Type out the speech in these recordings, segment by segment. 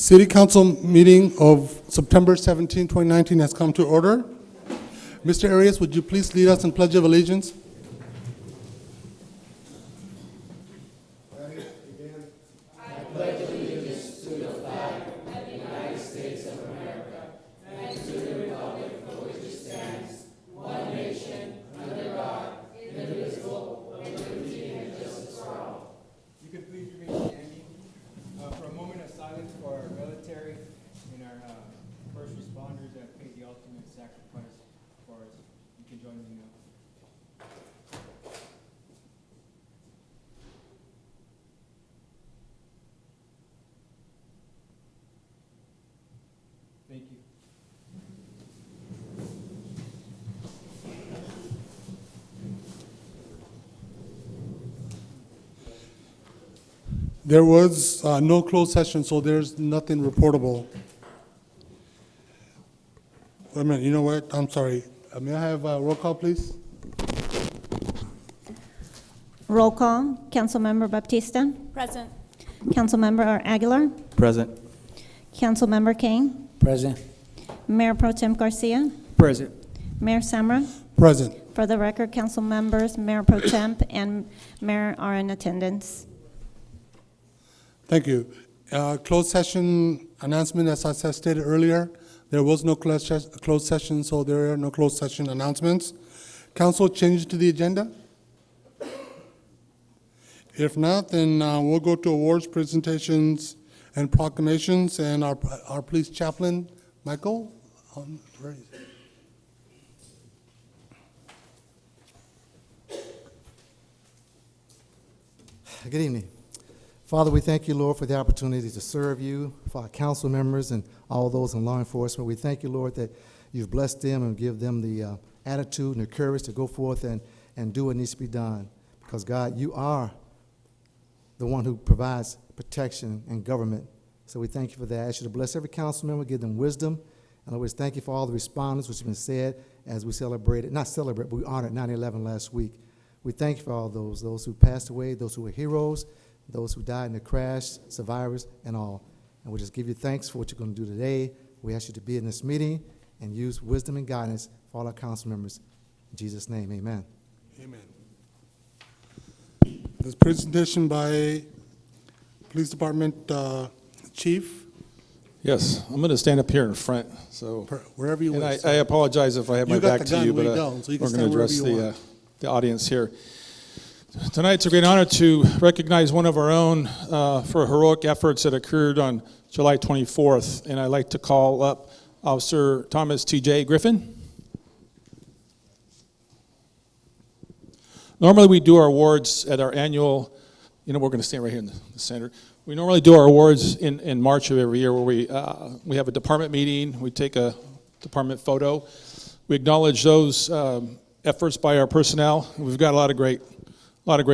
City Council meeting of September 17, 2019 has come to order. Mr. Arias, would you please lead us in Pledge of Allegiance? Thank you. There was no closed session, so there's nothing reportable. Wait a minute, you know what? I'm sorry. May I have a roll call, please? Roll call. Councilmember Baptista. Present. Councilmember Aguilar. Present. Councilmember Kane. Present. Mayor Pro Tem Garcia. Present. Mayor Samra. Present. For the record, council members, Mayor Pro Tem and Mayor are in attendance. Thank you. Closed session announcement, as I stated earlier, there was no closed session, so there are no closed session announcements. Council, changes to the agenda? If not, then we'll go to awards, presentations, and proclamations, and our police chaplain, Michael. Where is he? Good evening. Father, we thank you, Lord, for the opportunity to serve you, for our council members and all those in law enforcement. We thank you, Lord, that you've blessed them and give them the attitude and the courage to go forth and do what needs to be done. Because, God, you are the one who provides protection and government. So we thank you for that. I ask you to bless every council member, give them wisdom. And always thank you for all the respondents, which have been said as we celebrated, not celebrate, but we honored 9/11 last week. We thank you for all those who passed away, those who were heroes, those who died in the crash, survivors, and all. And we just give you thanks for what you're going to do today. We ask you to be in this meeting and use wisdom and guidance for all our council members. In Jesus' name, amen. Amen. This presentation by Police Department Chief. Yes, I'm going to stand up here in front. So Wherever you and wish. I apologize if I have You my got back the to gun, you, we but don't, so you can we're going to stand address wherever you the audience here. Tonight, it's a great honor to recognize one of our own for heroic efforts that occurred on July 24th, and I'd like to call up Officer Thomas T.J. Griffin. Normally, we do our awards at our annual, we're going to stand right here in the center. We normally do our awards in March of every year where we have a department meeting, we take a department photo, we acknowledge those efforts by our personnel. We've got a lot of great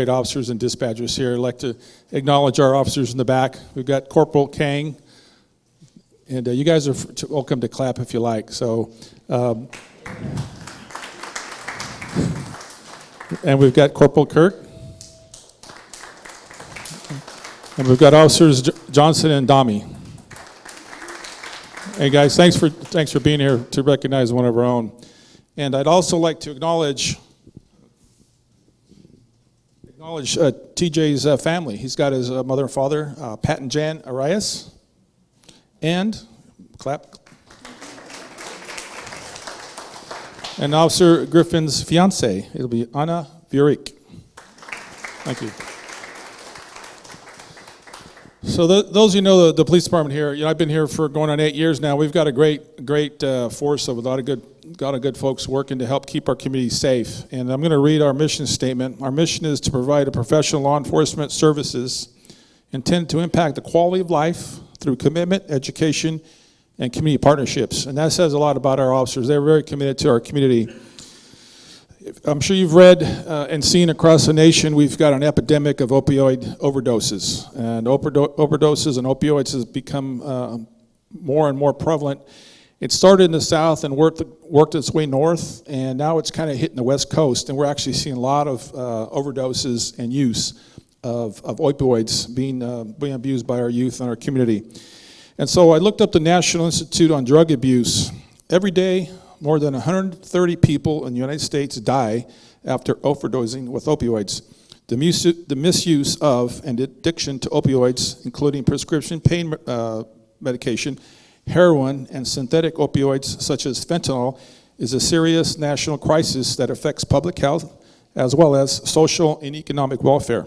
officers and dispatchers here. I'd like to acknowledge our officers in the back. We've got Corporal Kang, and you guys are welcome to clap if you like. So, and we've got Corporal Kirk, and we've got Officers Johnson and Dami. Hey guys, thanks for being here to recognize one of our own. And I'd also like to acknowledge TJ's family. He's got his mother and father, Pat and Jan Arias, and clap. And Officer Griffin's fiance, it'll be Anna Vurik. Thank you. So those of you know the police department here, I've been here for going on 8 years now. We've got a great force of a lot of good folks working to help keep our community safe. And I'm going to read our mission statement. Our mission is to provide a professional law enforcement services intended to impact the quality of life through commitment, education, and community partnerships. And that says a lot about our officers. They're very committed to our community. I'm sure you've read and seen across the nation, we've got an epidemic of opioid overdoses. And overdoses and opioids has become more and more prevalent. It started in the South and worked its way north, and now it's kind of hitting the West Coast. And we're actually seeing a lot of overdoses and use of opioids being abused by our youth and our community. And so I looked up the National Institute on Drug Abuse. Every day, more than 130 people in the United States die after overdosing with opioids. The misuse of and addiction to opioids, including prescription pain medication, heroin, and synthetic opioids such as fentanyl, is a serious national crisis that affects public health as well as social and economic welfare.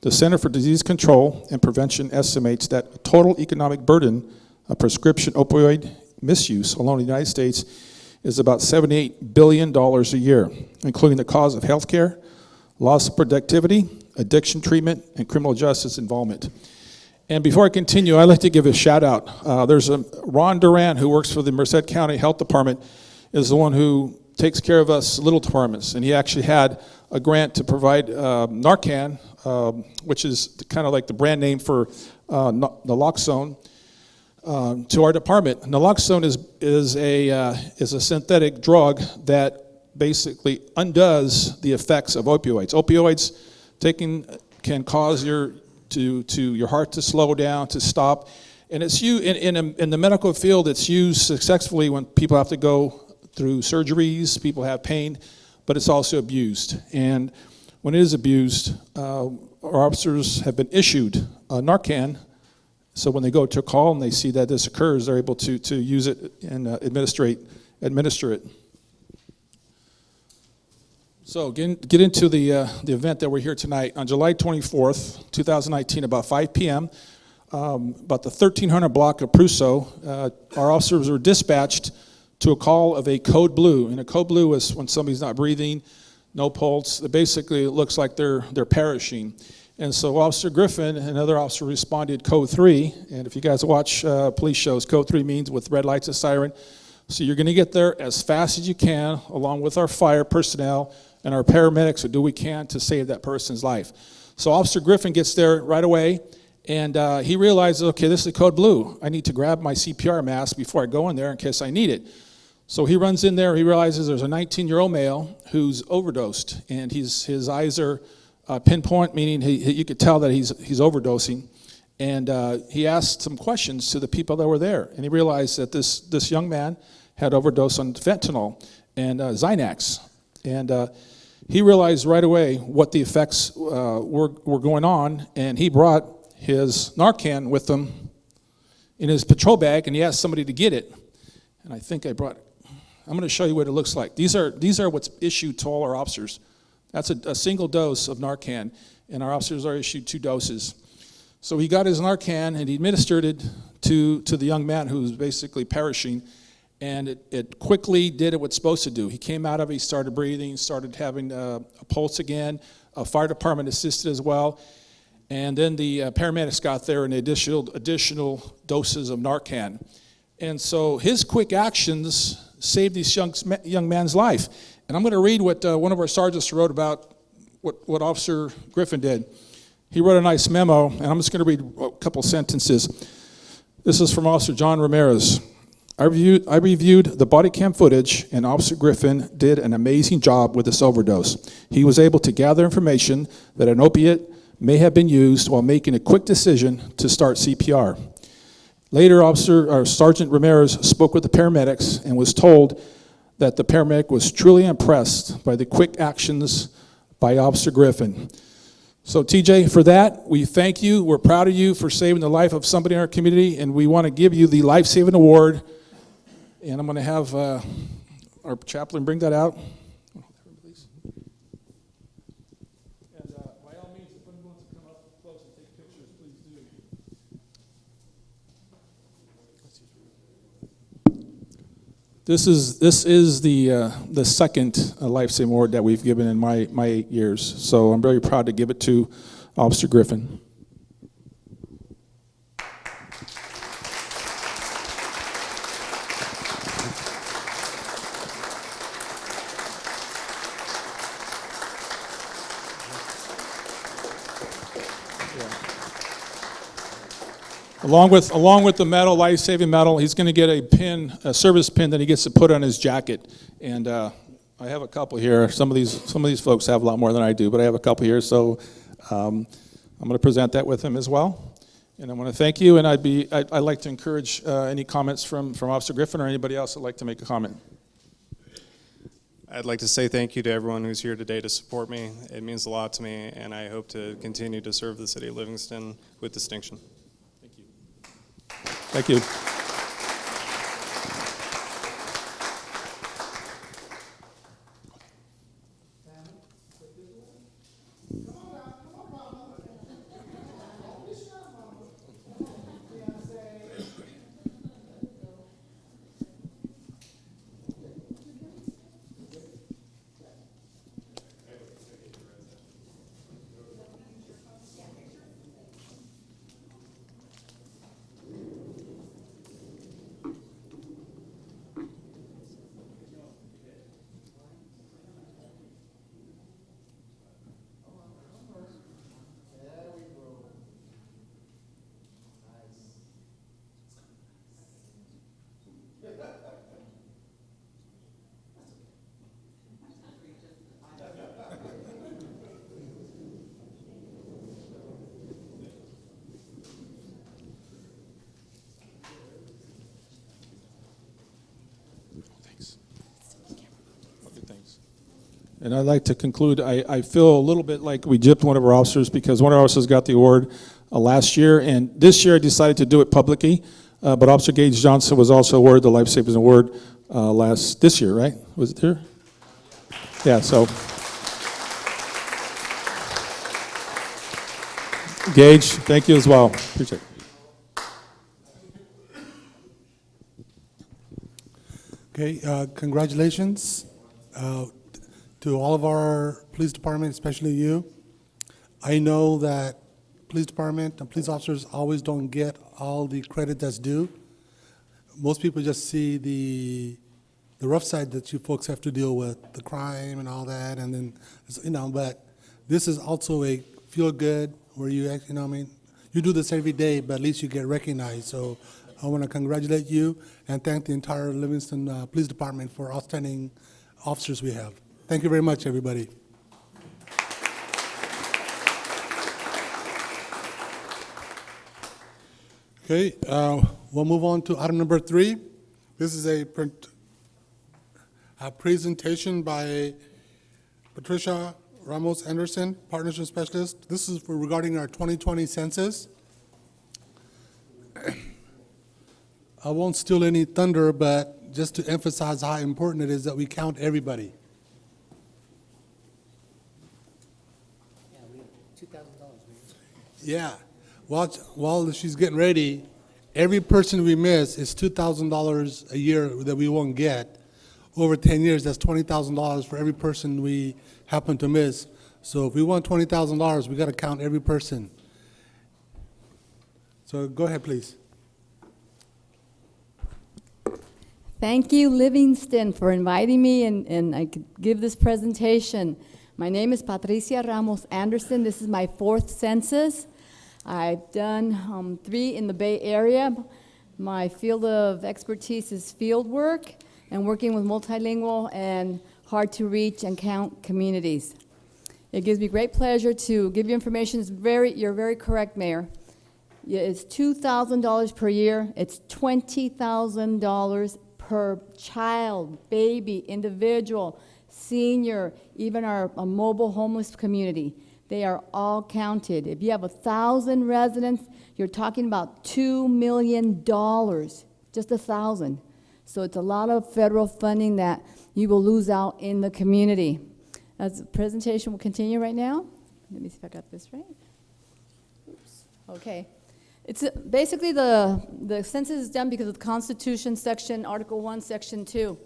The Center for Disease Control and Prevention estimates that the total economic burden of prescription opioid misuse alone in the United States is about $78 billion a year, including the cost of health care, loss of productivity, addiction treatment, and criminal justice involvement. And before I continue, I'd like to give a shout out. There's a Ron Duran who works for the Merced County Health Department, is the one who takes care of us little departments, and he actually had a grant to provide Narcan, which is kind of like the brand name for naloxone, to our department. Naloxone is a synthetic drug that basically undoes the effects of opioids. Opioids can cause your heart to slow down, to stop, and it's used in the medical field. It's used successfully when people have to go through surgeries, people have pain, but it's also abused. And when it is abused, our officers have been issued Narcan, so when they go to a call and they see that this occurs, they're able to use it and administer it. So get into the event that we're here tonight. On July 24th, 2019, about 5 p.m., about the 1300 block of Prusso, our officers were dispatched to a call of a code blue. And a code blue is when somebody's not breathing, no pulse. Basically, it looks like they're perishing. And so Officer Griffin and another officer responded code 3. And if you guys watch police shows, code 3 means with red lights, a siren. So you're going to get there as fast as you can, along with our fire personnel and our paramedics who do what we can to save that person's life. So Officer Griffin gets there right away, and he realizes, okay, this is code blue. I need to grab my CPR mask before I go in there in case I need it. So he runs in there, he realizes there's a 19-year-old male who's overdosed, and his eyes are pinpoint, meaning you could tell that he's overdosing. And he asked some questions to the people that were there, and he realized that this young man had overdosed on fentanyl and Xanax. And he realized right away what the effects were going on, and he brought his Narcan with him in his patrol bag, and he asked somebody to get it. And I think I brought it. I'm going to show you what it looks like. These are what's issued to all our officers. That's a single dose of Narcan, and our officers are issued 2 doses. So he got his Narcan, and he administered it to the young man who was basically perishing, and it quickly did what it's supposed to do. He came out of it, he started breathing, started having a pulse again. A fire department assisted as well. And then the paramedics got there and additional doses of Narcan. And so his quick actions saved this young man's life. And I'm going to read what one of our sergeants wrote about what Officer Griffin did. He wrote a nice memo, and I'm just going to read a couple sentences. This is from Officer John Ramirez. I reviewed the body cam footage, and Officer Griffin did an amazing job with this overdose. He was able to gather information that an opiate may have been used while making a quick decision to start CPR. Later, Sergeant Ramirez spoke with the paramedics and was told that the paramedic was truly impressed by the quick actions by Officer Griffin. So TJ, for that, we thank you. We're proud of you for saving the life of somebody in our community, and we want to give you the Life Saving Award. And I'm going to have our chaplain bring that out. And by all means, if anyone wants to come up close and take pictures, please do. This is the second Life Saving Award that we've given in my 8 years. So I'm very proud to give it to Officer Griffin. Along with the medal, life-saving medal, he's going to get a service pin that he gets to put on his jacket. And I have a couple here. Some of these folks have a lot more than I do, but I have a couple here. So I'm going to present that with him as well. And I want to thank you, and I'd like to encourage any comments from Officer Griffin or anybody else that'd like to make a comment. I'd like to say thank you to everyone who's here today to support me. It means a lot to me, and I hope to continue to serve the city of Livingston with distinction. Thank you. Thank you. And I'd like to conclude, I feel a little bit like we gypped one of our officers because one of our officers got the award last year, and this year I decided to do it publicly, but Officer Gage Johnson was also awarded the Life Savers Award this year, right? Was it there? Yeah, so. Gage, thank you as well. Appreciate it. Okay, congratulations to all of our police department, especially you. I know that police department and police officers always don't get all the credit that's due. Most people just see the rough side that you folks have to deal with, the crime and all that, and then, but this is also a feel-good where you actually, you do this every day, but at least you get recognized. So I want to congratulate you and thank the entire Livingston Police Department for outstanding officers we have. Thank you very much, everybody. Okay, we'll move on to item number 3. This is a presentation by Patricia Ramos Anderson, Partnership Specialist. This is regarding our 2020 census. I won't steal any thunder, but just to emphasize how important it is that we count everybody. Yeah, we have $2,000. Yeah. While she's getting ready, every person we miss is $2,000 a year that we won't get. Over 10 years, that's $20,000 for every person we happen to miss. So if we want $20,000, we got to count every person. So go ahead, please. Thank you, Livingston, for inviting me and I could give this presentation. My name is Patricia Ramos Anderson. This is my 4th census. I've done 3 in the Bay Area. My field of expertise is field work and working with multilingual and hard-to-reach and count communities. It gives me great pleasure to give you information. You're very correct, Mayor. It's $2,000 per year. It's $20,000 per child, baby, individual, senior, even our mobile homeless community. They are all counted. If you have 1,000 residents, you're talking about $2 million, just 1,000. So it's a lot of federal funding that you will lose out in the community. As the presentation will continue right now. Let me see if I got this right. Oops. Okay. It's basically the census is done because of the Constitution section, Article 1, Section 2.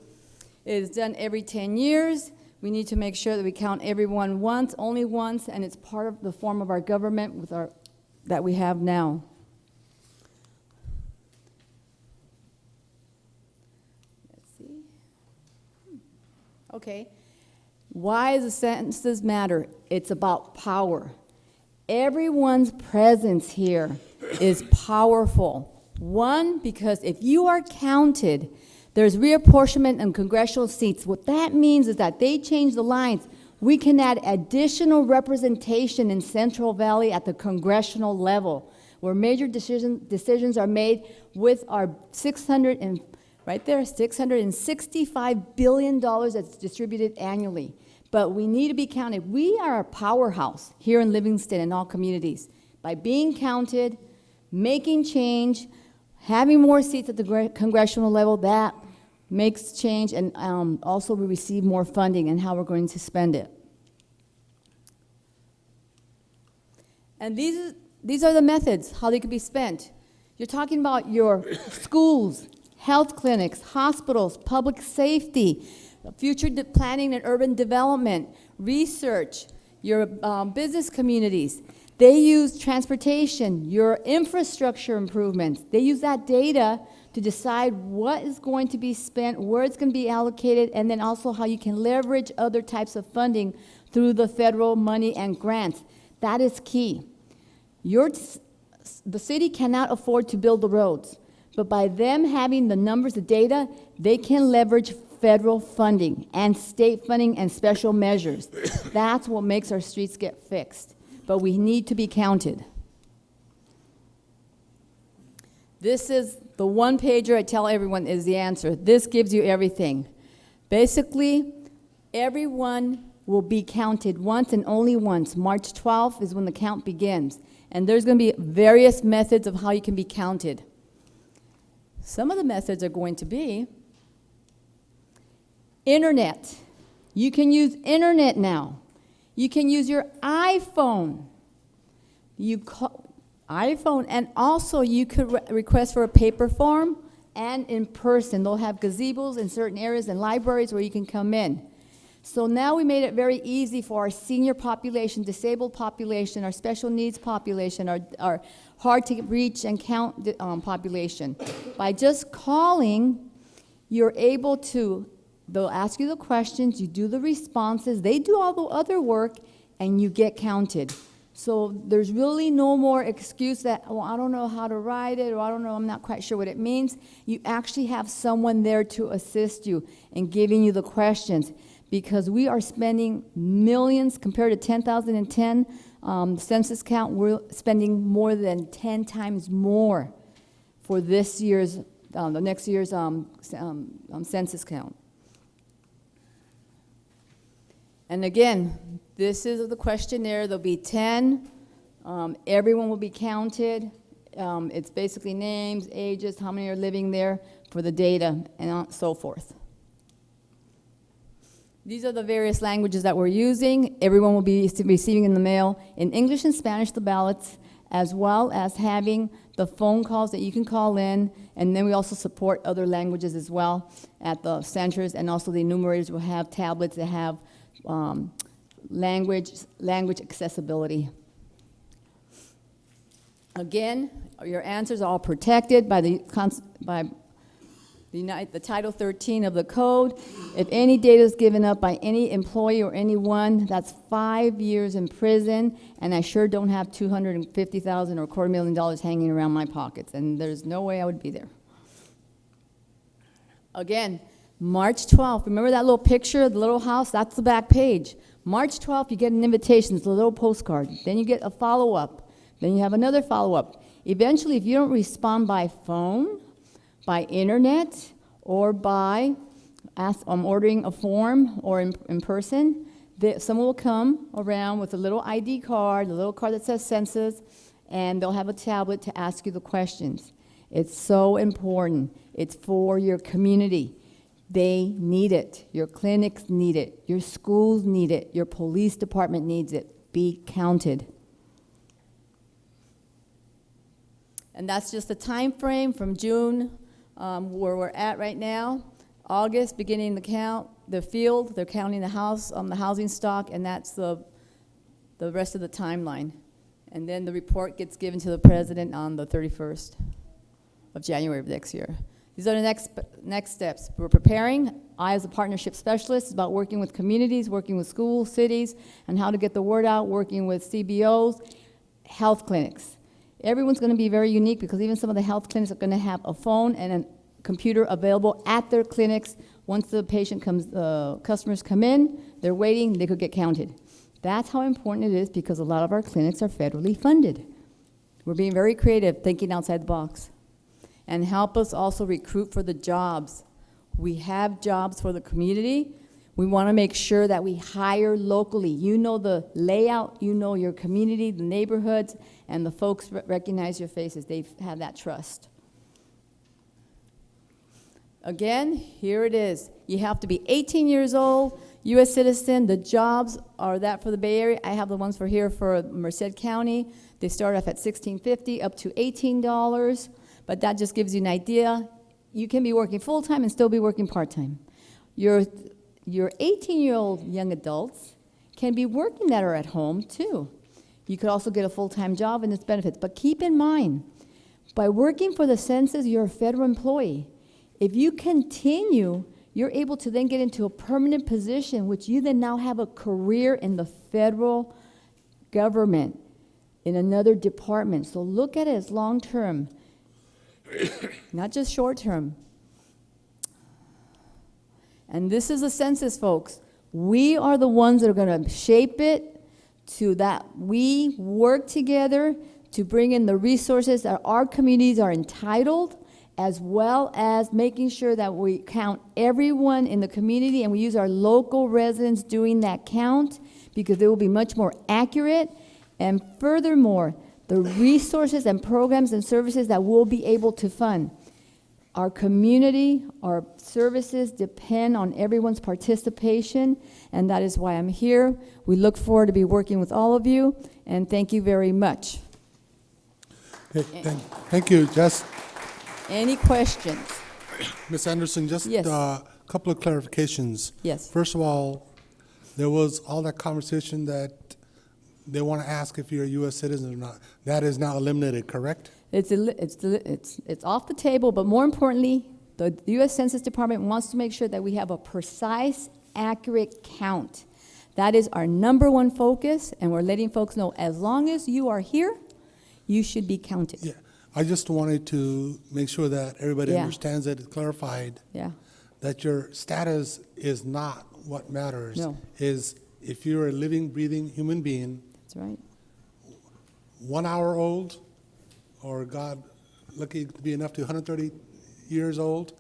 It is done every 10 years. We need to make sure that we count everyone once, only once, and it's part of the form of our government with that we have now. Let's see. Okay. Why does the census matter? It's about power. Everyone's presence here is powerful. 1, because if you are counted, there's reapportionment in congressional seats. What that means is that they change the lines. We can add additional representation in Central Valley at the congressional level. where major decisions are made with our $665 billion that's distributed annually. But we need to be counted. We are a powerhouse here in Livingston and all communities. By being counted, making change, having more seats at the congressional level, that makes change, and also we receive more funding and how we're going to spend it. And these are the methods, how they could be spent. You're talking about your schools, health clinics, hospitals, public safety, future planning and urban development, research, your business communities. They use transportation, your infrastructure improvements. They use that data to decide what is going to be spent, where it's going to be allocated, and then also how you can leverage other types of funding through the federal money and grants. That is key. The city cannot afford to build the roads, but by them having the numbers, the data, they can leverage federal funding and state funding and special measures. That's what makes our streets get fixed. But we need to be counted. This is the one pager I tell everyone is the answer. This gives you everything. Basically, everyone will be counted once and only once. March 12th is when the count begins. And there's going to be various methods of how you can be counted. Some of the methods are going to be internet. You can use internet now. You can use your iPhone. iPhone, and also you could request for a paper form and in person. They'll have gazebos in certain areas and libraries where you can come in. So now we made it very easy for our senior population, disabled population, our special needs population, our hard to reach and count population. By just calling, you're able to, they'll ask you the questions, you do the responses, they do all the other work, and you get counted. So there's really no more excuse that, oh, I don't know how to write it, or I don't know, I'm not quite sure what it means. You actually have someone there to assist you in giving you the questions, because we are spending millions compared to 10,010 census count. We're spending more than 10 times more for this year's, the next year's census count. And again, this is the questionnaire. There'll be 10. Everyone will be counted. It's basically names, ages, how many are living there for the data, and so forth. These are the various languages that we're using. Everyone will be receiving in the mail in English and Spanish the ballots, as well as having the phone calls that you can call in, and then we also support other languages as well at the centers, and also the enumerators will have tablets that have language accessibility. Again, your answers are all protected by the Title 13 of the code. If any data is given up by any employee or anyone, that's 5 years in prison, and I sure don't have $250,000 or $250,000 hanging around my pockets, and there's no way I would be there. Again, March 12th, remember that little picture of the little house? That's the back page. March 12th, you get an invitation, it's a little postcard. Then you get a follow-up. Then you have another follow-up. Eventually, if you don't respond by phone, by internet, or by ordering a form or in person, someone will come around with a little ID card, a little card that says census, and they'll have a tablet to ask you the questions. It's so important. It's for your community. They need it. Your clinics need it. Your schools need it. Your police department needs it. Be counted. And that's just the time frame from June, where we're at right now. August, beginning the count. The field, they're counting the house, the housing stock, and that's the rest of the timeline. And then the report gets given to the president on the 31st of January of next year. These are the next steps. We're preparing. I, as a partnership specialist, is about working with communities, working with schools, cities, and how to get the word out, working with CBOs, health clinics. Everyone's going to be very unique because even some of the health clinics are going to have a phone and a computer available at their clinics. Once the customers come in, they're waiting, they could get counted. That's how important it is, because a lot of our clinics are federally funded. We're being very creative, thinking outside the box. And help us also recruit for the jobs. We have jobs for the community. We want to make sure that we hire locally. You know the layout, you know your community, the neighborhoods, and the folks recognize your faces. They have that trust. Again, here it is. You have to be 18 years old, U.S. citizen. The jobs are that for the Bay Area. I have the ones for here for Merced County. They start off at $16.50 up to $18, but that just gives you an idea. You can be working full-time and still be working part-time. Your 18-year-old young adults can be working that are at home, too. You could also get a full-time job and its benefits. But keep in mind, by working for the census, you're a federal employee. If you continue, you're able to then get into a permanent position, which you then now have a career in the federal government, in another department. So look at it as long-term, not just short-term. And this is the census, folks. We are the ones that are going to shape it to that we work together to bring in the resources that our communities are entitled, as well as making sure that we count everyone in the community and we use our local residents doing that count, because they will be much more accurate. And furthermore, the resources and programs and services that we'll be able to fund. Our community, our services depend on everyone's participation, and that is why I'm here. We look forward to be working with all of you, and thank you very much. Okay, thank you. Just, Any questions? Ms. Anderson, just Yes. a couple of clarifications. Yes. First of all, there was all that conversation that they want to ask if you're a U.S. citizen or not. That is now eliminated, correct? It's off the table, but more importantly, the U.S. Census Department wants to make sure that we have a precise, accurate count. That is our number one focus, and we're letting folks know, as long as you are here, you should be counted. Yeah. I just wanted to make sure that everybody Yeah. understands that it's clarified, Yeah, that your status is not what matters. No. Is if you're a living, breathing human being, that's right. 1 hour old, or God lucky to be enough to 130 years old,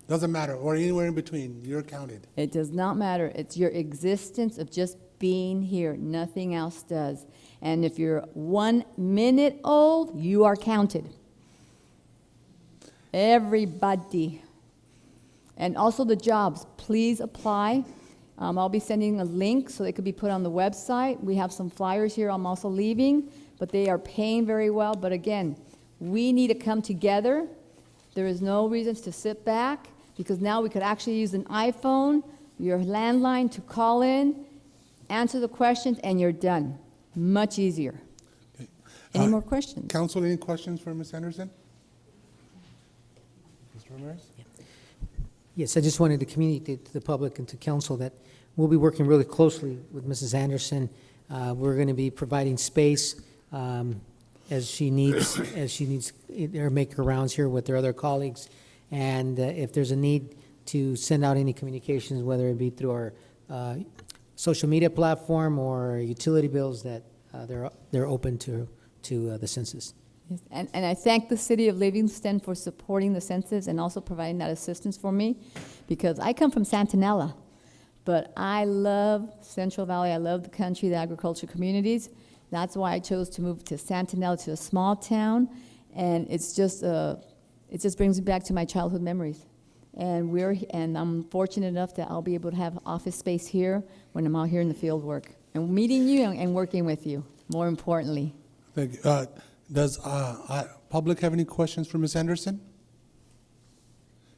doesn't matter, or anywhere in between, you're counted. It does not matter. It's your existence of just being here. Nothing else does. And if you're 1 minute old, you are counted. Everybody. And also the jobs, please apply. I'll be sending a link so they could be put on the website. We have some flyers here. I'm also leaving, but they are paying very well. But again, we need to come together. There is no reason to sit back, because now we could actually use an iPhone, your landline, to call in, answer the questions, and you're done. Much easier. Okay. Any Uh, more questions? Council, any questions for Ms. Anderson? Mr. Ramirez? Yes, I just wanted to communicate to the public and to council that we'll be working really closely with Mrs. Anderson. We're going to be providing space as she needs her make her rounds here with their other colleagues. And if there's a need to send out any communications, whether it be through our social media platform or utility bills, that they're open to the census. Yes, and I thank the city of Livingston for supporting the census and also providing that assistance for me, because I come from Santanella, but I love Central Valley. I love the country, the agriculture communities. That's why I chose to move to Santanella, to a small town, and it just brings me back to my childhood memories. And I'm fortunate enough that I'll be able to have office space here when I'm out here in the field work and meeting you and working with you, more importantly. Thank you. Does public have any questions for Ms. Anderson?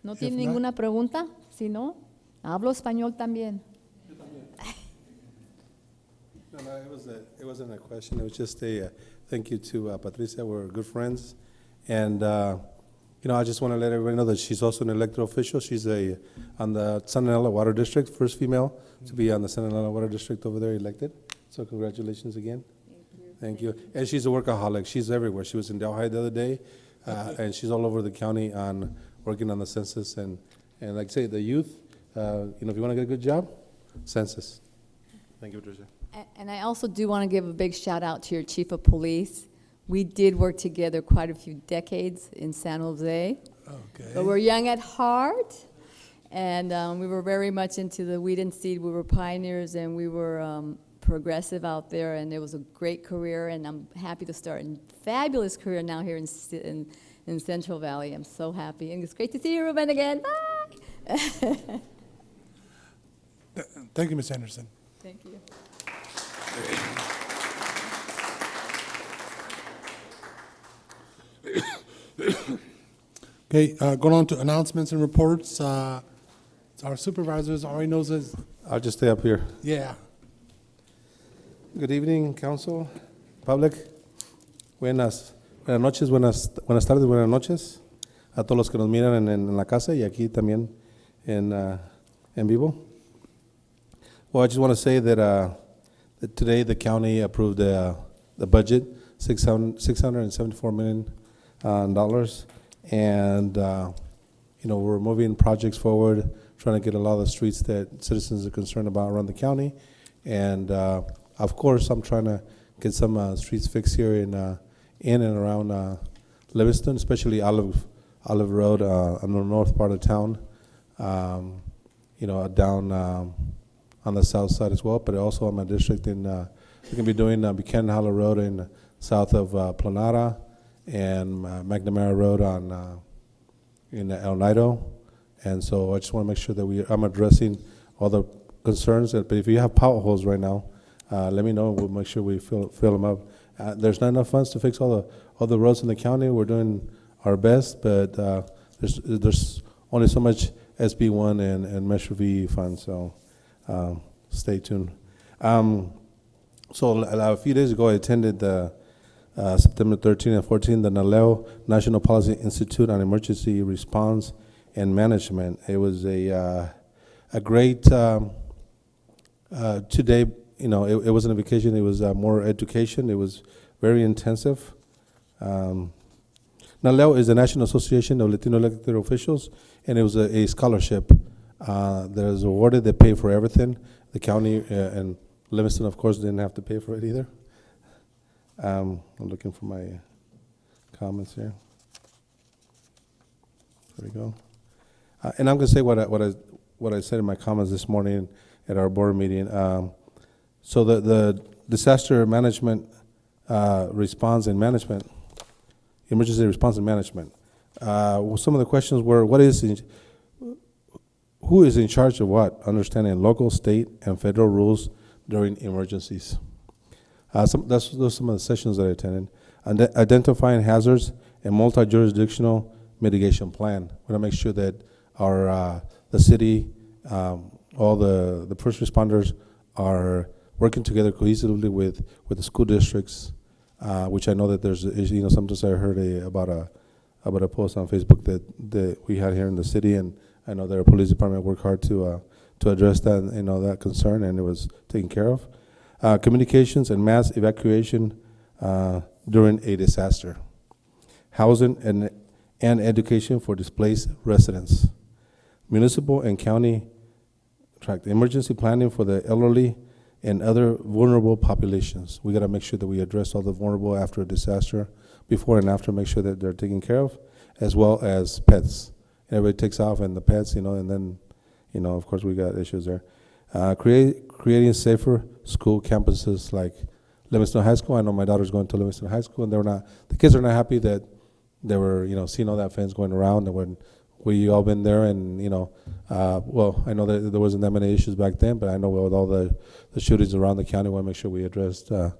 ¿No If tiene not- ninguna pregunta? Si no, hablo español también. No, it wasn't a question. It was just a thank you to Patricia. We're good friends. And, I just want to let everybody know that she's also an elected official. She's on the Santanella Water District, first female to be on the Santanella Water District over there elected. So congratulations again. Thank you. And she's a workaholic. She's everywhere. She was in Delhi the other day, and she's all over the county on working on the census. And like I say, the youth, if you want to get a good job, census. Thank you, Patricia. And I also do want to give a big shout out to your chief of police. We did work together quite a few decades in San Jose. Okay. But we're young at heart, and we were very much into the weed and seed. We were pioneers, and we were progressive out there, and it was a great career, and I'm happy to start a fabulous career now here in Central Valley. I'm so happy, and it's great to see you, Ruben, again. Bye! Thank you, Ms. Anderson. Thank you. Okay, going on to announcements and reports. Our supervisors already knows this. I'll just stay up here. Yeah. Good evening, council, public. Buenas noches, buenas tardes, buenas noches a todos los que nos miran en la casa y aquí también en vivo. Well, I just want to say that today the county approved the budget, $674 million, and we're moving projects forward, trying to get a lot of the streets that citizens are concerned about around the county, and of course I'm trying to get some streets fixed here in and around Livingston, especially Olive Road on the north part of town, down on the south side as well, but also in my district we're going to be doing Buchanan Hollow Road in south of Planada, and McNamara Road in El Nido. And so I just want to make sure that I'm addressing all the concerns. But if you have potholes right now, let me know, and we'll make sure we fill them up. There's not enough funds to fix all the roads in the county. We're doing our best, but there's only so much SB1 and Measure V funds, so stay tuned. So a few days ago, I attended the September 13 and 14, the NALEO, National Policy Institute on Emergency Response and Management. It was a great, today, it wasn't a vacation, it was more education. It was very intensive. NALEO is the National Association of Latino Elected Officials, and it was a scholarship that was awarded. They pay for everything. The county and Livingston, of course, didn't have to pay for it either. I'm looking for my comments here. There we go. And I'm going to say what I said in my comments this morning at our board meeting. So the disaster management response and management, emergency response and management. Some of the questions were, who is in charge of what? Understanding local, state, and federal rules during emergencies. Those are some of the sessions that I attended. Identifying hazards and multi-jurisdictional mitigation plan. We want to make sure that the city, all the first responders are working together cohesively with the school districts, which I know that there's, sometimes I heard about a post on Facebook that we had here in the city, and I know that our police department worked hard to address that, that concern, and it was taken care of. Communications and mass evacuation during a disaster. Housing and education for displaced residents. Municipal and county tract. Emergency planning for the elderly and other vulnerable populations. We got to make sure that we address all the vulnerable after a disaster, before and after, make sure that they're taken care of, as well as pets. Everybody takes off, and the pets, and then, of course, we got issues there. Creating safer school campuses like Livingston High School. I know my daughter's going to Livingston High School, and the kids are not happy that they were, seeing all that fence going around, and when we all been there, and well, I know that there wasn't that many issues back then, but I know with all the shootings around the county, we want to make sure we addressed all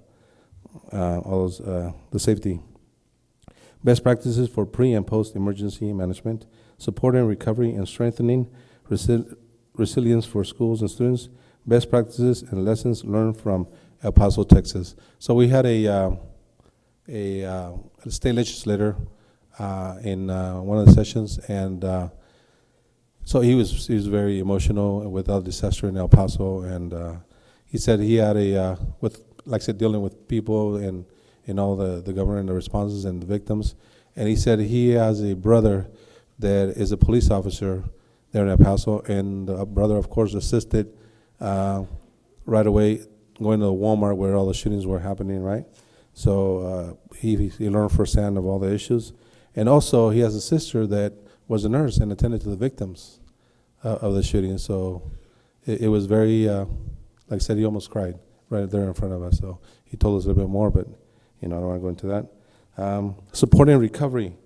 those the safety. Best practices for pre and post emergency management, supporting recovery and strengthening resilience for schools and students. Best practices and lessons learned from El Paso, Texas. So we had a state legislator in one of the sessions, and so he was very emotional with the disaster in El Paso, and he said he had dealing with people and all the government and the responses and the victims, and he said he has a brother that is a police officer there in El Paso, and the brother, of course, assisted right away going to the Walmart where all the shootings were happening, right? So he learned firsthand of all the issues. And also, he has a sister that was a nurse and attended to the victims of the shooting. So it was very, like I said, he almost cried right there in front of us. So he told us a little bit more, but I don't want to go into that. Supporting recovery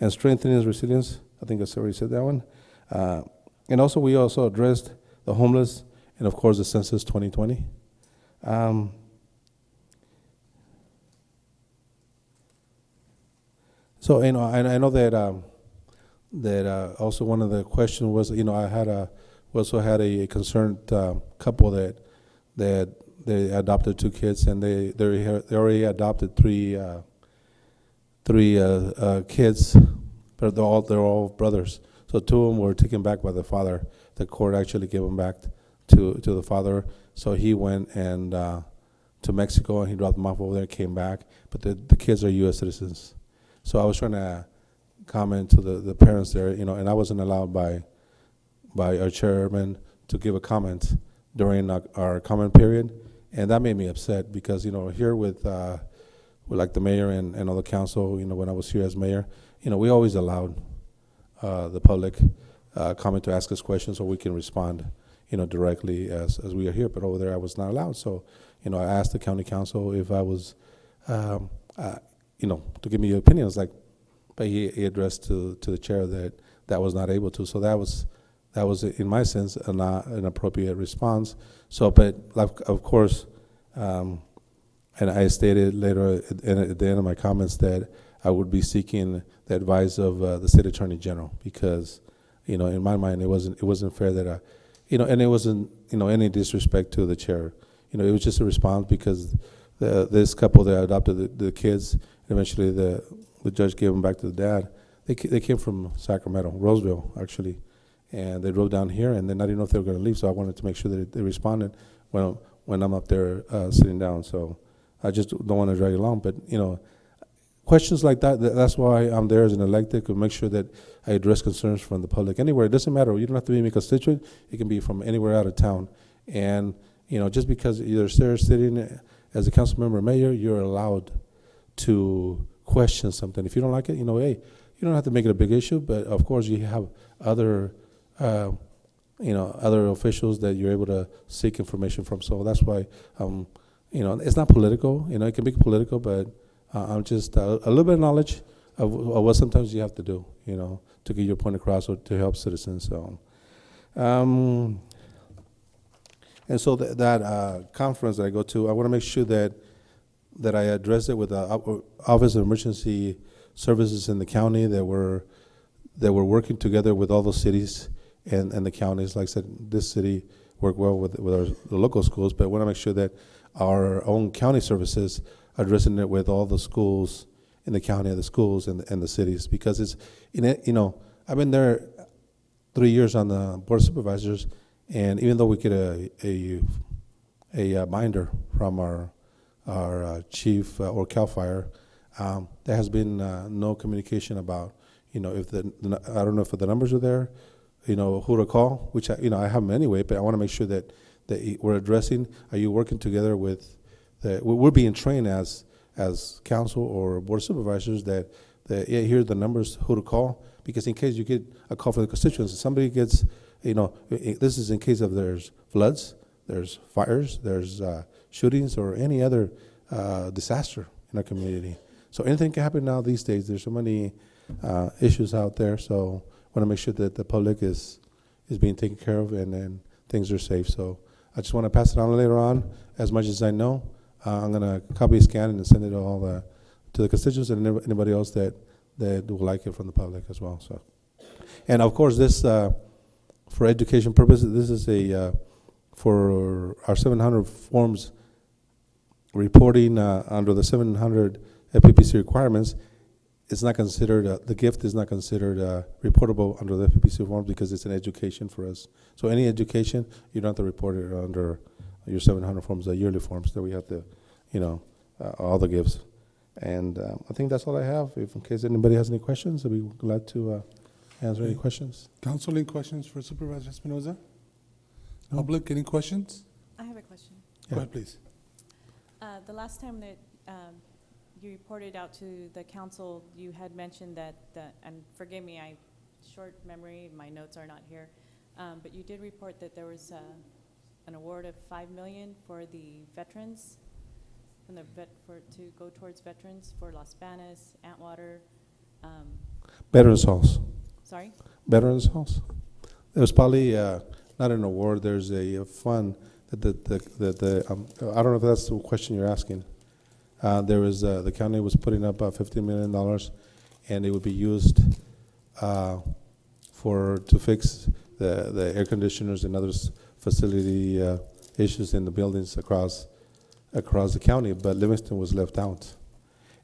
and strengthening his resilience. I think I already said that one. And also, we also addressed the homeless and, of course, the census 2020. So, I know that that also one of the questions was, we also had a concerned couple that they adopted 2 kids, and they already adopted three kids, but they're all brothers. So 2 of them were taken back by the father. The court actually gave them back to the father. So he went and to Mexico, and he dropped them off over there and came back. But the kids are U.S. citizens. So I was trying to comment to the parents there, and I wasn't allowed by our chairman to give a comment during our comment period, and that made me upset because here with like the mayor and all the council, when I was here as mayor, we always allowed the public comment to ask us questions so we can respond, directly as we are here. But over there, I was not allowed. So, I asked the county council if I was, to give me your opinions. But he addressed to the chair that was not able to. So that was in my sense an appropriate response. So, but of course, and I stated later at the end of my comments that I would be seeking the advice of the state attorney general, because in my mind it wasn't fair that and it wasn't any disrespect to the chair. It was just a response because this couple that adopted the kids, eventually the judge gave them back to the dad. They came from Sacramento, Roseville actually, and they drove down here, and then I didn't know if they were going to leave, so I wanted to make sure that they responded when I'm up there sitting down. So I just don't want to drag it along, but questions like that's why I'm there as an elected, to make sure that I address concerns from the public anywhere. It doesn't matter. You don't have to be my constituent. It can be from anywhere out of town. And just because you're there sitting as a council member or mayor, you're allowed to question something. If you don't like it, hey, you don't have to make it a big issue. But of course, you have other other officials that you're able to seek information from. So that's why it's not political. It can be political, but I'm just a little bit of knowledge of what sometimes you have to do, to get your point across or to help citizens. So, and so that conference that I go to, I want to make sure that I address it with the Office of Emergency Services in the county that we're working together with all those cities and the counties. Like I said, this city work well with the local schools, but I want to make sure that our own county services addressing it with all the schools in the county, the schools and the cities, because it's I've been there 3 years on the board of supervisors, and even though we get a binder from our chief or CAL FIRE, there has been no communication about if I don't know if the numbers are there, who to call, which I have them anyway, but I want to make sure that we're addressing. Are you working together with we're being trained as council or board of supervisors that here are the numbers, who to call, because in case you get a call from the constituents, if somebody gets, this is in case of there's floods, there's fires, there's shootings, or any other disaster in our community. So anything can happen now these days. There's so many issues out there. So I want to make sure that the public is being taken care of and things are safe. So I just want to pass it on later on. As much as I know, I'm going to copy, scan, and send it all to the constituents and anybody else that would like it from the public as well. So, and of course, this for education purposes, this is for our 700 forms reporting under the 700 FPPC requirements. It's not considered, the gift is not considered reportable under the FPPC forms because it's an education for us. So any education, you don't have to report it under your 700 forms, the yearly forms that we have to, all the gifts. And I think that's all I have. If in case anybody has any questions, I'll be glad to answer any questions. Council, any questions for Supervisor Espinoza? Public, any questions? I have a question. Go ahead, please. The last time that you reported out to the council, you had mentioned that, and forgive me, short memory, my notes are not here, but you did report that there was an award of $5 million for the veterans, from the to go towards veterans for Las Banas, Antwater. Veterans Halls. Sorry? Veterans Halls. It was probably not an award. There's a fund that I don't know if that's the question you're asking. There was the county was putting up $15 million, and it would be used to fix the air conditioners and other facility issues in the buildings across the county. But Livingston was left out,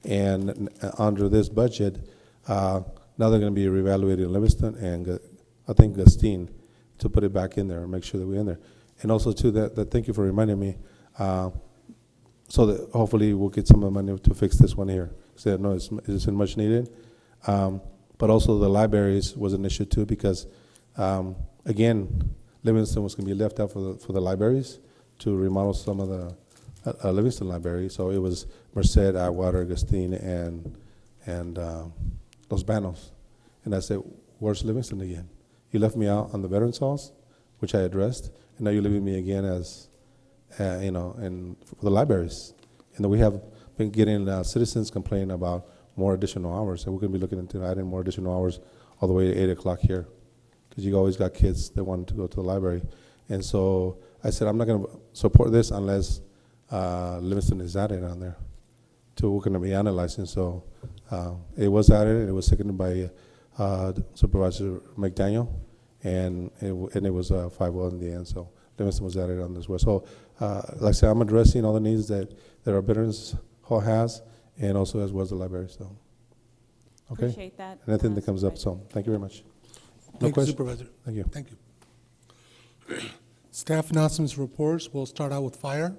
and under this budget, now they're going to be reevaluating Livingston and I think Gustine to put it back in there and make sure that we're in there. And also too, that thank you for reminding me. So that hopefully we'll get some of the money to fix this one here. So no, it's much needed. But also the libraries was an issue too, because again, Livingston was going to be left out for the libraries to remodel some of the Livingston library. So it was Merced, Atwater, Gustine, and Los Banos. And I said, where's Livingston again? You left me out on the Veterans Halls, which I addressed, and now you're leaving me again as, and for the libraries. And we have been getting citizens complaining about more additional hours, and we're going to be looking into adding more additional hours all the way to 8 o'clock here, because you always got kids that want to go to the library. And so I said, I'm not going to support this unless Livingston is added on there. So we're going to be analyzing. So it was added, and it was seconded by Supervisor McDaniel, and it was 5-0 in the end. So Livingston was added on as well. So like I said, I'm addressing all the needs that our Veterans Hall has, and also as well as the library. So okay. Appreciate that. Anything that comes up. So thank you very much. Thank you, question? Supervisor. Thank you. Thank you. Staff announcements reports. We'll start out with fire.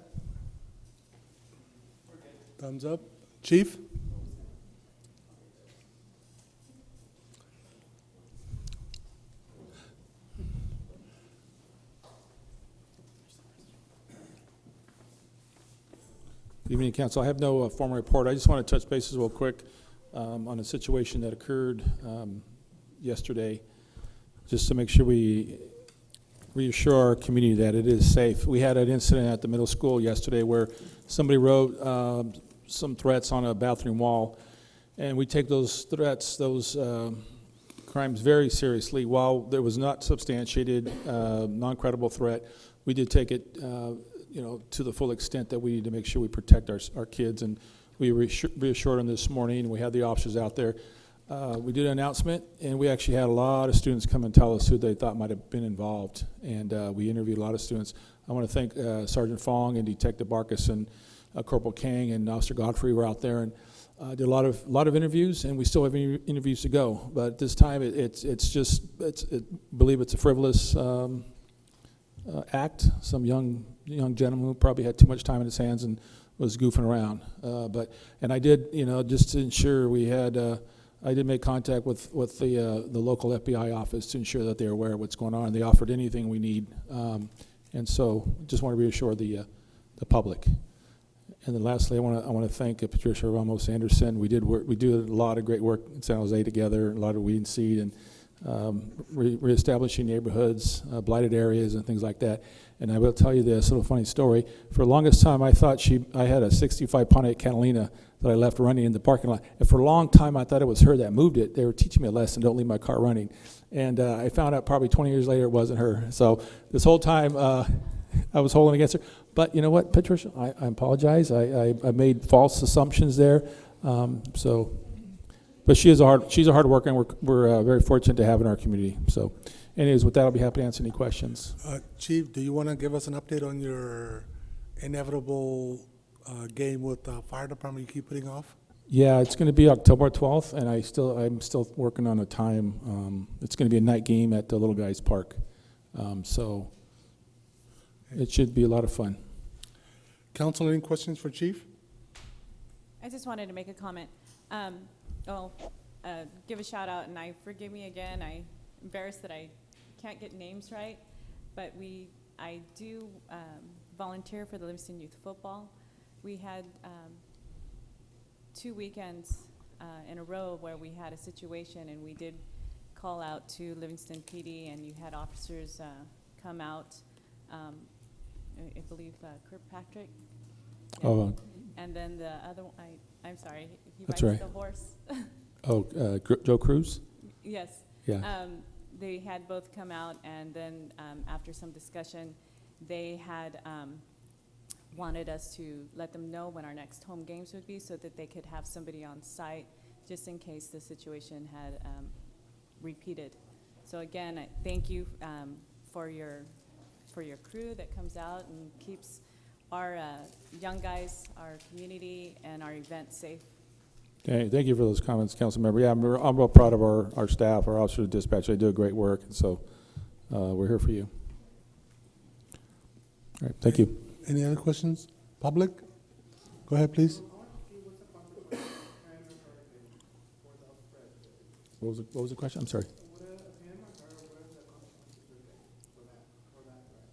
Thumbs up. Chief? Good evening, Council. I have no formal report. I just want to touch bases real quick on a situation that occurred yesterday, just to make sure we reassure our community that it is safe. We had an incident at the middle school yesterday where somebody wrote some threats on a bathroom wall, and we take those threats, those crimes very seriously. While there was not substantiated, non-credible threat, we did take it to the full extent that we need to make sure we protect our kids, and we reassured them this morning, and we had the officers out there. We did an announcement, and we actually had a lot of students come and tell us who they thought might have been involved, and we interviewed a lot of students. I want to thank Sergeant Fong and Detective Barkas and Corporal Kang and Officer Godfrey were out there and did a lot of interviews, and we still have interviews to go. But at this time, believe it's a frivolous act. Some young gentleman who probably had too much time in his hands and was goofing around. And I did, just to ensure we had. I did make contact with the local FBI office to ensure that they're aware of what's going on. They offered anything we need, and so just want to reassure the public. And then lastly, I want to thank Patricia Ramos Anderson. We do a lot of great work in San Jose together, a lot of weed and seed, and reestablishing neighborhoods, blighted areas, and things like that. And I will tell you this little funny story. For the longest time, I thought I had a 65 Pontiac Catalina that I left running in the parking lot. And for a long time, I thought it was her that moved it. They were teaching me a lesson, don't leave my car running. And I found out probably 20 years later it wasn't her. So this whole time, I was holding against her. But you know what, Patricia, I apologize. I made false assumptions there. But she's a hard worker, and we're very fortunate to have in our community. So anyways, with that, I'll be happy to answer any questions. Chief, do you want to give us an update on your inevitable game with the fire department you keep putting off? Yeah, it's going to be October 12th, and I'm still working on a time. It's going to be a night game at the Little Guys Park. So it should be a lot of fun. Council, any questions for Chief? I just wanted to make a comment. Give a shout out, and forgive me again. I'm embarrassed that I can't get names right, but I do volunteer for the Livingston Youth Football. We had 2 weekends in a row where we had a situation, and we did call out to Livingston PD, and you had officers come out. I believe Kirkpatrick. Oh, And then the other one, I'm sorry, he That's rides right. the horse. Joe Cruz? Yes. Yeah. They had both come out, and then after some discussion, they had wanted us to let them know when our next home games would be so that they could have somebody on site just in case the situation had repeated. So again, I thank you for your crew that comes out and keeps our young guys, our community, and our event safe. Okay, thank you for those comments, council member. Yeah, I'm real proud of our staff, our officers of dispatch. They do great work, and so we're here for you. All right, thank you. Any other questions? Public? Go ahead, please. What was the question? I'm sorry.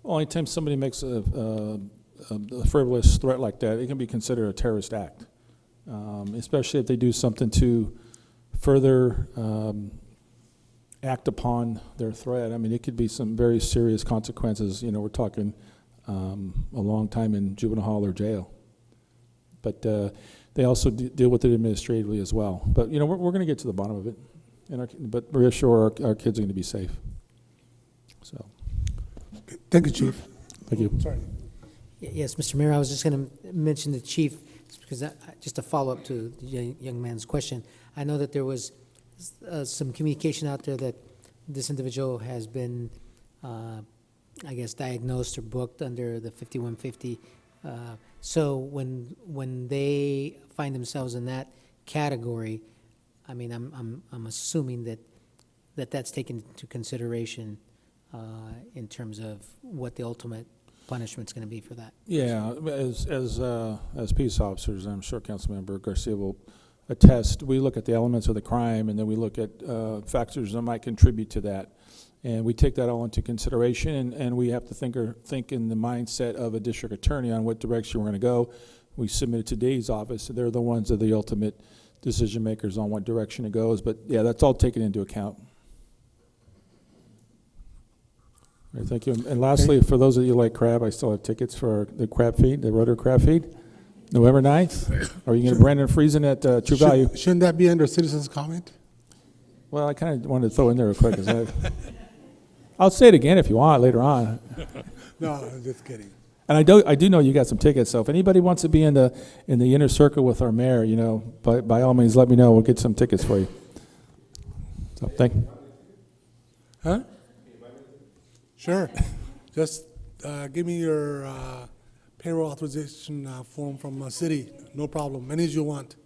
Well, anytime somebody makes a frivolous threat like that, it can be considered a terrorist act, especially if they do something to further act upon their threat. I mean, it could be some very serious consequences. You know, we're talking a long time in juvenile hall or jail. But they also deal with it administratively as well. But, you know, we're going to get to the bottom of it. But reassure our kids are going to be safe. So, Thank you, Chief. thank you. Sorry. Yes, Mr. Mayor, I was just going to mention the chief, because just a follow-up to the young man's question. I know that there was some communication out there that this individual has been, I guess, diagnosed or booked under the 5150. So when they find themselves in that category, I mean, I'm assuming that that's taken into consideration in terms of what the ultimate punishment's going to be for that. Yeah, as peace officers, I'm sure Councilmember Garcia will attest, we look at the elements of the crime, and then we look at factors that might contribute to that. And we take that all into consideration, and we have to think in the mindset of a district attorney on what direction we're going to go. We submit it to Dave's office. They're the ones that are the ultimate decision makers on what direction it goes. But yeah, that's all taken into account. All right, thank you. And lastly, for those of you who like crab, I still have tickets for the crab feed, the Rotary Crab Feed, November 9th. Are you going to Brandon Friesen at True Value? Shouldn't that be under citizens' comment? Well, I kind of wanted to throw in there real quick. I'll say it again if you want later on. No, I'm just kidding. And I do know you got some tickets, so if anybody wants to be in the inner circle with our mayor, you know, by all means, let me know. We'll get some tickets for you. So thank you. Huh? Sure. Just give me your payroll authorization form from city. No problem. Many as you want.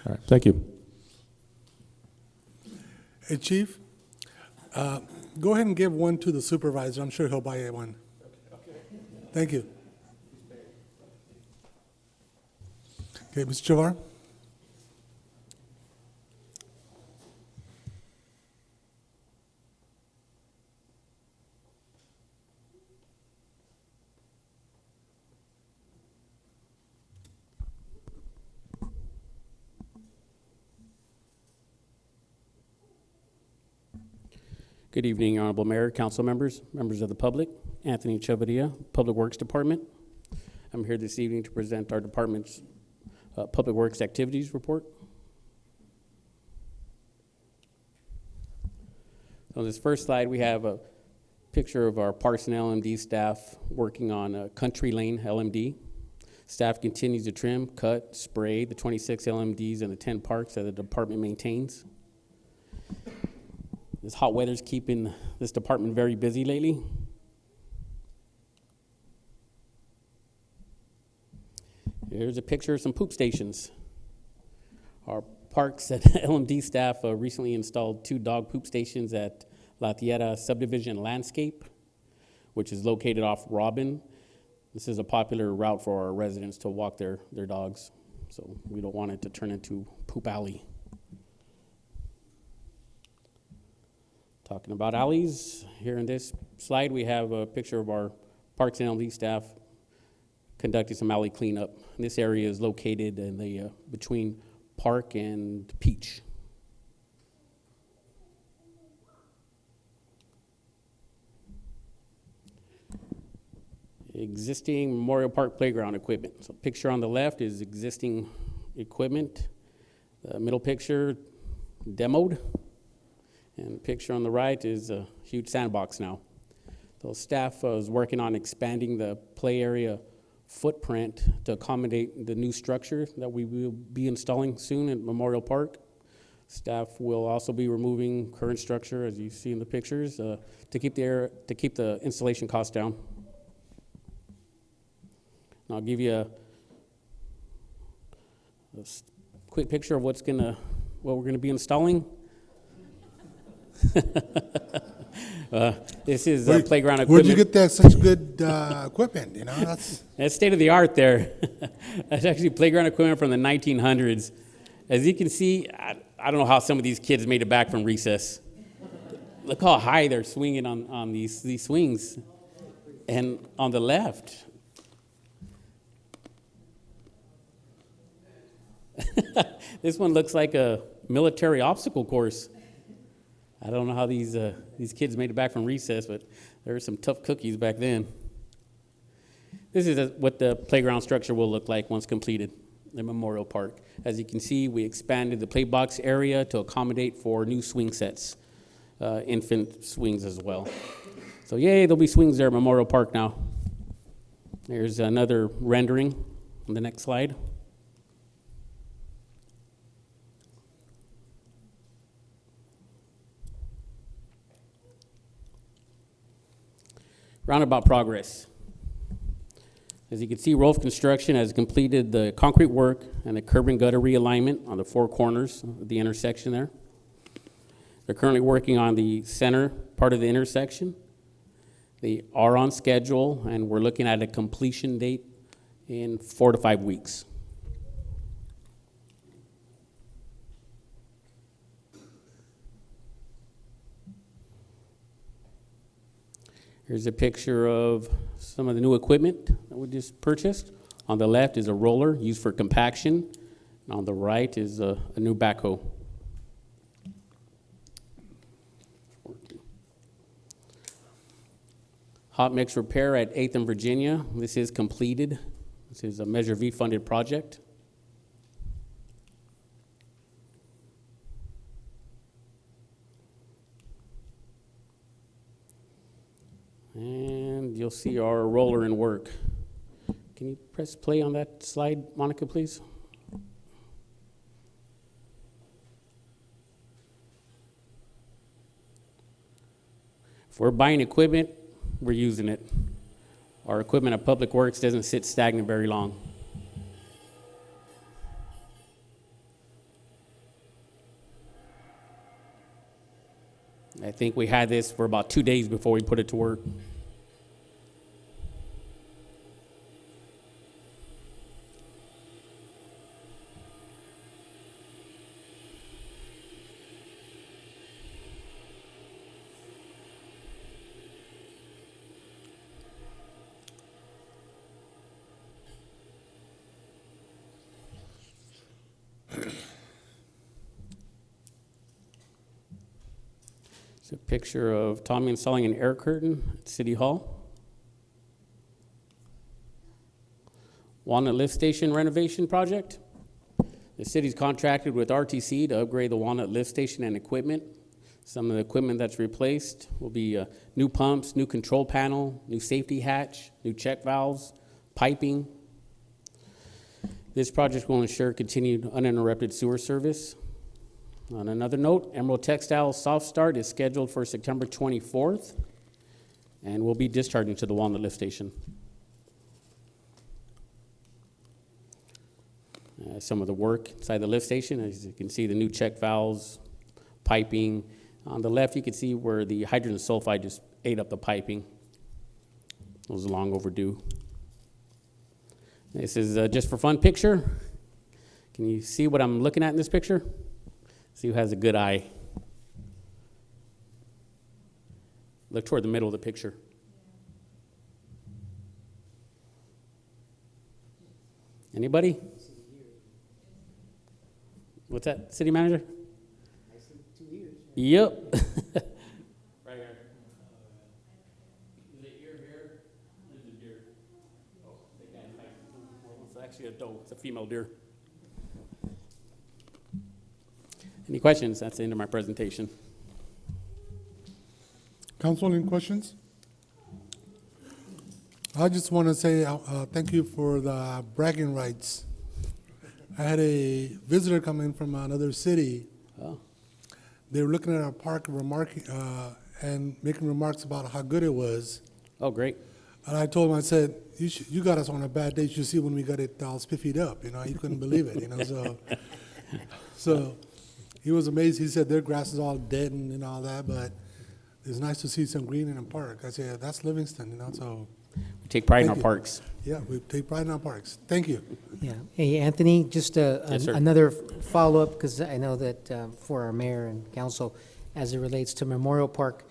All right, thank you. Hey, Chief, go ahead and give one to the supervisor. I'm sure he'll buy you one. Thank you. Okay, Mr. Chavar. Good evening, Honorable Mayor, council members, members of the public. Anthony Chavarria, Public Works Department. I'm here this evening to present our department's Public Works Activities Report. On this first slide, we have a picture of our Parks and LMD staff working on Country Lane LMD. Staff continues to trim, cut, spray the 26 LMDs and the 10 parks that the department maintains. This hot weather's keeping this department very busy lately. Here's a picture of some poop stations. Our parks at LMD staff recently installed 2 dog poop stations at La Tierra Subdivision Landscape, which is located off Robin. This is a popular route for our residents to walk their dogs, so we don't want it to turn into poop alley. Talking about alleys, here in this slide we have a picture of our Parks and LMD staff conducting some alley cleanup. This area is located in the between Park and Peach. Existing Memorial Park playground equipment. So picture on the left is existing equipment. The middle picture, demoed. And the picture on the right is a huge sandbox now. So staff is working on expanding the play area footprint to accommodate the new structure that we will be installing soon at Memorial Park. Staff will also be removing current structure, as you see in the pictures, to keep the installation costs down. I'll give you a quick picture of what we're gonna be installing. This is playground equipment. Where'd you get that such good equipment? You know, That's state of the art there. That's actually playground equipment from the 1900s. As you can see, I don't know how some of these kids made it back from recess. Look how high they're swinging on these swings. And on the left, this one looks like a military obstacle course. I don't know how these kids made it back from recess, but there were some tough cookies back then. This is what the playground structure will look like once completed in Memorial Park. As you can see, we expanded the play box area to accommodate for new swing sets, infant swings as well. So yay, there'll be swings there at Memorial Park now. There's another rendering on the next slide. Roundabout progress. As you can see, Rolf Construction has completed the concrete work and the curb and gutter realignment on the four corners of the intersection there. They're currently working on the center part of the intersection. They are on schedule, and we're looking at a completion date in 4 to 5 weeks. Here's a picture of some of the new equipment that we just purchased. On the left is a roller used for compaction. And on the right is a new backhoe. Hot mix repair at 8th and Virginia. This is completed. This is a Measure V funded project. And you'll see our roller in work. Can you press play on that slide, Monica, please? If we're buying equipment, we're using it. Our equipment at Public Works doesn't sit stagnant very long. I think we had this for about 2 days before we put it to work. It's a picture of Tommy installing an air curtain at City Hall. Walnut Lift Station renovation project. The city's contracted with RTC to upgrade the Walnut Lift Station and equipment. Some of the equipment that's replaced will be new pumps, new control panel, new safety hatch, new check valves, piping. This project will ensure continued uninterrupted sewer service. On another note, Emerald Textiles soft start is scheduled for September 24th and will be discharging to the Walnut Lift Station. Some of the work inside the lift station, as you can see, the new check valves, piping. On the left, you can see where the hydrogen sulfide just ate up the piping. It was long overdue. This is just for fun picture. Can you see what I'm looking at in this picture? See who has a good eye. Look toward the middle of the picture. Anybody? What's that, city manager? I see 2 years. Yep. Right here. Is it ear here? Is it deer? Oh, they can't hide. It's actually a doe. It's a female deer. Any questions? That's the end of my presentation. Council, any questions? I just want to say thank you for the bragging rights. I had a visitor come in from another city. Oh, They were looking at our park and making remarks about how good it was. oh, great. And I told him, I said, you got us on a bad day. You should see when we got it all spiffied up. He couldn't believe it. So he was amazed. He said their grass is all dead and all that, but it's nice to see some green in the park. I said, that's Livingston, so. We take pride in our Thank you. parks. Yeah, we take pride in our parks. Thank you. Yeah. Hey, Anthony, just Yes, sir. another follow-up, because I know that for our mayor and council, as it relates to Memorial Park,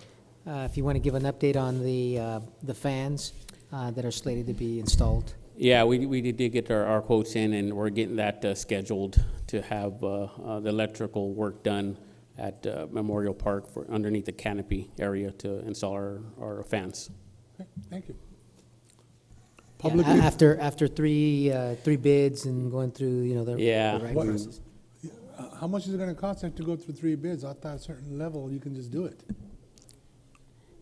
if you want to give an update on the fans that are slated to be installed. Yeah, we did get our quotes in, and we're getting that scheduled to have the electrical work done at Memorial Park for underneath the canopy area to install our fans. Okay, thank you. Yeah, Public, after three bids and going through, the Yeah. right What- process. how much is it going to cost to go through 3 bids? At that certain level, you can just do it.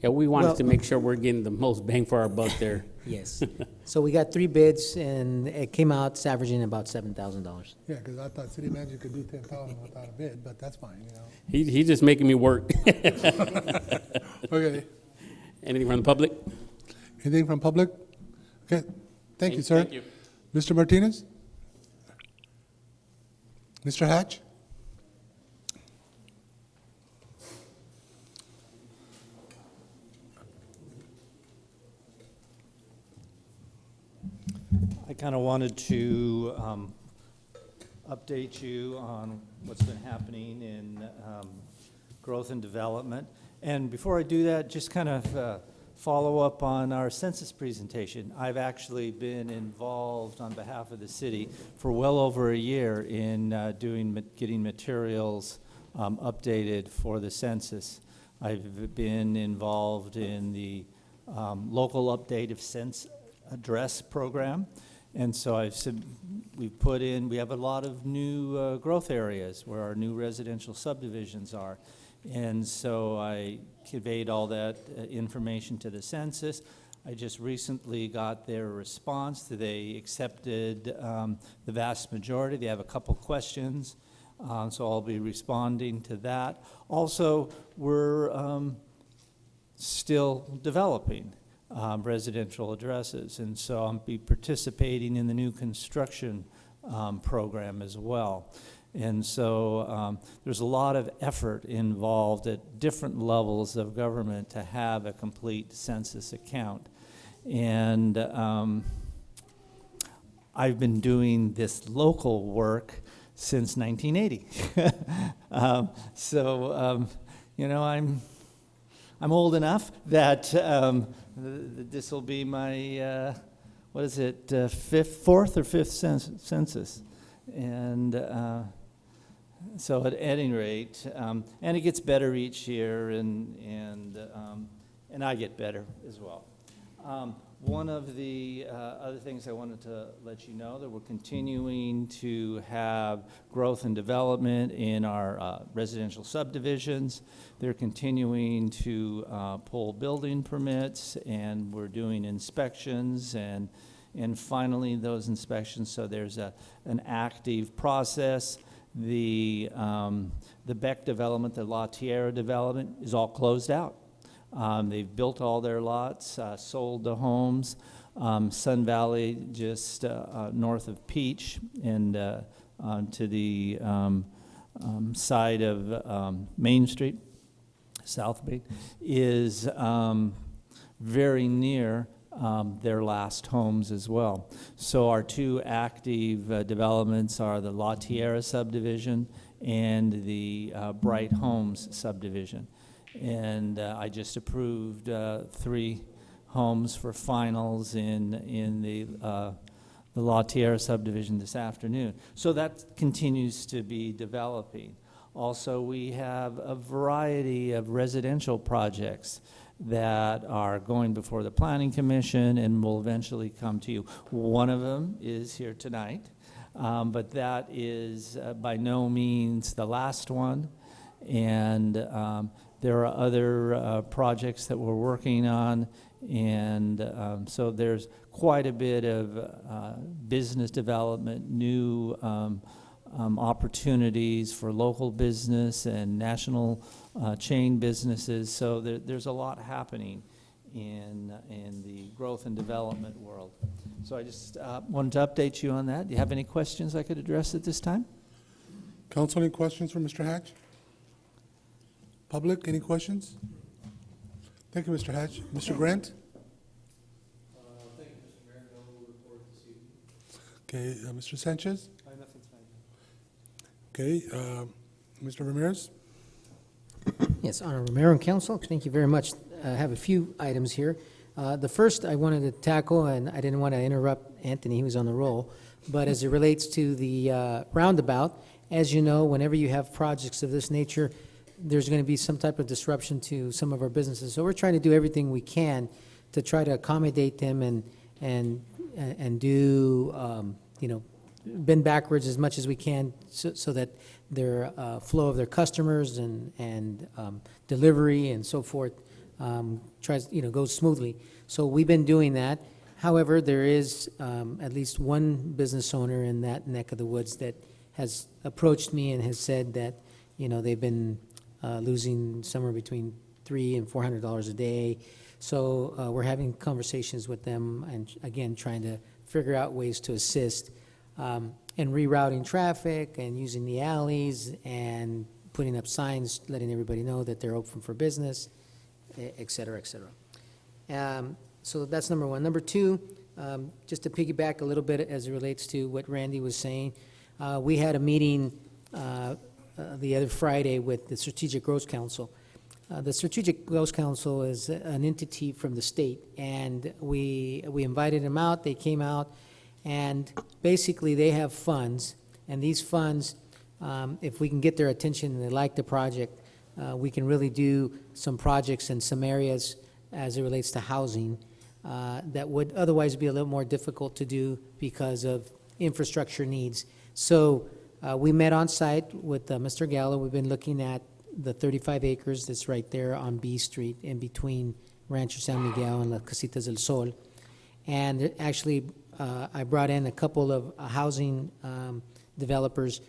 Yeah, we wanted Well- to make sure we're getting the most bang for our buck there. Yes. So we got 3 bids, and it came out it's averaging about $7,000. Yeah, because I thought city manager could do 10,000 without a bid, but that's fine. He's just making me work. Okay. Anything from the public? Anything from public? Okay, thank you, sir. Thank you. Mr. Martinez? Mr. Hatch? I kind of wanted to update you on what's been happening in growth and development. And before I do that, just kind of follow up on our census presentation. I've actually been involved on behalf of the city for well over a year in getting materials updated for the census. I've been involved in the local update of census address program. And so we have a lot of new growth areas where our new residential subdivisions are. And so I conveyed all that information to the census. I just recently got their response. They accepted the vast majority. They have a couple questions, so I'll be responding to that. Also, we're still developing residential addresses, and so I'll be participating in the new construction program as well. And so there's a lot of effort involved at different levels of government to have a complete census account. And I've been doing this local work since 1980. I'm old enough that this will be my, fourth or fifth census. And so at any rate, and it gets better each year, and I get better as well. One of the other things I wanted to let you know that we're continuing to have growth and development in our residential subdivisions. They're continuing to pull building permits, and we're doing inspections, and finally those inspections, so there's an active process. The Beck development, the La Tierra development is all closed out. They've built all their lots, sold the homes. Sun Valley, just north of Peach, and to the side of Main Street, South Bay, is very near their last homes as well. So our 2 active developments are the La Tierra subdivision and the Bright Homes subdivision. And I just approved 3 homes for finals in the the La Tierra subdivision this afternoon. So that continues to be developing. Also, we have a variety of residential projects that are going before the Planning Commission and will eventually come to you. One of them is here tonight, but that is by no means the last one. And there are other projects that we're working on, and so there's quite a bit of business development, new opportunities for local business and national chain businesses. So there's a lot happening in the growth and development world. So I just wanted to update you on that. Do you have any questions I could address at this time? Council, any questions for Mr. Hatch? Public, any questions? Thank you, Mr. Hatch. Mr. Grant? Thank you, Mr. Mayor. No report this evening. Okay, Mr. Sanchez? I have nothing tonight. Okay, Mr. Ramirez? Yes, Honorable Mayor and Council, thank you very much. I have a few items here. The first I wanted to tackle, and I didn't want to interrupt Anthony, he was on the roll, but as it relates to the roundabout, as you know, whenever you have projects of this nature, there's going to be some type of disruption to some of our businesses. So we're trying to do everything we can to try to accommodate them and do, bend backwards as much as we can so that their flow of their customers and delivery and so forth goes smoothly. So we've been doing that. However, there is at least one business owner in that neck of the woods that has approached me and has said that, they've been losing somewhere between $300 and $400 a day. So we're having conversations with them and, again, trying to figure out ways to assist in rerouting traffic and using the alleys and putting up signs, letting everybody know that they're open for business, et cetera, et cetera. So that's number one. Number two, just to piggyback a little bit as it relates to what Randy was saying, we had a meeting the other Friday with the Strategic Growth Council. The Strategic Growth Council is an entity from the state, and we invited them out. They came out, and basically they have funds, and these funds, if we can get their attention and they like the project, we can really do some projects in some areas as it relates to housing that would otherwise be a little more difficult to do because of infrastructure needs. So we met on site with Mr. Gallo. We've been looking at the 35 acres that's right there on B Street in between Rancho San Miguel and La Casitas del Sol. And actually, I brought in a couple of housing developers,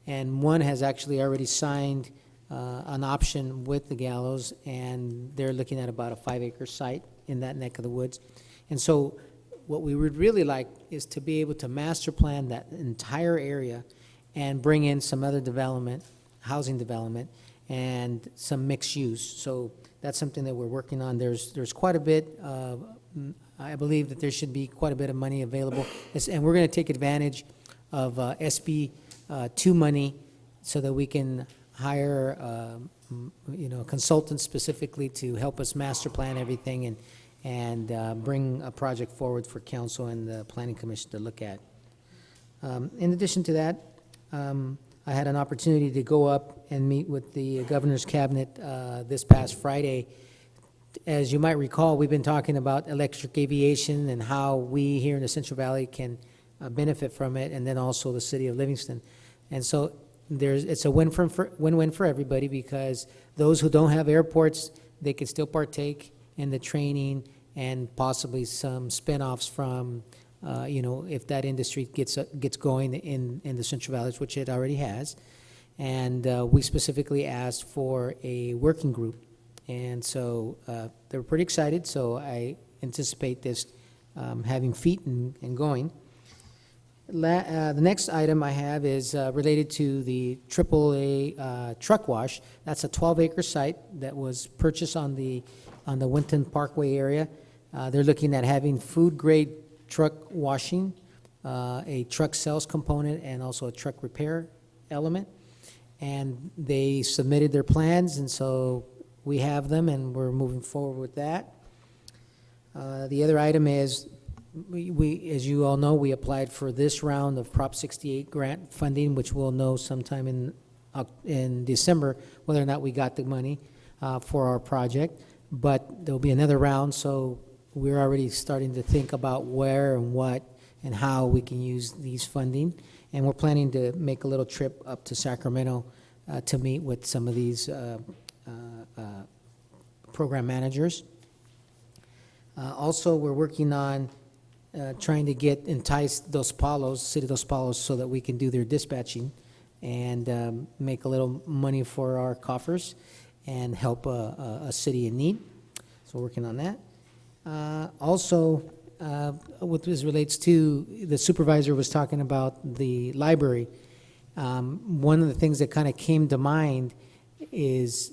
and one has actually already signed an option with the Gallos, and they're looking at about a 5-acre site in that neck of the woods. And so what we would really like is to be able to master plan that entire area and bring in some other development, housing development, and some mixed use. So that's something that we're working on. There's quite a bit of, I believe that there should be quite a bit of money available. And we're going to take advantage of SB 2 money so that we can hire consultants specifically to help us master plan everything and bring a project forward for council and the planning commission to look at. In addition to that, I had an opportunity to go up and meet with the governor's cabinet this past Friday. As you might recall, we've been talking about electric aviation and how we here in the Central Valley can benefit from it, and then also the city of Livingston. And so it's a win-win for everybody, because those who don't have airports, they can still partake in the training and possibly some spin-offs from if that industry gets going in the Central Valley, which it already has. And we specifically asked for a working group. And so they were pretty excited, so I anticipate this having feet and going. The next item I have is related to the AAA truck wash. That's a 12-acre site that was purchased on the Winton Parkway area. They're looking at having food-grade truck washing, a truck sales component, and also a truck repair element. And they submitted their plans, and so we have them, and we're moving forward with that. The other item is as you all know, we applied for this round of Prop 68 grant funding, which we'll know sometime in December whether or not we got the money for our project. But there'll be another round, so we're already starting to think about where and what and how we can use these funding. And we're planning to make a little trip up to Sacramento to meet with some of these program managers. Also, we're working on trying to entice Dos Palos, City of Dos Palos, so that we can do their dispatching and make a little money for our coffers and help a city in need. So we're working on that. Also, what this relates to, the supervisor was talking about the library. One of the things that kind of came to mind is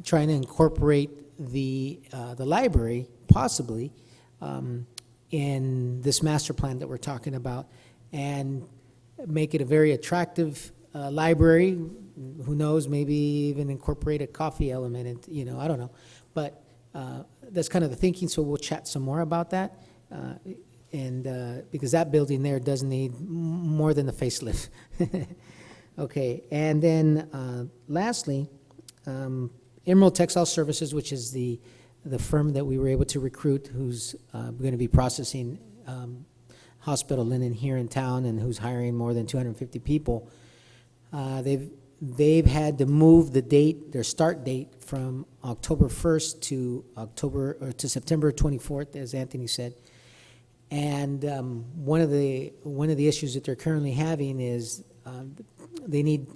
trying to incorporate the library, possibly, in this master plan that we're talking about, and make it a very attractive library. Who knows, maybe even incorporate a coffee element, I don't know. But that's kind of the thinking, so we'll chat some more about that. Because that building there does need more than a facelift. Okay, and then lastly, Emerald Textile Services, which is the firm that we were able to recruit, who's going to be processing hospital linen here in town and who's hiring more than 250 people. They've had to move the date, their start date, from October 1st to September 24th, as Anthony said. And one of the issues that they're currently having is they need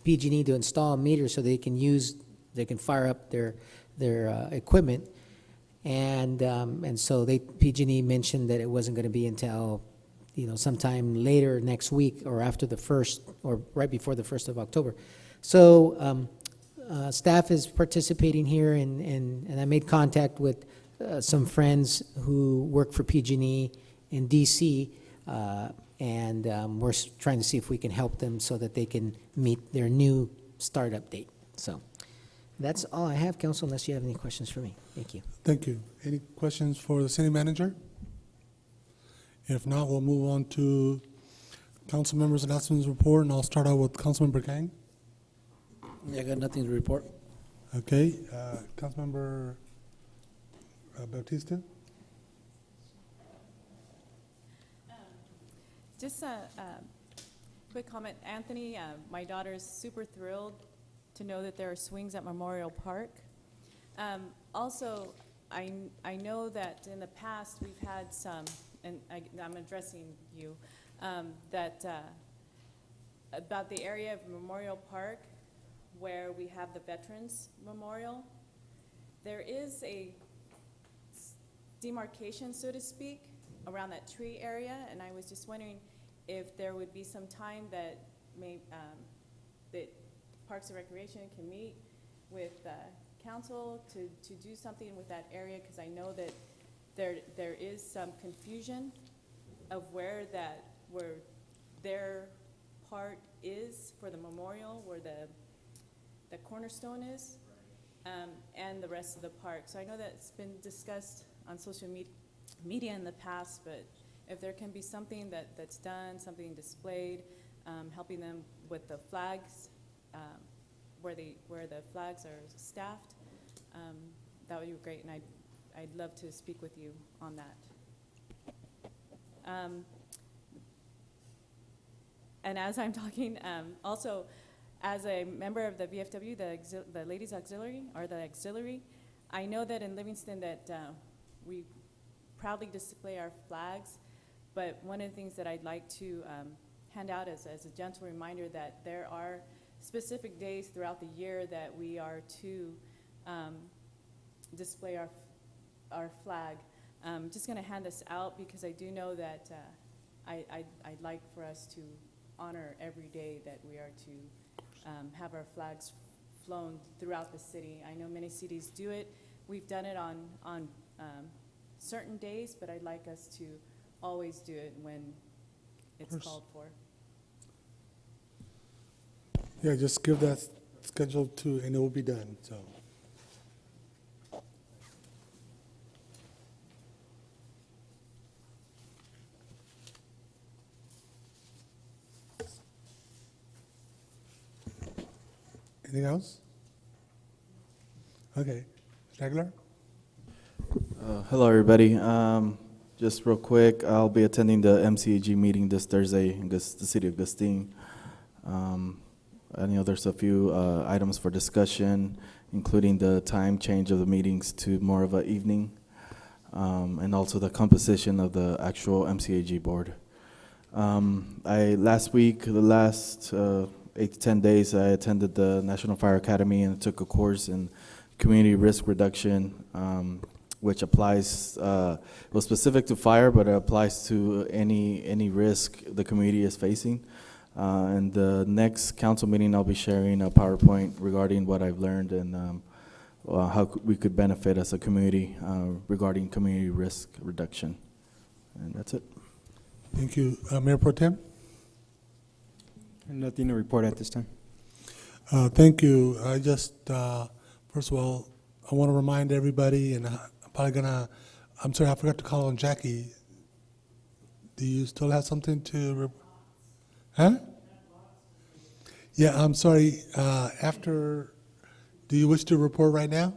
PG&E to install a meter so they can fire up their equipment, and so PG&E mentioned that it wasn't going to be until sometime later next week or after the 1st or right before the 1st of October. So staff is participating here, and I made contact with some friends who work for PG&E in DC, and we're trying to see if we can help them so that they can meet their new startup date. So that's all I have, Council, unless you have any questions for me. Thank you. Thank you. Any questions for the city manager? If not, we'll move on to council members' announcements report, and I'll start out with Councilmember Kang. I got nothing to report. Okay, Councilmember Bautista? Just a quick comment. Anthony, my daughter's super thrilled to know that there are swings at Memorial Park. Also, I know that in the past we've had some, and I'm addressing you, that about the area of Memorial Park where we have the Veterans Memorial, there is a demarcation, so to speak, around that tree area, and I was just wondering if there would be some time that that Parks and Recreation can meet with council to do something with that area, because I know that there is some confusion of where their part is for the memorial, where the cornerstone is, and the rest of the park. So I know that's been discussed on social media in the past, but if there can be something that's done, something displayed, helping them with the flags, where the flags are staffed, that would be great, and I'd love to speak with you on that. And as I'm talking, also, as a member of the VFW, the Ladies Auxiliary, or the Auxiliary, I know that in Livingston that we proudly display our flags, but one of the things that I'd like to hand out as a gentle reminder that there are specific days throughout the year that we are to display our flag. I'm just going to hand this out because I do know that I'd like for us to honor every day that we are to have our flags flown throughout the city. I know many cities do it. We've done it on certain days, but I'd like us to always do it when it's called for. Yeah, just give that schedule to, and it will be done, so. Anything else? Okay. Stegler? Hello, everybody. Just real quick, I'll be attending the MCAG meeting this Thursday in the city of Gustine. I know there's a few items for discussion, including the time change of the meetings to more of an evening, and also the composition of the actual MCAG board. Last week, the last 8 to 10 days, I attended the National Fire Academy and took a course in community risk reduction, which applies, it was specific to fire, but it applies to any risk the community is facing. And the next council meeting, I'll be sharing a PowerPoint regarding what I've learned and how we could benefit as a community regarding community risk reduction. And that's it. Thank you. Mayor Pro Tem? Nothing to report at this time. Thank you. I just, first of all, I want to remind everybody, and I'm sorry, I forgot to call on Jackie. Do you still have something to, huh? Yeah, I'm sorry. Do you wish to report right now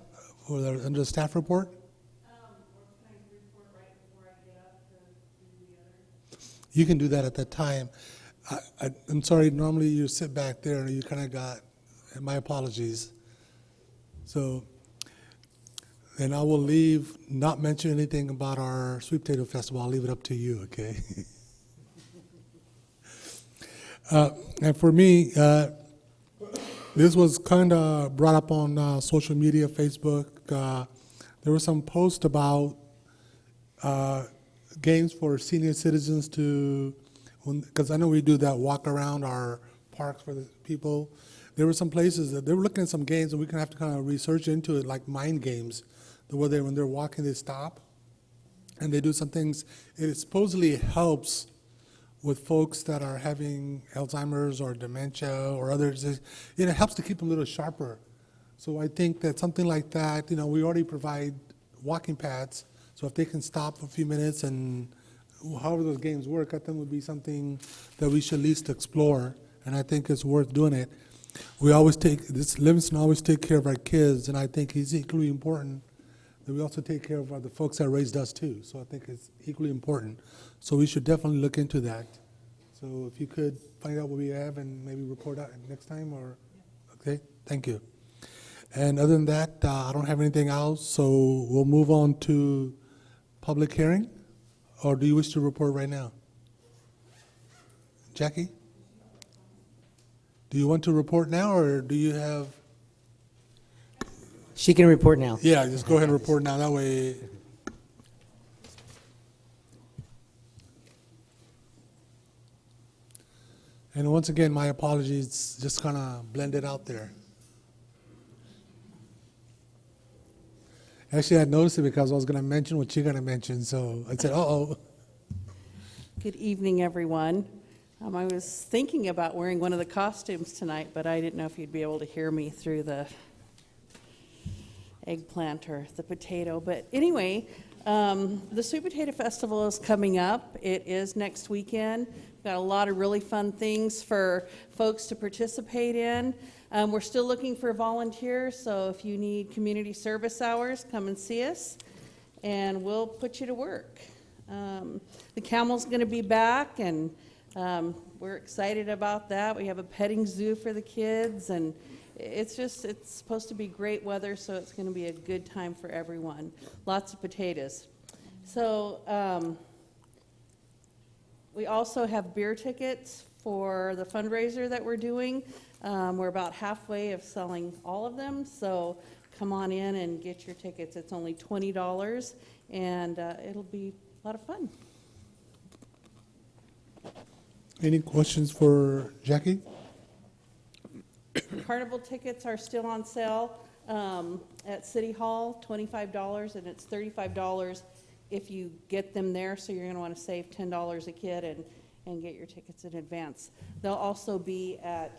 under the staff report? You can do that at that time. I'm sorry, normally you sit back there and you kind of got, my apologies. So, then I will leave, not mention anything about our Sweet Potato Festival. I'll leave it up to you, okay? And for me, this was kind of brought up on social media, Facebook. There was some post about games for senior citizens to, because I know we do that walk around our parks for the people. There were some places that they were looking at some games, and we're gonna have to kind of research into it, like mind games, where when they're walking, they stop, and they do some things. It supposedly helps with folks that are having Alzheimer's or dementia or others. It helps to keep them a little sharper. So I think that something like that, we already provide walking pads, so if they can stop for a few minutes and however those games work, I think would be something that we should at least explore, and I think it's worth doing it. Livingston always take care of our kids, and I think it's equally important that we also take care of the folks that raised us too. So I think it's equally important. So we should definitely look into that. So if you could find out what we have and maybe report out next time, or, okay, thank you. And other than that, I don't have anything else, so we'll move on to public hearing, or do you wish to report right now? Jackie? Do you want to report now, or do you have? She can report now. Yeah, just go ahead and report now, that way. And once again, my apologies, just kind of blended out there. Actually, I noticed it because I was going to mention what you're going to mention, so I said, uh-oh. Good evening, everyone. I was thinking about wearing one of the costumes tonight, but I didn't know if you'd be able to hear me through the eggplant or the potato. But anyway, the Sweet Potato Festival is coming up. It is next weekend. We've got a lot of really fun things for folks to participate in. We're still looking for volunteers, so if you need community service hours, come and see us, and we'll put you to work. The camel's going to be back, and we're excited about that. We have a petting zoo for the kids, and it's supposed to be great weather, so it's going to be a good time for everyone. Lots of potatoes. So we also have beer tickets for the fundraiser that we're doing. We're about halfway of selling all of them, so come on in and get your tickets. It's only $20, and it'll be a lot of fun. Any questions for Jackie? Carnival tickets are still on sale at City Hall, $25, and it's $35 if you get them there, so you're going to want to save $10 a kid and get your tickets in advance. They'll also be at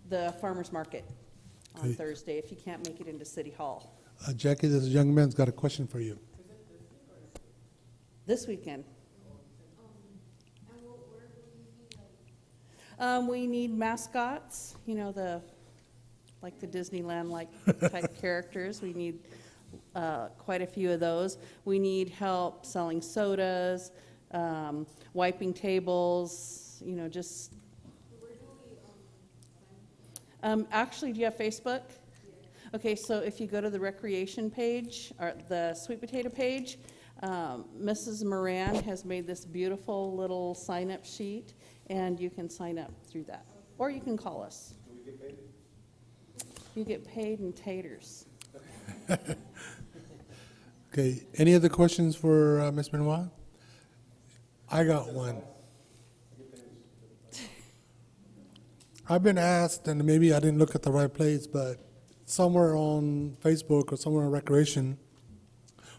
the farmer's market on Thursday if you can't make it into City Hall. Jackie, this young man's got a question for you. This weekend. We need mascots, the like the Disneyland-like type characters. We need quite a few of those. We need help selling sodas, wiping tables, you know, just. Actually, do you have Facebook? Okay, so if you go to the recreation page, or the sweet potato page, Mrs. Moran has made this beautiful little sign-up sheet, and you can sign up through that. Or you can call us. Do we get paid? You get paid in taters. Okay, any other questions for Ms. Benoit? I got one. I've been asked, and maybe I didn't look at the right place, but somewhere on Facebook or somewhere on Recreation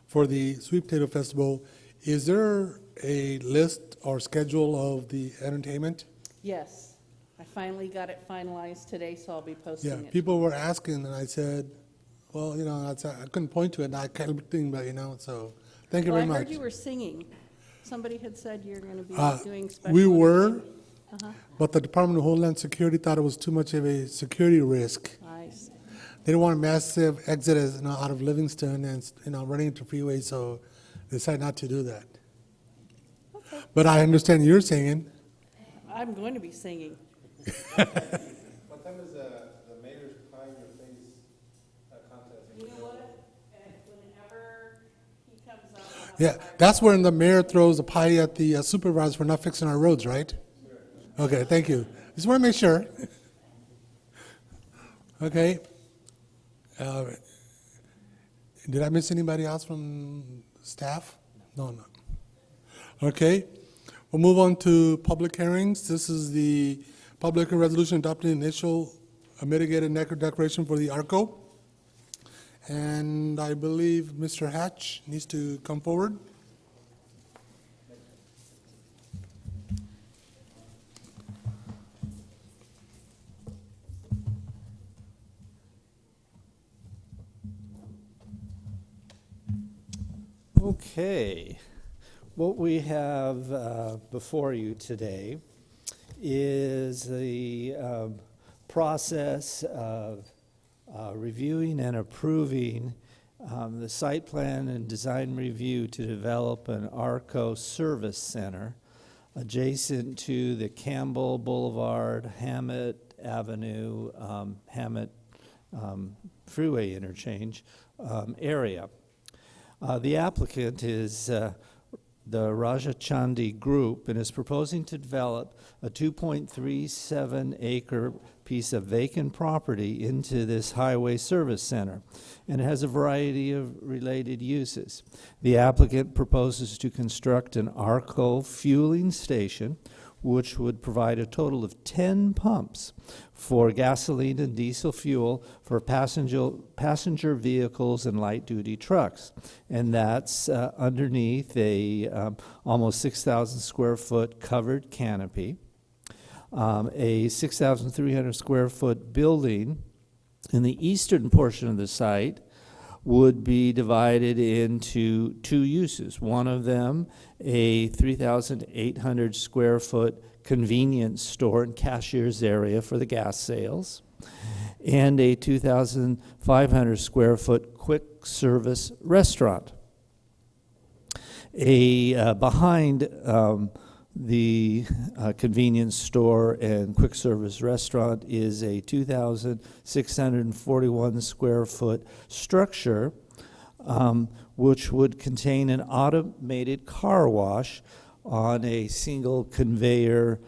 for the Sweet Potato Festival, is there a list or schedule of the entertainment? Yes, I finally got it finalized today, so I'll be posting Yeah, it. people were asking, and I said, well, you know, I couldn't point to it, and I can't think about, you know, so thank you Well, very I much. heard you were singing. Somebody had said you're going to be doing special. We were, entertainment. Uh-huh. but the Department of Homeland Security thought it was too much of a security risk. I see. They didn't want a massive exodus, you know, out of Livingston and, you know, running into freeways, so they decided not to do that. Okay. But I understand you're singing. I'm going to be singing. What time is the mayor's pie in your face contest? You know what? Whenever he comes up. we'll have Yeah, a pie. that's when the mayor throws a party at the supervisor for not fixing our roads, right? Okay, thank you. Just want to make sure. Okay. Did I miss anybody else from staff? No. Okay. We'll move on to public hearings. This is the public resolution adopting initial mitigated declaration for the ARCO. And I believe Mr. Hatch needs to come forward. Okay, what we have before you today is the process of reviewing and approving the site plan and design review to develop an ARCO service center adjacent to the Campbell Boulevard, Hammett Avenue, Hammett Freeway interchange area. The applicant is the Rajachandi Group and is proposing to develop a 2.37 acre piece of vacant property into this highway service center, and it has a variety of related uses. The applicant proposes to construct an ARCO fueling station, which would provide a total of 10 pumps for gasoline and diesel fuel for passenger vehicles and light-duty trucks. And that's underneath a almost 6,000 square foot covered canopy, a 6,300 square foot building in the eastern portion of the site would be divided into two uses. One of them, a 3,800 square foot convenience store and cashier's area for the gas sales, and a 2,500 square foot quick service restaurant. Behind the convenience store and quick service restaurant is a 2,641 square foot structure, which would contain an automated car wash on a single conveyor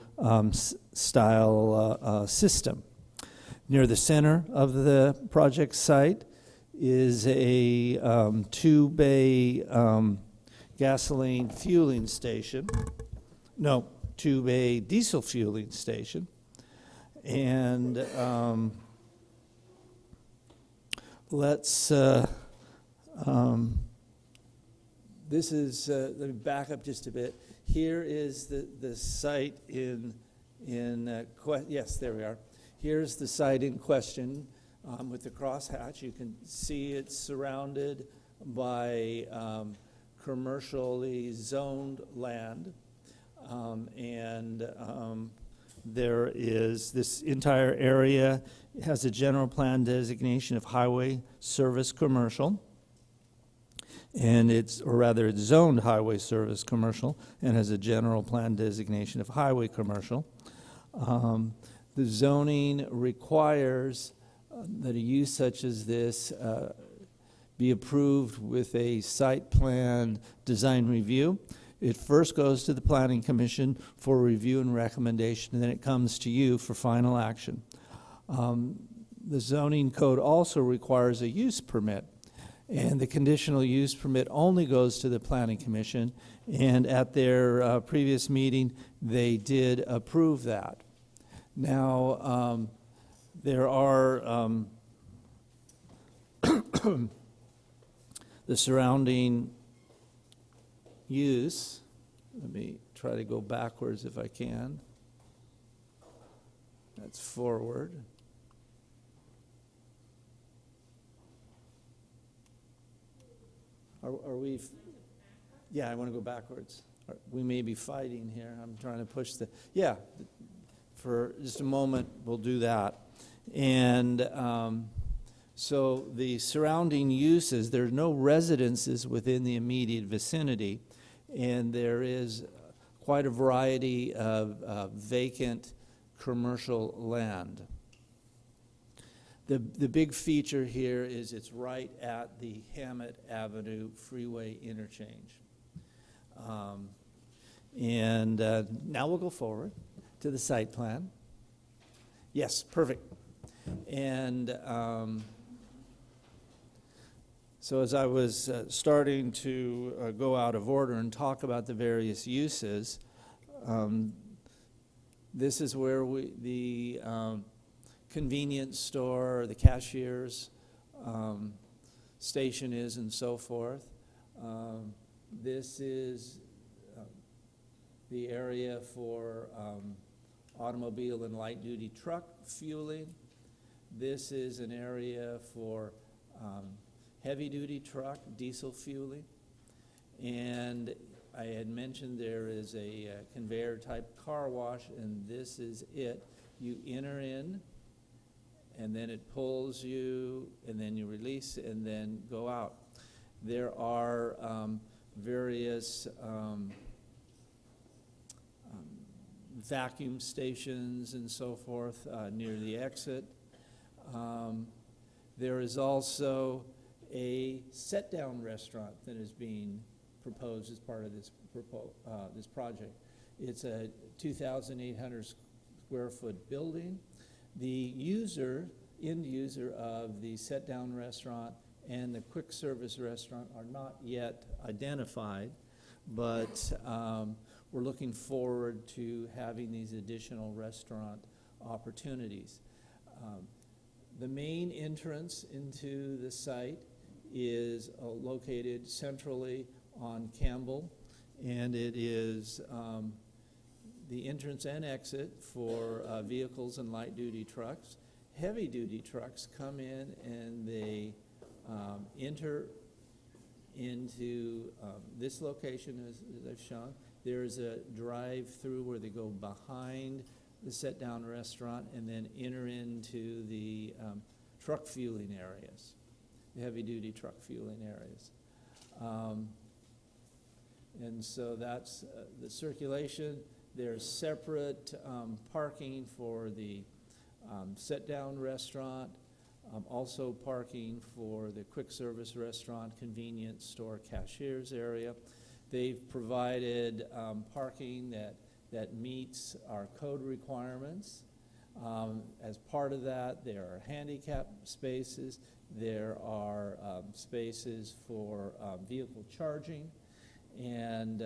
style system. Near the center of the project site is a two-bay gasoline fueling station. No, two-bay diesel fueling station. And this is, let me back up just a bit. Here is the site yes, there we are. Here's the site in question with the crosshatch. You can see it's surrounded by commercially zoned land. there is, this entire area has a general plan designation of highway service commercial. And it's zoned highway service commercial and has a general plan designation of highway commercial. The zoning requires that a use such as this be approved with a site plan design review. It first goes to the Planning Commission for review and recommendation, and then it comes to you for final action. The zoning code also requires a use permit, and the conditional use permit only goes to the Planning Commission, and at their previous meeting, they did approve that. Now, there are the surrounding use. Let me try to go backwards if I can. That's forward. Are we? Yeah, I want to go backwards. We may be fighting here. I'm trying to push the. Yeah, for just a moment, we'll do that. And so the surrounding uses, there's no residences within the immediate vicinity, and there is quite a variety of vacant commercial land. The big feature here is it's right at the Hammett Avenue freeway interchange. And now we'll go forward to the site plan. Yes, perfect. And so as I was starting to go out of order and talk about the various uses, this is where the convenience store, the cashier's station is, and so forth. This is the area for automobile and light-duty truck fueling. This is an area for heavy-duty truck diesel fueling. And I had mentioned there is a conveyor-type car wash, and this is it. You enter in, and then it pulls you, and then you release, and then go out. There are various vacuum stations and so forth near the exit. There is also a set-down restaurant that is being proposed as part of this project. It's a 2,800 square foot building. The end user of the set-down restaurant and the quick service restaurant are not yet identified, but we're looking forward to having these additional restaurant opportunities. The main entrance into the site is located centrally on Campbell, and it is the entrance and exit for vehicles and light-duty trucks. Heavy-duty trucks come in and they enter into this location, as I've shown. There's a drive-through where they go behind the set-down restaurant and then enter into the truck fueling areas, the heavy-duty truck fueling areas. And so that's the circulation. There's separate parking for the sit-down restaurant, also parking for the quick service restaurant, convenience store, cashier's area. They've provided parking that meets our code requirements. As part of that, there are handicap spaces. There are spaces for vehicle charging. And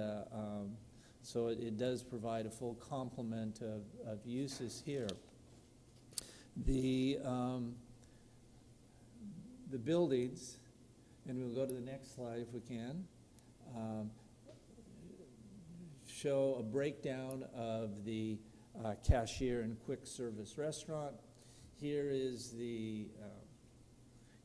so it does provide a full complement of uses here. The buildings, and we'll go to the next slide if we can, show a breakdown of the cashier and quick service restaurant. Here is the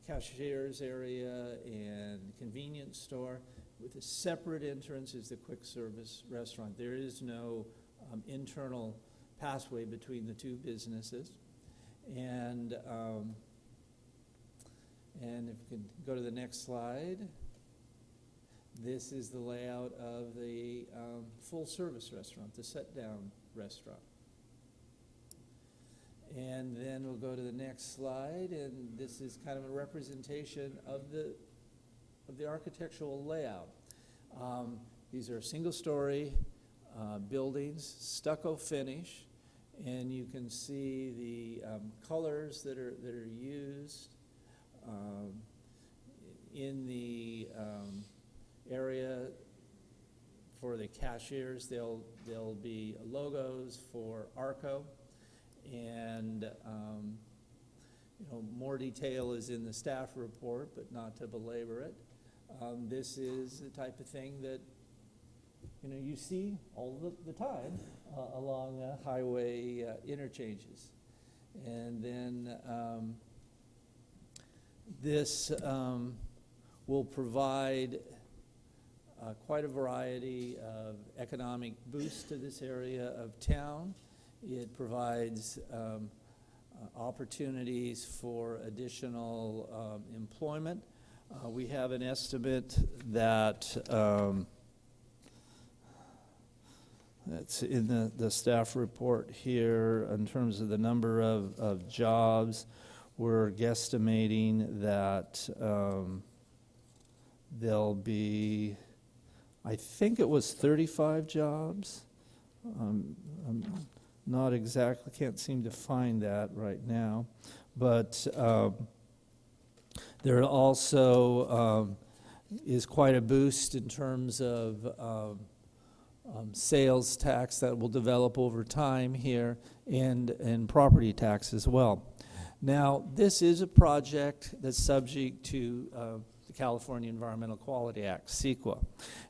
cashier's area and convenience store. With a separate entrance is the quick service restaurant. There is no internal passway between the two businesses. And if you can go to the next slide, this is the layout of the full-service restaurant, the sit-down restaurant. And then we'll go to the next slide, and this is kind of a representation of the architectural layout. These are single-story buildings, stucco finish, and you can see the colors that are used in the area. For the cashiers, there'll be logos for Arco, and more detail is in the staff report, but not to belabor it. This is the type of thing that you see all the time along highway interchanges. And then this will provide quite a variety of economic boost to this area of town. It provides opportunities for additional employment. We have an estimate that that's in the staff report here in terms of the number of jobs. We're guesstimating that there'll be, I think it was 35 jobs. I'm not exactly, can't seem to find that right now. But there also is quite a boost in terms of sales tax that will develop over time here, and property tax as well. Now, this is a project that's subject to the California Environmental Quality Act, CEQA.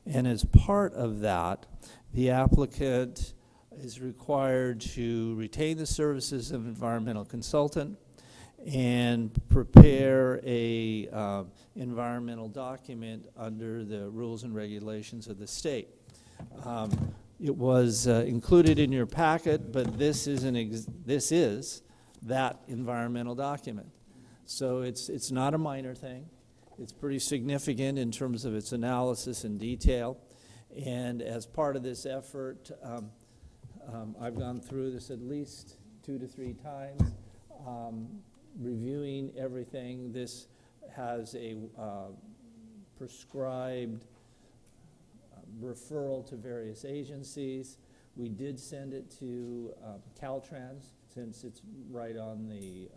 And as part of that, the applicant is required to retain the services of an environmental consultant and prepare a environmental document under the rules and regulations of the state. It was included in your packet, but this is that environmental document. So it's not a minor thing. It's pretty significant in terms of its analysis and detail. And as part of this effort, I've gone through this at least 2 to 3 times, reviewing everything. This has a prescribed referral to various agencies. We did send it to Caltrans, since it's right on the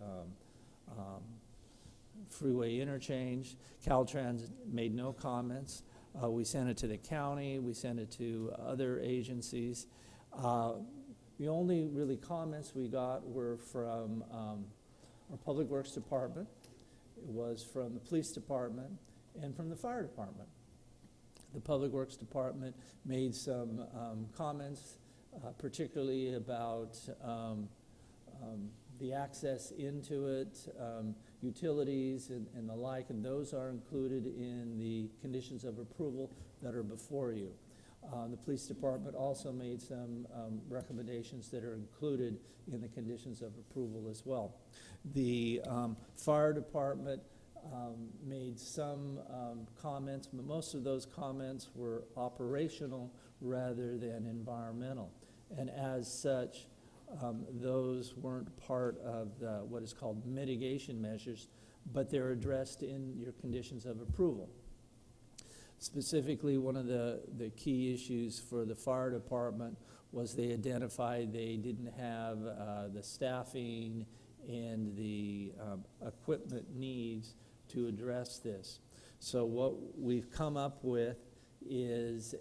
freeway interchange. Caltrans made no comments. We sent it to the county. We sent it to other agencies. The only really comments we got were from our Public Works Department. It was from the Police Department and from the Fire Department. The Public Works Department made some comments, particularly about the access into it, utilities and the like, and those are included in the conditions of approval that are before you. The Police Department also made some recommendations that are included in the conditions of approval as well. The Fire Department made some comments, but most of those comments were operational rather than environmental. And as such, those weren't part of what is called mitigation measures, but they're addressed in your conditions of approval. Specifically, one of the key issues for the fire department was they identified they didn't have the staffing and the equipment needs to address this. So what we've come up with is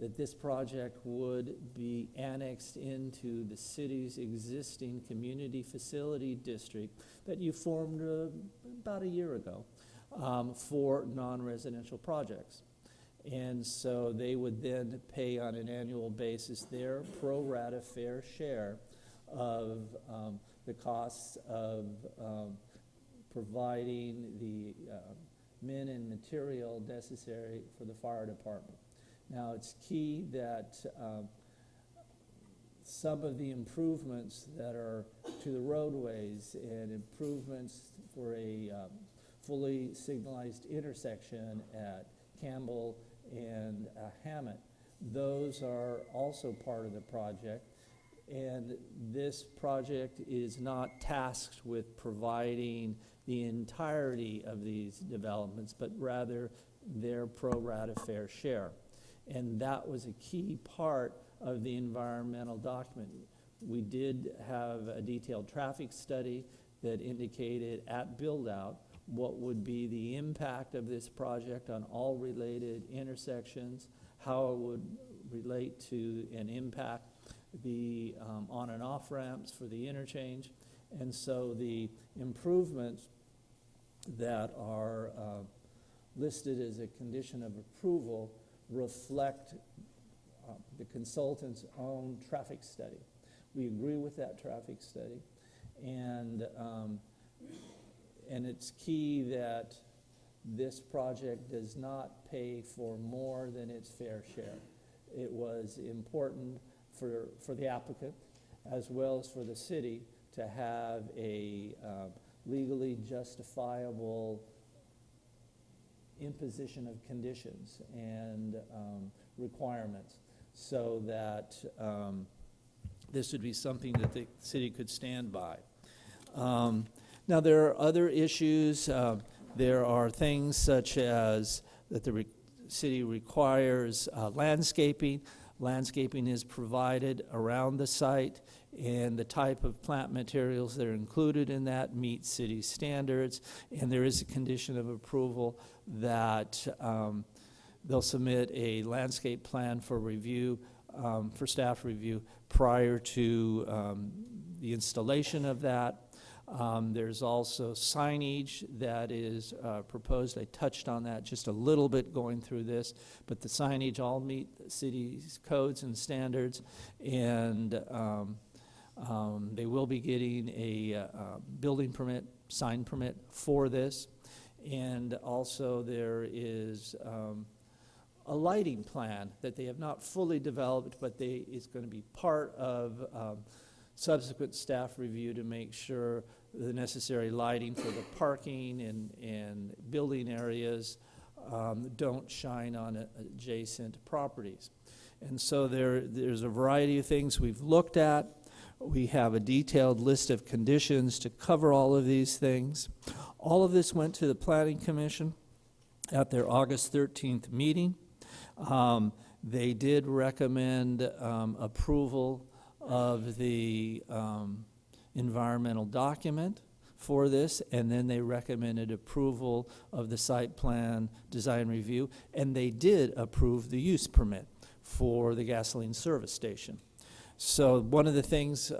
that this project would be annexed into the city's existing community facility district that you formed about a year ago for non-residential projects. And so they would then pay on an annual basis their pro rata fair share of the costs of providing the men and material necessary for the fire department. Now, it's key that some of the improvements that are to the roadways and improvements for a fully signalized intersection at Campbell and Hammett. Those are also part of the project. And this project is not tasked with providing the entirety of these developments, but rather their pro rata fair share. And that was a key part of the environmental document. We did have a detailed traffic study that indicated at build-out what would be the impact of this project on all related intersections, how it would relate to and impact the on and off ramps for the interchange. And so the improvements that are listed as a condition of approval reflect the consultant's own traffic study. We agree with that traffic study, and it's key that this project does not pay for more than its fair share. It was important for the applicant as well as for the city to have a legally justifiable imposition of conditions and requirements, so that this would be something that the city could stand by. Now, there are other issues. There are things such as that the city requires landscaping. Landscaping is provided around the site, and the type of plant materials that are included in that meet city standards. And there is a condition of approval that they'll submit a landscape plan for review, for staff review, prior to the installation of that. There's also signage that is proposed. I touched on that just a little bit going through this, but the signage all meet the city's codes and standards, and they will be getting a building permit, sign permit for this. And also there is a lighting plan that they have not fully developed, but it's going to be part of subsequent staff review to make sure the necessary lighting for the parking and building areas don't shine on adjacent properties. And so there's a variety of things we've looked at. We have a detailed list of conditions to cover all of these things. All of this went to the Planning Commission at their August 13th meeting. They did recommend approval of the environmental document for this, and then they recommended approval of the site plan design review, and they did approve the use permit for the gasoline service station. So one of the things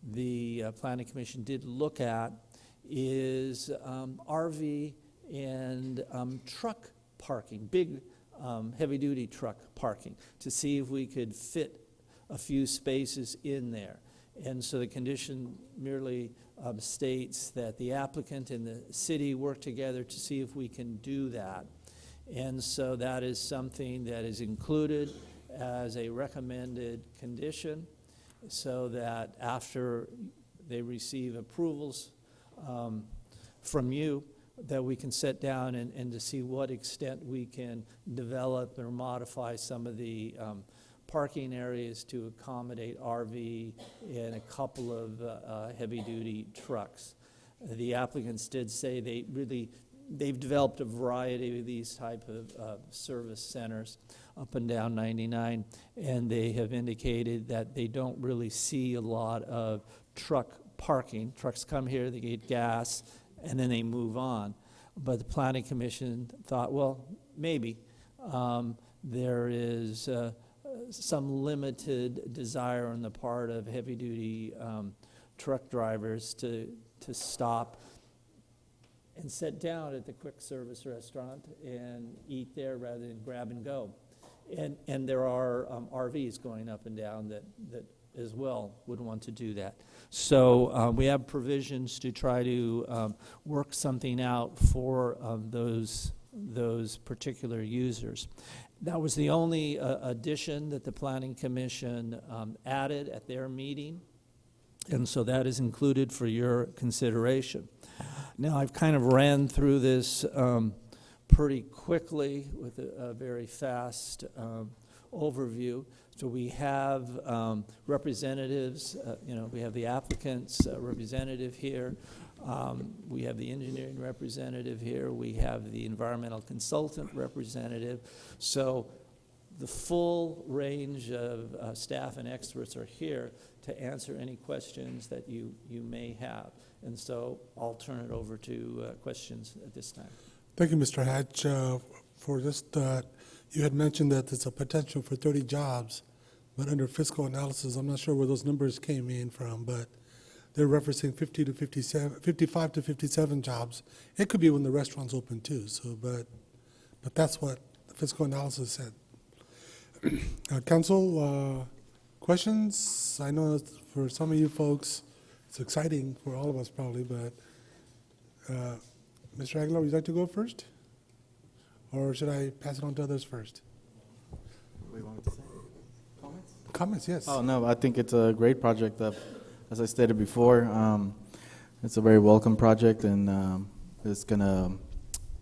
the Planning Commission did look at is RV and truck parking, big heavy-duty truck parking, to see if we could fit a few spaces in there. And so the condition merely states that the applicant and the city work together to see if we can do that. And so that is something that is included as a recommended condition, so that after they receive approvals from you, that we can sit down and to see what extent we can develop or modify some of the parking areas to accommodate RV and a couple of heavy-duty trucks. The applicants did say they've developed a variety of these type of service centers up and down 99, and they have indicated that they don't really see a lot of truck parking. Trucks come here, they get gas, and then they move on. But the Planning Commission thought, well, maybe there is some limited desire on the part of heavy-duty truck drivers to stop and sit down at the quick service restaurant and eat there rather than grab and go. And there are RVs going up and down that as well would want to do that. So we have provisions to try to work something out for those particular users. That was the only addition that the Planning Commission added at their meeting, and so that is included for your consideration. Now, I've kind of ran through this pretty quickly with a very fast overview. So we have representatives, we have the applicant's representative here. We have the engineering representative here. We have the environmental consultant representative. So the full range of staff and experts are here to answer any questions that you may have. And so I'll turn it over to questions at this time. Thank you, Mr. Hatch, for just, you had mentioned that there's a potential for 30 jobs, but under fiscal analysis, I'm not sure where those numbers came in from, but they're referencing 55 to 57 jobs. It could be when the restaurant's open too, so, but that's what the fiscal analysis said. Council, questions? I know for some of you folks, it's exciting for all of us probably, but Mr. Aguilar, would you like to go first? Or should I pass it on to others first? What do you want me to say? Comments? Comments, yes. Oh, no, I think it's a great project. As I stated before, it's a very welcome project, and it's going to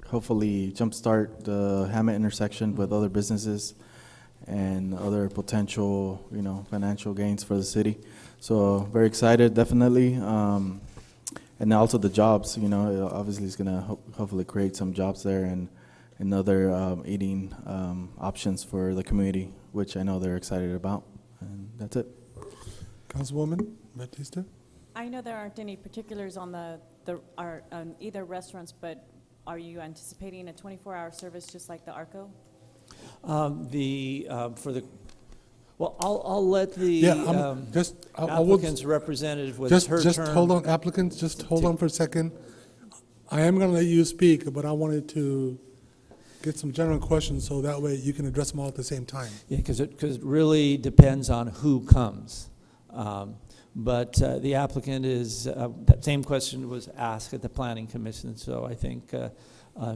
hopefully jumpstart the Hammett intersection with other businesses and other potential, financial gains for the city. So very excited, definitely. And also the jobs, obviously it's going to hopefully create some jobs there and other eating options for the community, which I know they're excited about. And that's it. Councilwoman Batista? I know there aren't any particulars on on either restaurants, but are you anticipating a 24-hour service just like the Arco? Well, I'll let the applicant's representative with her Just turn. hold on, applicants, just hold on for a second. I am going to let you speak, but I wanted to get some general questions so that way you can address them all at the same time. Yeah, because it really depends on who comes. But the applicant is, that same question was asked at the Planning Commission, so I think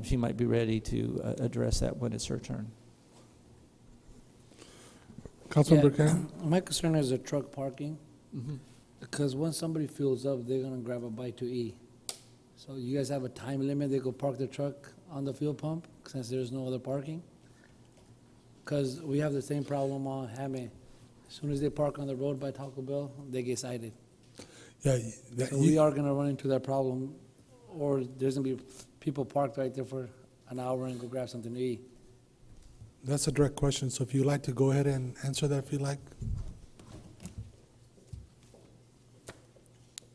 she might be ready to address that when it's her turn. Councilman Burkhan? My concern is the truck parking, because once somebody fills up, they're gonna grab a bite to eat. So you guys have a time limit, they go park the truck on the fuel pump, since there's no other parking? Because we have the same problem on Hammett. As soon as they park on the road by Taco Bell, they get cited. Yeah, So we are gonna run into that problem, or there's gonna be people parked right there for an hour and go grab something to eat. that's a direct question, so if you'd like to go ahead and answer that if you like.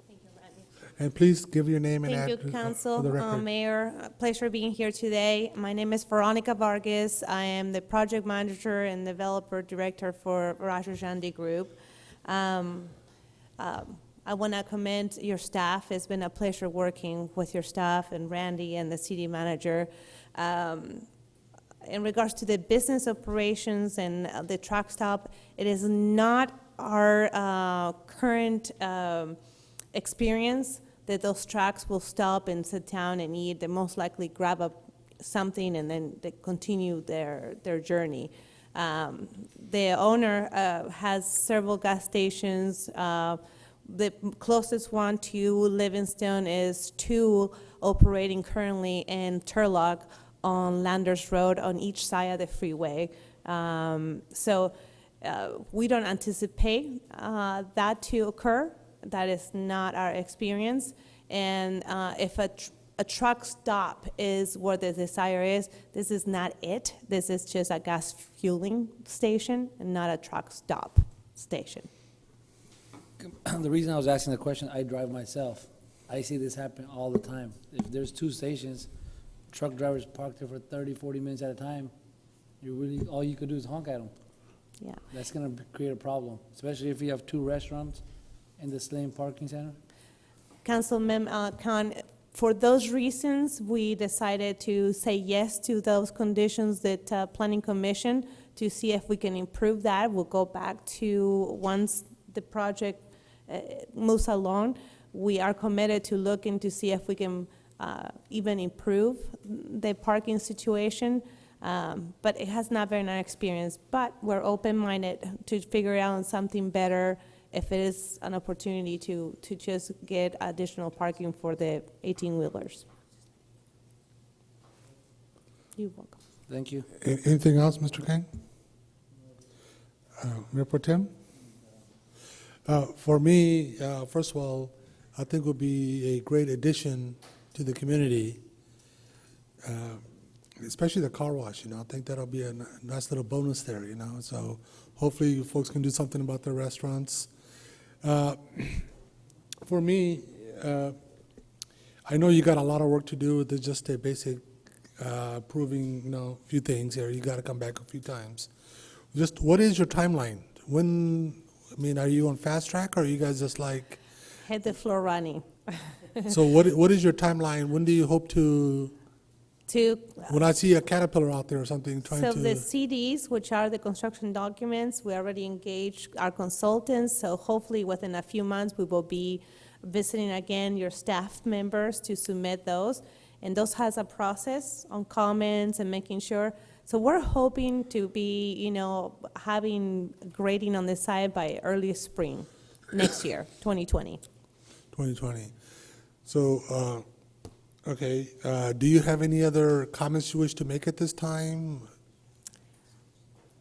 Thank you, Randy. And please give your name and Thank address you, Council, for the record. Mayor. Pleasure being here today. My name is Veronica Vargas. I am the project manager and developer director for Rajajandi Group. I want to commend your staff. It's been a pleasure working with your staff and Randy and the city manager. In regards to the business operations and the truck stop, it is not our current experience that those trucks will stop and sit down and eat. They most likely grab up something and then they continue their journey. The owner has several gas stations. The closest one to Livingston is 2 operating currently in Turlock on Landers Road on each side of the freeway. So we don't anticipate that to occur. That is not our experience. And if a truck stop is where the desire is, this is not it. This is just a gas fueling station and not a truck stop station. The reason I was asking the question, I drive myself. I see this happen all the time. If there's 2 stations, truck drivers park there for 30, 40 minutes at a time, all you could do is honk at them. Yeah. That's gonna create a problem, especially if you have 2 restaurants in the same parking center. Councilman Khan, for those reasons, we decided to say yes to those conditions that Planning Commission to see if we can improve that. We'll go back to once the project moves along. We are committed to looking to see if we can even improve the parking situation. But it has not been our experience. But we're open-minded to figure out something better if it is an opportunity to just get additional parking for the 18-wheelers. You're welcome. Thank you. Anything else, Mr. Kang? Mayor Pro Tem? For me, first of all, I think would be a great addition to the community, especially the car wash, I think that'll be a nice little bonus there, so hopefully you folks can do something about the restaurants. For me, I know you got a lot of work to do with just a basic proving, a few things here. You got to come back a few times. Just what is your timeline? Are you on fast track, or are you guys just like? Hit the floor running. So what is your timeline? When do you hope to? When I see a Caterpillar out there or something trying So to. the CDs, which are the construction documents, we already engaged our consultants, so hopefully within a few months, we will be visiting again your staff members to submit those. And those has a process on comments and making sure. So we're hoping to be, having grading on the side by early spring next year, 2020. 2020. So, okay, do you have any other comments you wish to make at this time?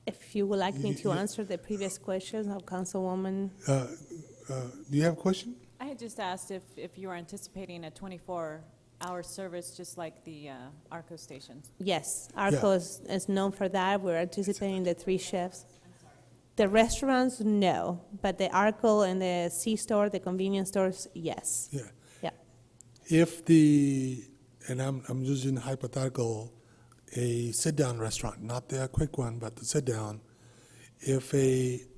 If you would like me to answer the previous questions of Councilwoman. Do you have a question? I had just asked if you were anticipating a 24-hour service, just like the ARCO stations. Yes, ARCO is known for that. We're anticipating the 3 shifts. The restaurants, no, but the ARCO and the C-store, the convenience stores, yes. Yeah. Yeah. If and I'm using hypothetical, a sit-down restaurant, not the quick one, but the sit-down, if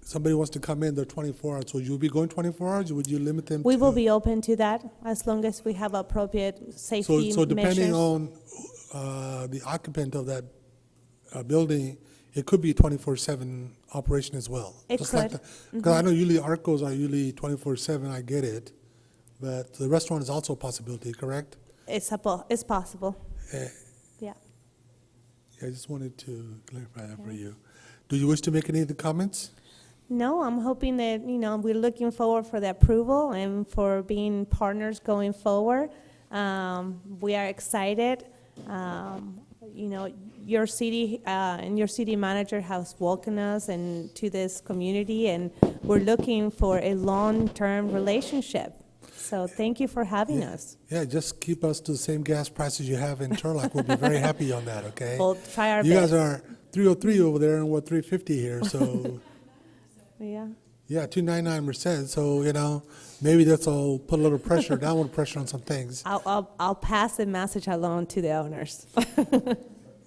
somebody wants to come in, they're 24 hours, so you'll be going 24 hours, or would you limit them to? We will be open to that as long as we have appropriate safety measures. So depending on the occupant of that building, it could be 24/7 operation as well. It Just like could. Because I know usually ARCOs are usually 24/7, I get it, but the restaurant is also a possibility, correct? It's possible. Yeah. I just wanted to clarify that for you. Do you wish to make any other comments? No, I'm hoping that, we're looking forward for the approval and for being partners going forward. We are excited. Your city and your city manager has welcomed us to this community, and we're looking for a long-term relationship. So thank you for having us. Yeah, just keep us to the same gas prices you have in Turlock. We'll be very happy on that, okay? We'll try our best. You guys are 303 over there, and we're 350 here, so. Yeah. Yeah, 299 Merced, so, maybe that'll put a little pressure, downward pressure on some things. I'll pass the message along to the owners.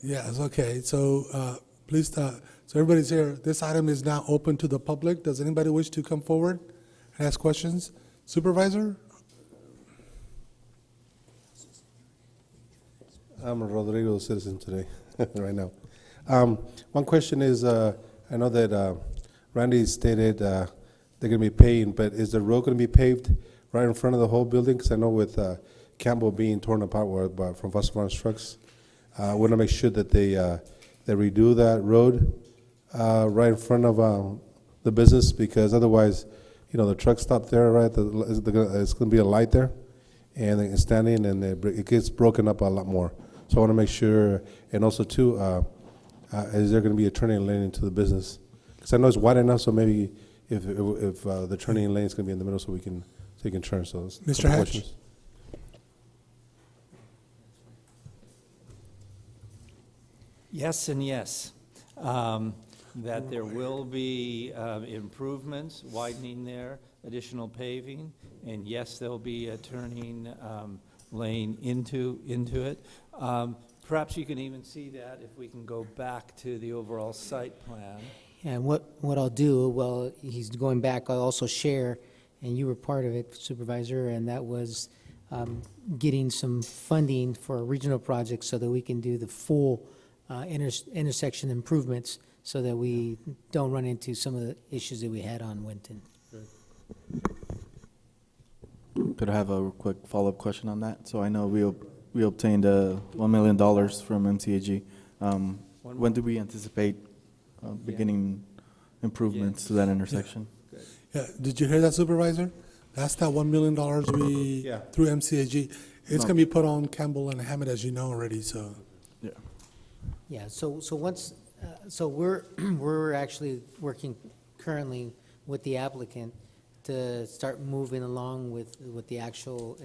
Yes, okay, so please, so everybody's here. This item is now open to the public. Does anybody wish to come forward and ask questions? Supervisor? I'm Rodrigo, citizen today, right now. One question is, I know that Randy stated they're going to be paying, but is the road going to be paved right in front of the whole building? Because I know with Campbell being torn apart from Foster trucks, I want to make sure that they redo that road right in front of the business, because otherwise, the trucks stop there, right? It's going to be a light there, and it's standing, and it gets broken up a lot more. So I want to make sure, and also too, is there going to be a turning lane into the business? Because I know it's wide enough, so maybe if the turning lane is going to be in the middle, so you can turn. So Mr. Hatch? Yes and yes. That there will be improvements, widening there, additional paving, and yes, there'll be a turning lane into it. Perhaps you can even see that if we can go back to the overall site plan. And what I'll do, well, he's going back, I'll also share, and you were part of it, Supervisor, and that was getting some funding for a regional project so that we can do the full intersection improvements so that we don't run into some of the issues that we had on Winton. Could I have a quick follow-up question on that? So I know we obtained $1 million from MCAG. When do we anticipate beginning improvements to that intersection? Yeah, did you hear that, Supervisor? That's that $1 million Yeah. through MCAG. It's No. gonna be put on Campbell and Hammett, as you know already, so. Yeah. Yeah, so once, so we're actually working currently with the applicant to start moving along with the actual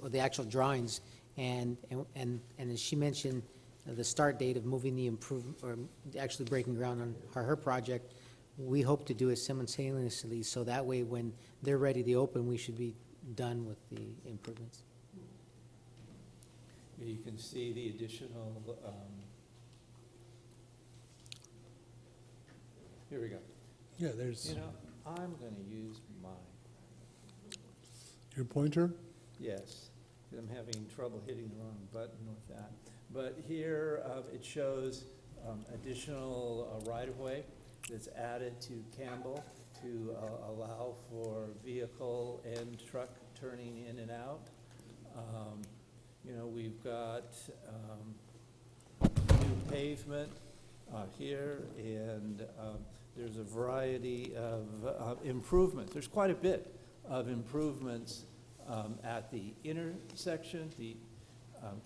with the actual drawings. And as she mentioned, the start date of moving the or actually breaking ground on her project, we hope to do it simultaneously, so that way when they're ready to open, we should be done with the improvements. You can see the additional, here we go. Yeah, there's You know, I'm going to use mine. your pointer. Yes, 'cause I'm having trouble hitting the wrong button with that. But here, it shows additional right-of-way that's added to Campbell to allow for vehicle and truck turning in and out. You know, we've got new pavement here, and there's a variety of improvements. There's quite a bit of improvements at the intersection, the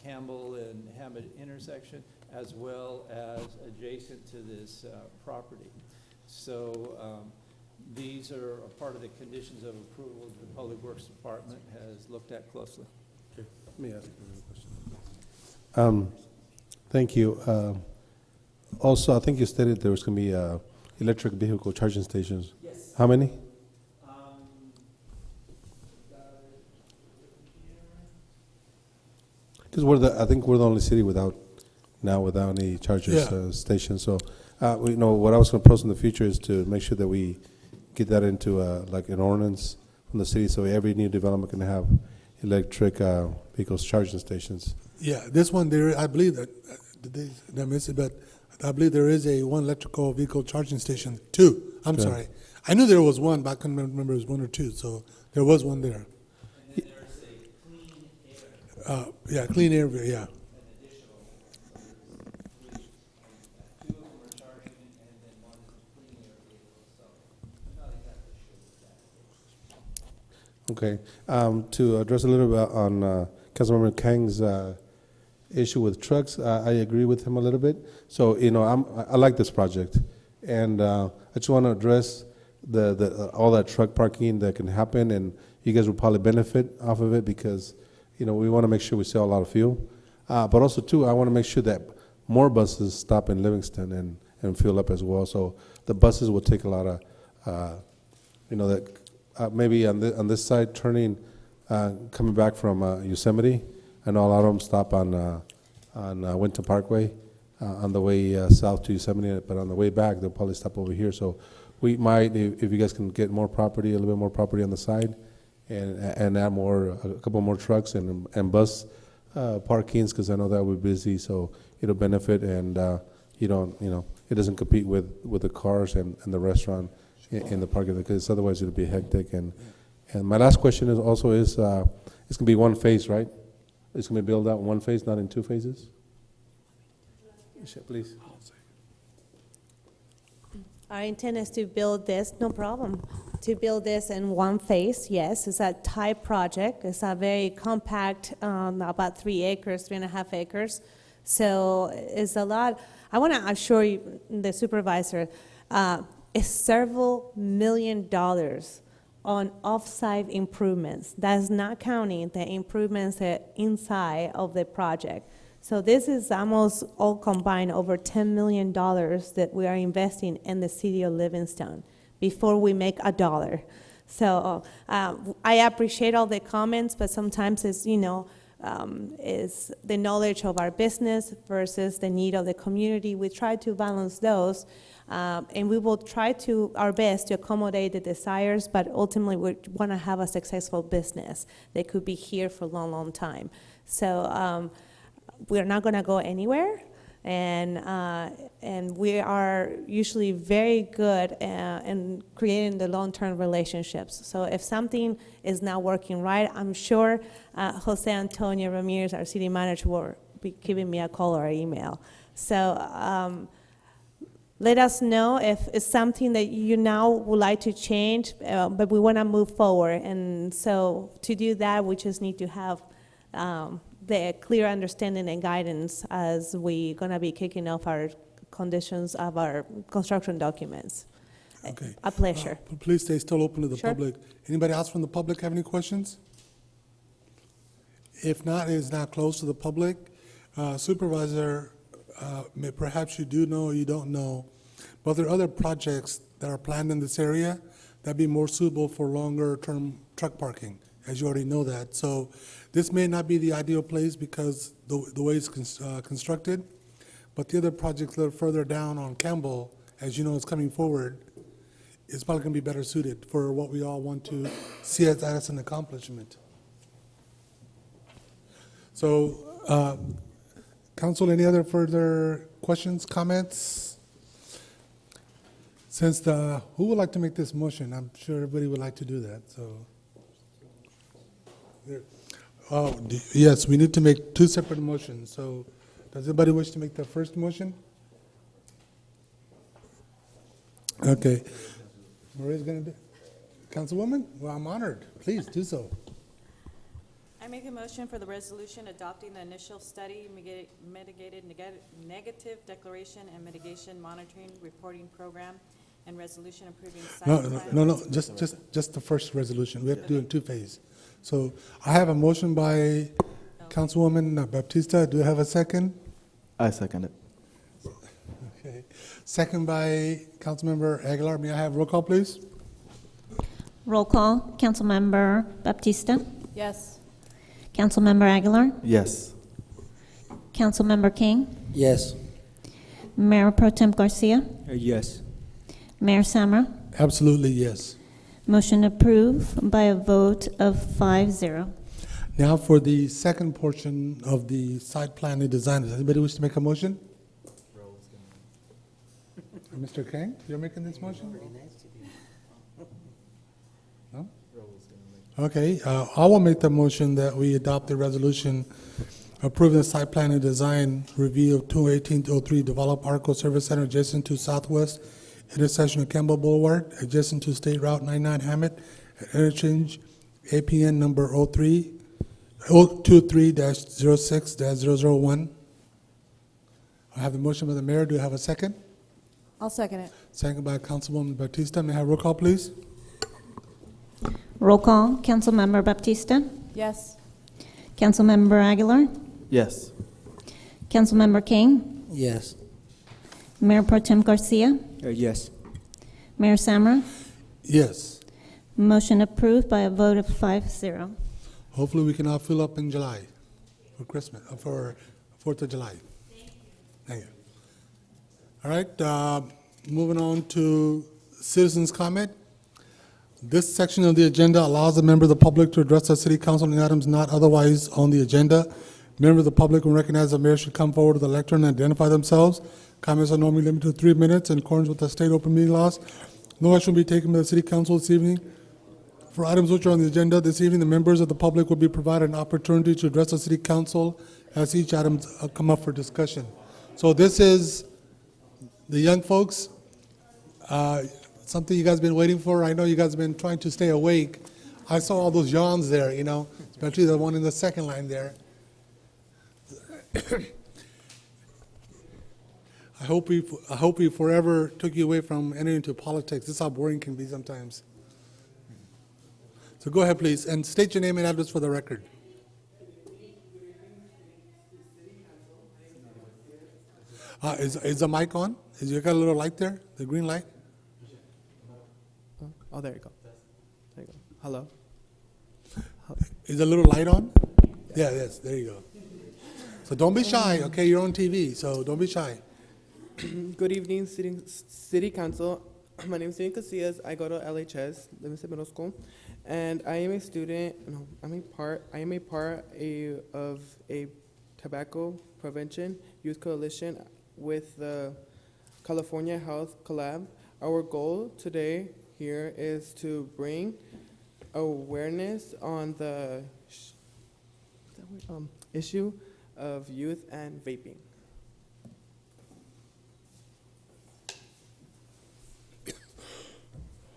Campbell and Hammett intersection, as well as adjacent to this property. So these are a part of the conditions of approval the Public Works Department has looked at closely. Let me ask you a question. Thank you. Also, I think you stated there was going to be electric vehicle charging stations. Yes. How many? Because I think we're the only city without any chargers stations. So, you know, what I was going to propose in the future is to make sure that we get that into like an ordinance from the city, so every new development can have electric vehicles charging stations. Yeah, this one there, I believe that, did I miss it? But I believe there is one electrical vehicle charging station, two. I'm Okay. sorry. I knew there was one, but I couldn't remember it was one or two, so there was one there. And then there's a clean air. Yeah, clean air, yeah. An additional, which, two of them are charging, and then one is a clean air vehicle, so I'm not exactly sure what that is. Okay. To address a little bit on Councilmember Kang's issue with trucks, I agree with him a little bit. So, you know, I like this project, and I just want to address all that truck parking that can happen, and you guys will probably benefit off of it because, you know, we want to make sure we sell a lot of fuel. But also, too, I want to make sure that more buses stop in Livingston and fill up as well. So the buses will take a lot of, you know, that maybe on this side turning, coming back from Yosemite. I know a lot of them stop on Winton Parkway on the way south to Yosemite, but on the way back, they'll probably stop over here. So we might, if you guys can get more property, a little bit more property on the side, and add a couple more trucks and bus parkings, because I know that we're busy, so it'll benefit, and you know, it doesn't compete with the cars and the restaurant in the parking, because otherwise it'll be hectic. And my last question is also it's gonna be one phase, right? It's gonna be built out in one phase, not in two phases? Please. Our intent is to build this, no problem, to build this in one phase, yes. It's a tight project. It's a very compact, about 3 acres, 3.5 acres. So it's a lot. I want to assure you, the supervisor, it's several $1 million on off-site improvements. That's not counting the improvements inside of the project. So this is almost all combined over $10 million that we are investing in the city of Livingston before we make a dollar. So I appreciate all the comments, but sometimes it's, you know, is the knowledge of our business versus the need of the community. We try to balance those, and we will try our best to accommodate the desires, but ultimately we want to have a successful business that could be here for a long, long time. So we're not going to go anywhere, and we are usually very good in creating the long-term relationships. So if something is not working right, I'm sure Jose Antonio Ramirez, our city manager, will be giving me a call or email. So let us know if it's something that you now would like to change, but we want to move forward. And so to do that, we just need to have the clear understanding and guidance as we're going to be kicking off our conditions of our construction documents. Okay. A pleasure. Please stay still open to the Sure. public. Anybody else from the public have any questions? If not, it is now closed to the public. Supervisor, perhaps you do know or you don't know, but there are other projects that are planned in this area that'd be more suitable for longer-term truck parking, as you already know that. So this may not be the ideal place because the way it's constructed, but the other projects that are further down on Campbell, as you know, is coming forward, is probably going to be better suited for what we all want to see as an accomplishment. So, council, any other further questions, comments? Since who would like to make this motion? I'm sure everybody would like to do that, so. Yes, we need to make two separate motions, so does anybody wish to make the first motion? Okay. Maria's going to do, Councilwoman? Well, I'm honored. Please do so. I make a motion for the resolution adopting the initial study, mitigated negative declaration and mitigation monitoring reporting program, and resolution approving site plan. No, just the first resolution. We have to do it in two phases. So I have a motion by Councilwoman Baptista. Do I have a second? I second it. Okay. Second by Councilmember Aguilar. May I have roll call, please? Roll call. Councilmember Baptista? Yes. Councilmember Aguilar? Yes. Councilmember King? Yes. Mayor Pro Tem Garcia? Yes. Mayor Samra? Absolutely, yes. Motion approved by a vote of 5-0. Now for the second portion of the site plan and design. Does anybody wish to make a motion? Mr. King, you're making this motion? No? Okay, I will make the motion that we adopt the resolution approving the site plan and design review of 21803 Develop Arco Service Center adjacent to Southwest intersection of Campbell Boulevard, adjacent to State Route 99 Hammett, at interchange APN number 023-06-001. I have the motion by the mayor. Do I have a second? I'll second it. Second by Councilwoman Bautista. May I have roll call, please? Roll call. Councilmember Baptista? Yes. Councilmember Aguilar? Yes. Councilmember King? Yes. Mayor Pro Tem Garcia? Yes. Mayor Samra? Yes. Motion approved by a vote of 5-0. Hopefully we can all fill up in July for Christmas, for 4th of July. Thank you. All right, moving on to citizens' comment. This section of the agenda allows a member of the public to address the city council on items not otherwise on the agenda. Members of the public, when recognized, the mayor should come forward to the lectern and identify themselves. Comments are normally limited to 3 minutes in accordance with the state open meeting laws. No action will be taken by the city council this evening. For items which are on the agenda this evening, the members of the public will be provided an opportunity to address the city council as each item come up for discussion. So this is the young folks, something you guys been waiting for. I know you guys have been trying to stay awake. I saw all those yawns there, you know, especially the one in the second line there. I hope we forever took you away from entering into politics. This is how boring it can be sometimes. So go ahead, please, and state your name and address for the record. Is the mic on? Is you got a little light there, the green light? Oh, there you go. There you go. Hello. Is the little light on? Yeah, yes, there you go. So don't be shy, okay? You're on TV, so don't be shy. Good evening, City Council. My name is Steven Casillas. I go to LHS, Livingston Middle School, and I am a student. No, I am a part of a tobacco prevention youth coalition with the California Health Collab. Our goal today here is to bring awareness on the issue of youth and vaping.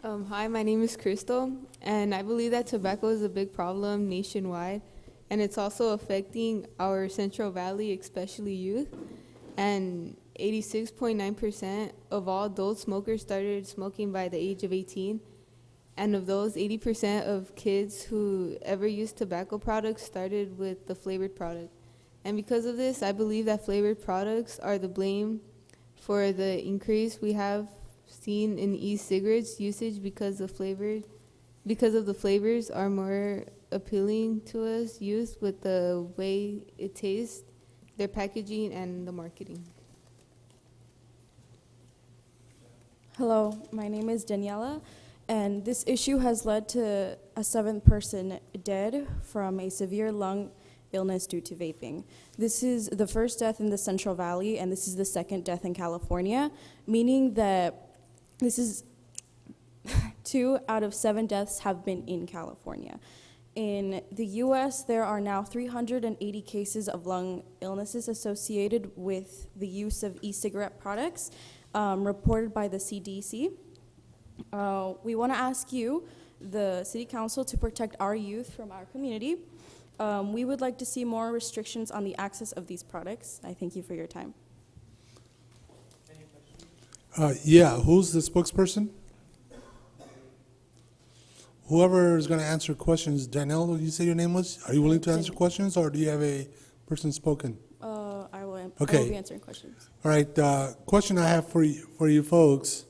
Hi, my name is Crystal, and I believe that tobacco is a big problem nationwide, and it's also affecting our Central Valley, especially youth. And 86.9% of all adult smokers started smoking by the age of 18. And of those, 80% of kids who ever used tobacco products started with the flavored product. And because of this, I believe that flavored products are the blame for the increase we have seen in e-cigarettes usage because of the flavors are more appealing to us youth with the way it tastes, their packaging, and the marketing. Hello, my name is Daniela, and this issue has led to a 7th person dead from a severe lung illness due to vaping. This is the first death in the Central Valley, and this is the 2nd death in California, meaning that this is 2 out of 7 deaths have been in California. In the US, there are now 380 cases of lung illnesses associated with the use of e-cigarette products, reported by the CDC. We want to ask you, the City Council, to protect our youth from our community. We would like to see more restrictions on the access of these products. I thank you for your time. Yeah, who's the spokesperson? Whoever is going to answer questions, Danielle, did you say your name was? Are you willing to answer questions, or do you have a person spoken? I will Okay. be answering questions. All right, question I have for you folks.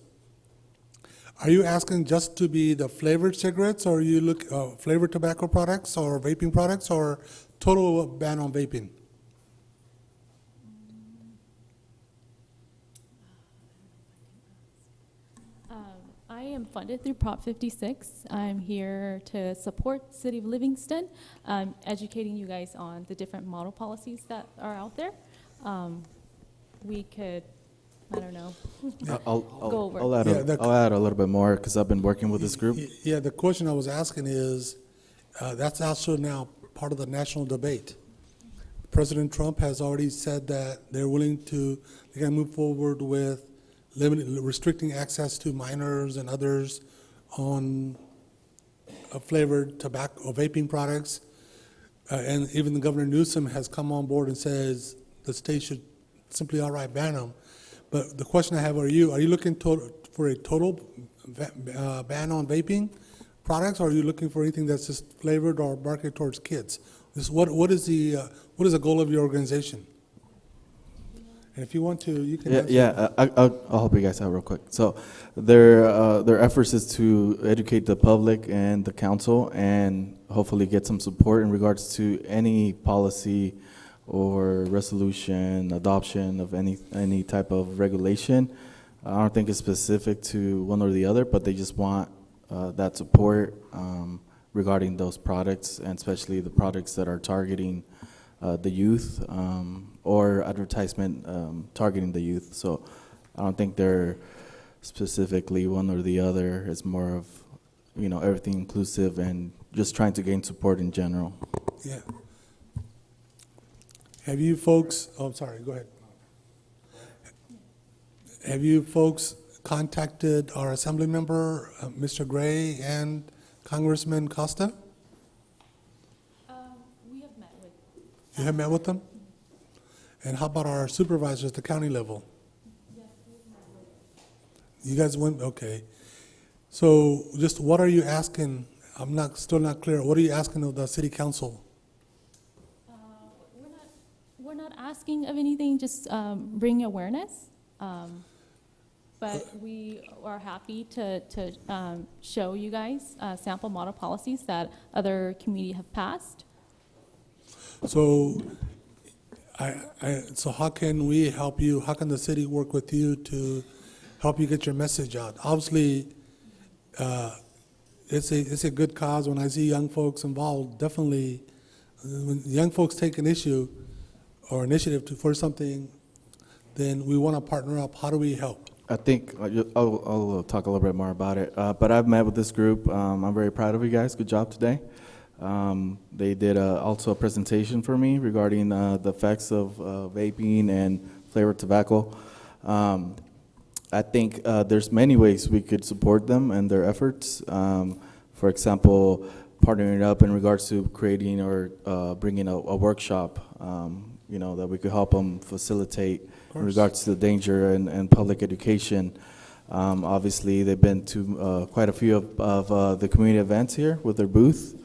Are you asking just to be the flavored cigarettes, or you look flavored tobacco products or vaping products, or total ban on vaping? I am funded through Prop 56. I'm here to support the City of Livingston, educating you guys on the different model policies that are out there. We could, I don't know, go over. I'll add a little bit more because I've been working with this group. Yeah, the question I was asking is, that's also now part of the national debate. President Trump has already said that they're willing to, they're going to move forward with restricting access to minors and others on flavored tobacco or vaping products. And even the Governor Newsom has come on board and says the state should simply outright ban them. But the question I have, are you looking for a total ban on vaping products, or are you looking for anything that's just flavored or marketed towards kids? What is the goal of your organization? And if you want to, you can answer. I'll help you guys out real quick. So their efforts is to educate the public and the council and hopefully get some support in regards to any policy or resolution, adoption of any type of regulation. I don't think it's specific to one or the other, but they just want that support regarding those products, and especially the products that are targeting the youth, or advertisement targeting the youth. So I don't think they're specifically one or the other. It's more of, everything inclusive and just trying to gain support in general. Yeah. Have you folks, oh, sorry, go ahead. Have you folks contacted our assembly member, Mr. Gray, and Congressman Costa? We have met with. You have met with them? And how about our supervisors at the county level? Yes, we have met with. You guys went, okay. So just what are you asking? Still not clear. What are you asking of the city council? We're not asking of anything, just bring awareness. But we are happy to show you guys sample model policies that other communities have passed. So, so how can we help you? How can the city work with you to help you get your message out? Obviously, it's a good cause. When I see young folks involved, definitely, when young folks take an issue or initiative for something, then we want to partner up. How do we help? I think I'll talk a little bit more about it. But I've met with this group. I'm very proud of you guys. Good job today. They did also a presentation for me regarding the effects of vaping and flavored tobacco. I think there's many ways we could support them and their efforts. For example, partnering up in regards to creating or bringing a workshop, that we could help them facilitate in regards to the danger and public education. Obviously, they've been to quite a few of the community events here with their booth.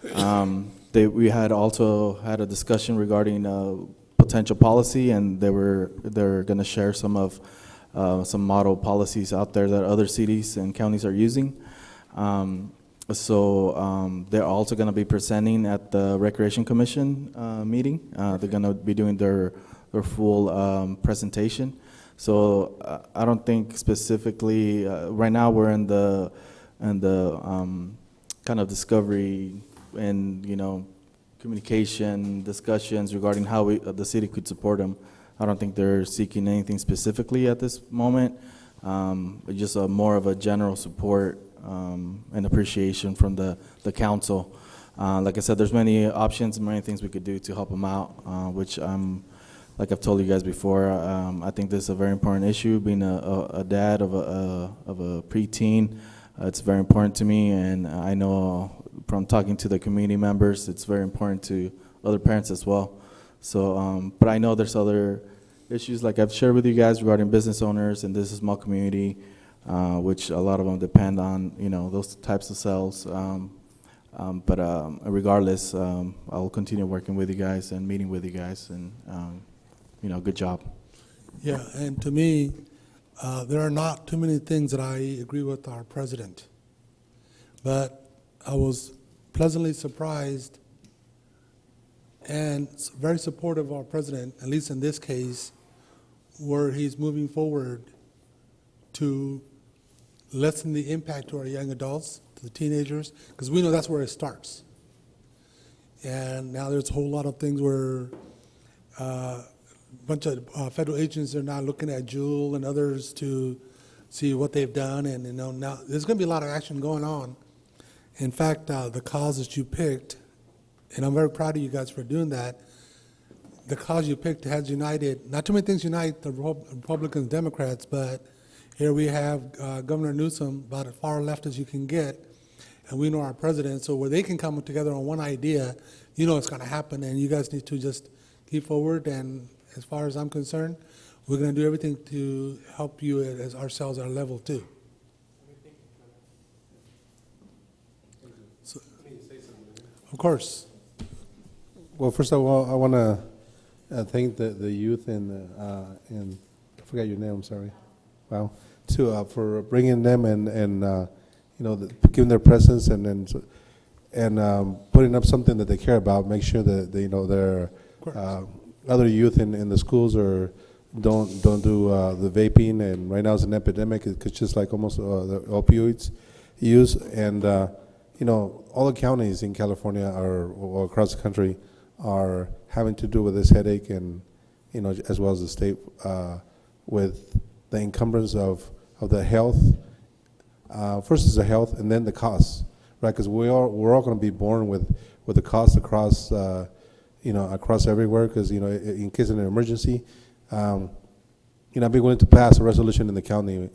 We had also had a discussion regarding potential policy, and they're going to share some model policies out there that other cities and counties are using. They're also going to be presenting at the Recreation Commission meeting. They're going to be doing their full presentation. So I don't think specifically right now we're in the kind of discovery and communication discussions regarding how the city could support them. I don't think they're seeking anything specifically at this moment. Just more of a general support and appreciation from the council. Like I said, there's many options and many things we could do to help them out, which like I've told you guys before, I think this is a very important issue. Being a dad of a preteen, it's very important to me, and I know from talking to the community members, it's very important to other parents as well. So, but I know there's other issues like I've shared with you guys regarding business owners, and this is a small community, which a lot of them depend on, those types of sales. But regardless, I'll continue working with you guys and meeting with you guys, and good job. Yeah, and to me, there are not too many things that I agree with our president, but I was pleasantly surprised and very supportive of our president, at least in this case, where he's moving forward to lessen the impact to our young adults, to the teenagers, because we know that's where it starts. And now there's a whole lot of things where a bunch of federal agents are now looking at Juul and others to see what they've done, and now there's going to be a lot of action going on. In fact, the cause that you picked, and I'm very proud of you guys for doing that, the cause you picked has united, not too many things unite the Republicans, Democrats, but here we have Governor Newsom, about as far left as you can get, and we know our president, so where they can come together on one idea, it's going to happen, and you guys need to just keep forward, and as far as I'm concerned, we're going to do everything to help you as ourselves at our level too. So, of course. Well, first of all, I want to thank the youth and I forgot your name. I'm sorry. Wow. For bringing them and giving their presence and putting up something that they care about. Make sure that their other youth in the schools don't do the vaping. And right now it's an epidemic. It's just like almost the opioids use. And all the counties in California or across the country are having to do with this headache, and as well as the state with the encumbrance of the health. First is the health, and then the costs, right? Because we're all going to be born with the costs across across everywhere. Because in case of an emergency, I'd be willing to pass a resolution in the county,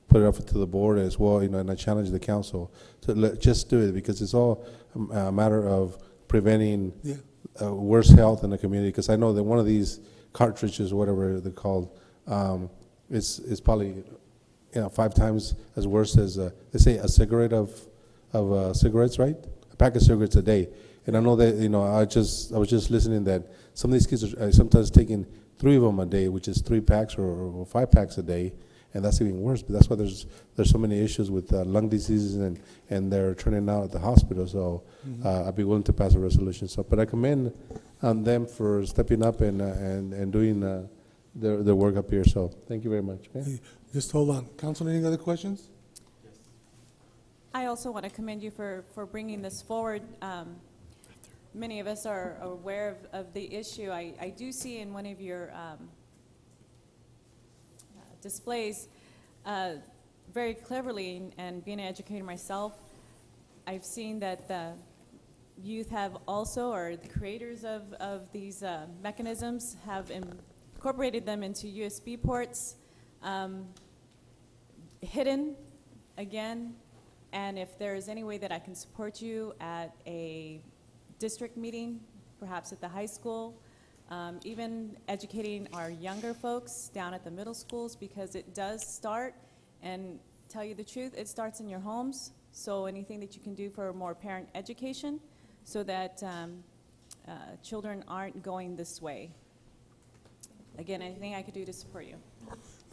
put it up to the board as well, and I challenge the council to just do it, because it's all a matter of preventing worse health in the community. Because I know that one of these cartridges, whatever they're called, is probably 5 times as worse as they say a cigarette of cigarettes, right? A pack of cigarettes a day. And I know that I was just listening that some of these kids are sometimes taking 3 of them a day, which is 3 packs or 5 packs a day. And that's even worse. But that's why there's so many issues with lung diseases, and they're turning out at the hospital. So I'd be willing to pass a resolution. So, but I commend them for stepping up and doing their work up here. So thank you very much. Okay? Hey, just hold on. Council, any other questions? I also want to commend you for bringing this forward. Many of us are aware of the issue. I do see in one of your displays very cleverly, and being an educator myself, I've seen that the youth have also, or the creators of these mechanisms have incorporated them into USB ports. hidden again, and if there is any way that I can support you at a district meeting, perhaps at the high school, even educating our younger folks down at the middle schools, because it does start, and tell you the truth, it starts in your homes. So anything that you can do for more parent education so that children aren't going this way. Again, anything I could do to support you.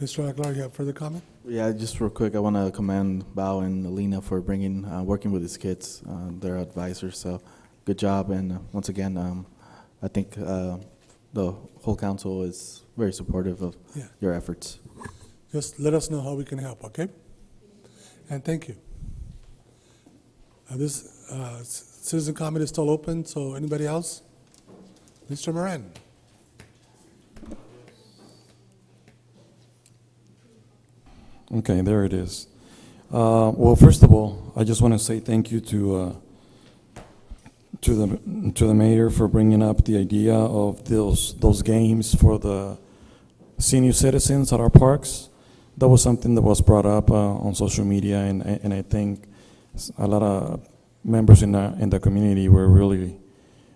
Mr. Aguilar, you have further comment? Yeah, just real quick, I want to commend Bao and Alina for working with these kids, their advisors. So, good job, and once again, I think the whole council is very supportive of your efforts. Just let us know how we can help, okay? And thank you. This citizen comment is still open, so anybody else? Mr. Moran. Okay, there it is. Well, first of all, I just want to say thank you to the mayor for bringing up the idea of those games for the senior citizens at our parks. That was something that was brought up on social media, and I think a lot of members in the community were really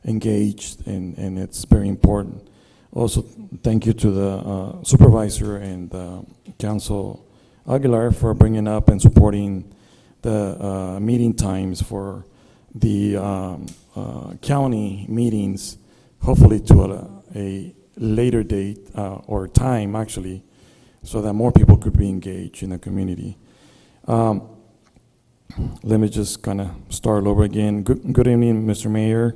engaged, and it's very important. Also, thank you to the supervisor and Council Aguilar for bringing up and supporting the meeting times for the county meetings, hopefully to a later date or time, actually, so that more people could be engaged in the community. Let me just kind of start over again. Good evening, Mr. Mayor,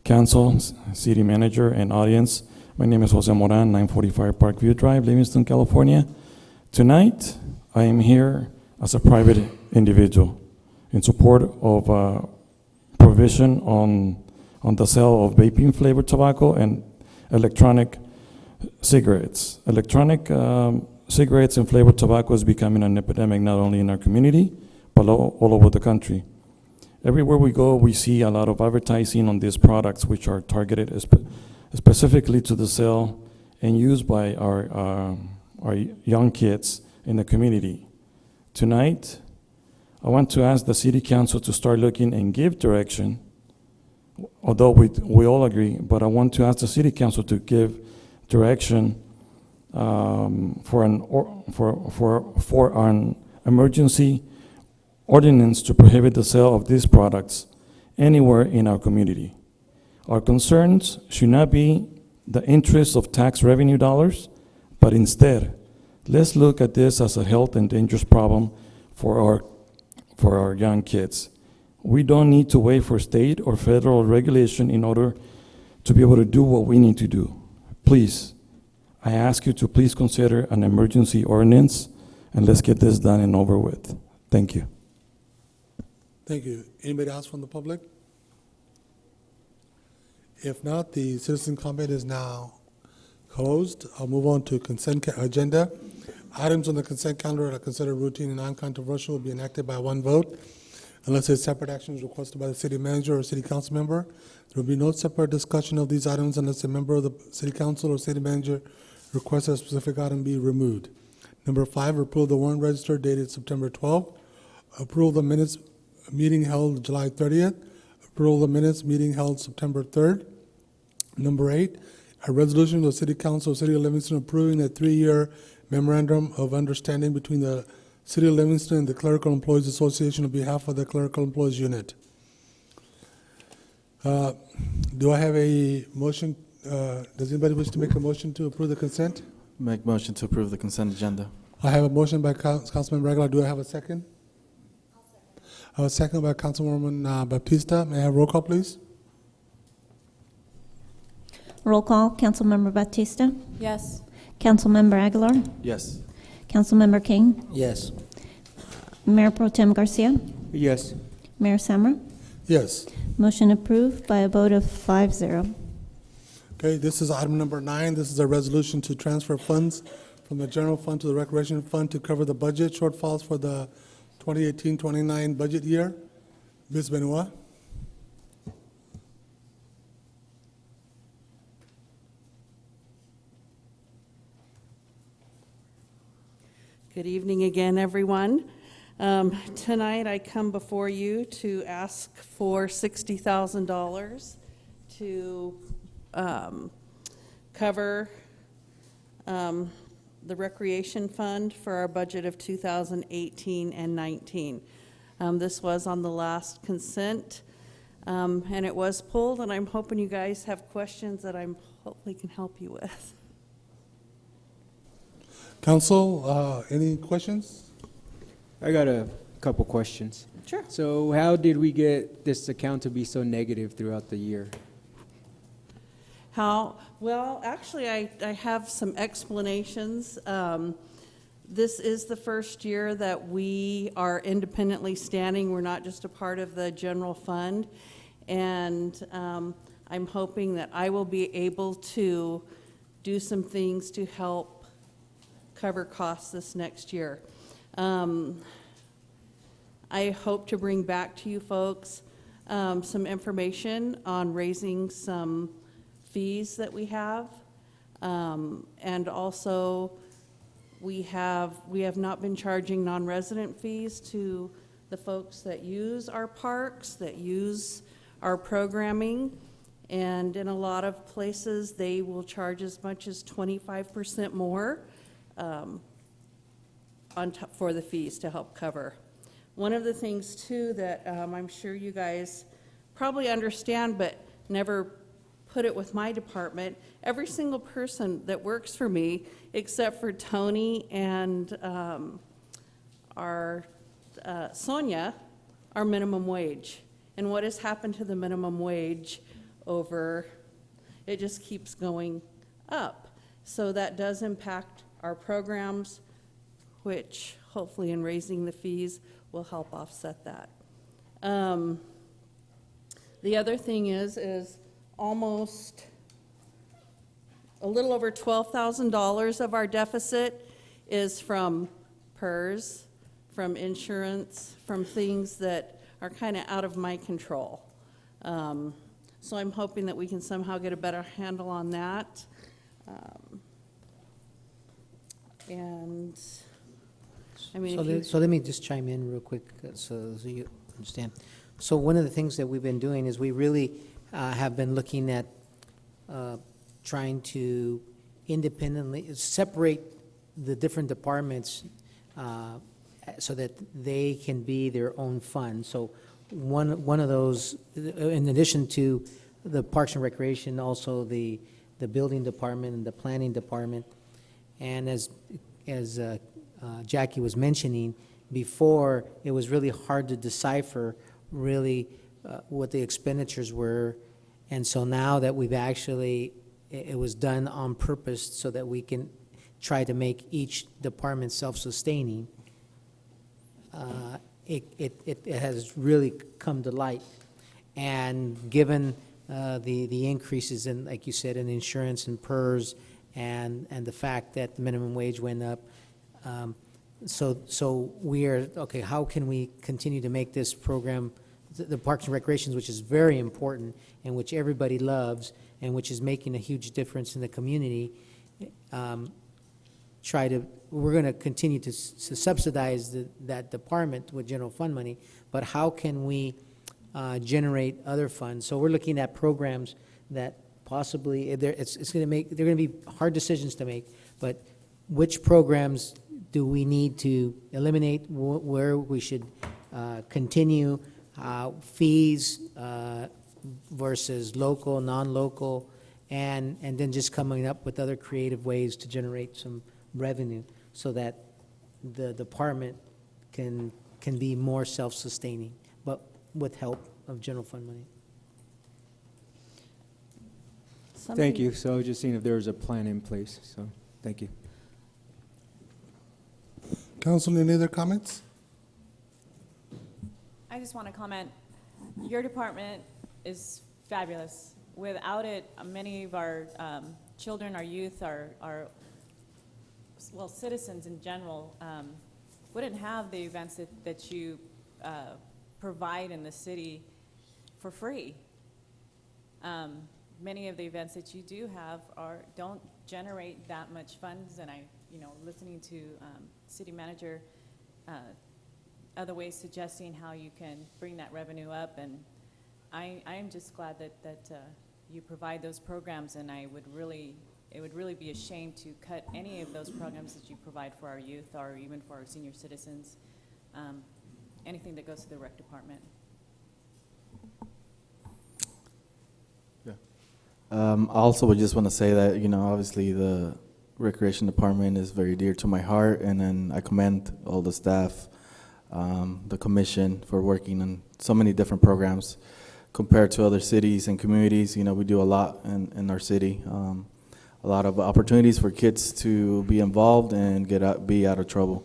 Council, City Manager, and audience. My name is Jose Moran, 945 Parkview Drive, Livingston, California. Tonight, I am here as a private individual in support of provision on the sale of vaping flavored tobacco and electronic cigarettes. Electronic cigarettes and flavored tobacco is becoming an epidemic not only in our community, but all over the country. Everywhere we go, we see a lot of advertising on these products, which are targeted specifically to the sale and used by our young kids in the community. Tonight, I want to ask the City Council to start looking and give direction, although we all agree, but I want to ask the City Council to give direction for an emergency ordinance to prohibit the sale of these products anywhere in our community. Our concerns should not be the interest of tax revenue dollars, but instead, let's look at this as a health and dangerous problem for our young kids. We don't need to wait for state or federal regulation in order to be able to do what we need to do. Please, I ask you to please consider an emergency ordinance, and let's get this done and over with. Thank you. Thank you. Anybody else from the public? If not, the citizen comment is now closed. I'll move on to consent agenda. Items on the consent calendar that are considered routine and non-controversial will be enacted by one vote unless a separate action is requested by the city manager or city council member. There will be no separate discussion of these items unless a member of the city council or city manager requests a specific item be removed. Number 5, approve the warrant register dated September 12th. Approve the minutes meeting held July 30th. Approve the minutes meeting held September 3rd. Number 8, a resolution of the City Council of the City of Livingston approving a 3-year memorandum of understanding between the City of Livingston and the Clerical Employees Association on behalf of the Clerical Employees Unit. Do I have a motion? Does anybody wish to make a motion to approve the consent? Make motion to approve the consent agenda. I have a motion by Councilman Aguilar. Do I have a second? I have a second by Councilwoman Baptista. May I have roll call, please? Roll call, Councilmember Batista, Yes. Councilmember Aguilar, Yes. Councilmember King, Yes. Mayor Pro Tem Garcia, Yes. Mayor Samra. Yes. Motion approved by a vote of 5-0. Okay, this is item number 9. This is a resolution to transfer funds from the general fund to the recreation fund to cover the budget shortfalls for the 2018-29 budget year. Ms. Benoit? Good evening again, everyone. Tonight I come before you to ask for $60,000 to cover the recreation fund for our budget of 2018 and 19. This was on the last consent, and it was pulled, and I'm hoping you guys have questions that I'm hopefully can help you with. Council, any questions? I got a couple questions. Sure. So how did we get this account to be so negative throughout the year? How? Well, actually, I have some explanations. This is the first year that we are independently standing. We're not just a part of the general fund. And I'm hoping that I will be able to do some things to help cover costs this next year. I hope to bring back to you folks some information on raising some fees that we have. And also, we have not been charging non-resident fees to the folks that use our parks, that use our programming. And in a lot of places, they will charge as much as 25% more for the fees to help cover. One of the things too that I'm sure you guys probably understand but never put it with my department, every single person that works for me except for Tony and our Sonia are minimum wage. And what has happened to the minimum wage it just keeps going up. So that does impact our programs, which hopefully in raising the fees will help offset that. The other thing is almost a little over $12,000 of our deficit is from PERS, from insurance, from things that are kind of out of my control. So I'm hoping that we can somehow get a better handle on that. And I mean, So let me just chime in real quick so you understand. So one of the things that we've been doing is we really have been looking at trying to independently separate the different departments so that they can be their own fund. So one of those, in addition to the Parks and Recreation, also the building department and the planning department. And as Jackie was mentioning before, it was really hard to decipher really what the expenditures were. And so now that we've actually, it was done on purpose so that we can try to make each department self-sustaining, it has really come to light. And given the increases in, like you said, in insurance and PERS, and the fact that the minimum wage went up, so we are, okay, how can we continue to make this program, the Parks and Recreations, which is very important and which everybody loves and which is making a huge difference in the community, we're going to continue to subsidize that department with general fund money, but how can we generate other funds? So we're looking at programs that possibly, they're going to be hard decisions to make, but which programs do we need to eliminate, where we should continue, fees versus local, non-local, and then just coming up with other creative ways to generate some revenue so that the department can be more self-sustaining, but with help of general fund money. Thank you. So just seeing if there was a plan in place. So thank you. Council, any other comments? I just want to comment, your department is fabulous. Without it, many of our children, our youth, our citizens in general, wouldn't have the events that you provide in the city for free. Many of the events that you do have don't generate that much funds, and listening to city manager, other ways suggesting how you can bring that revenue up, and I am just glad that you provide those programs, and it would really be a shame to cut any of those programs that you provide for our youth or even for our senior citizens, anything that goes to the rec department. I also would just want to say that, obviously the Recreation Department is very dear to my heart, and then I commend all the staff, the commission for working on so many different programs compared to other cities and communities. We do a lot in our city, a lot of opportunities for kids to be involved and be out of trouble.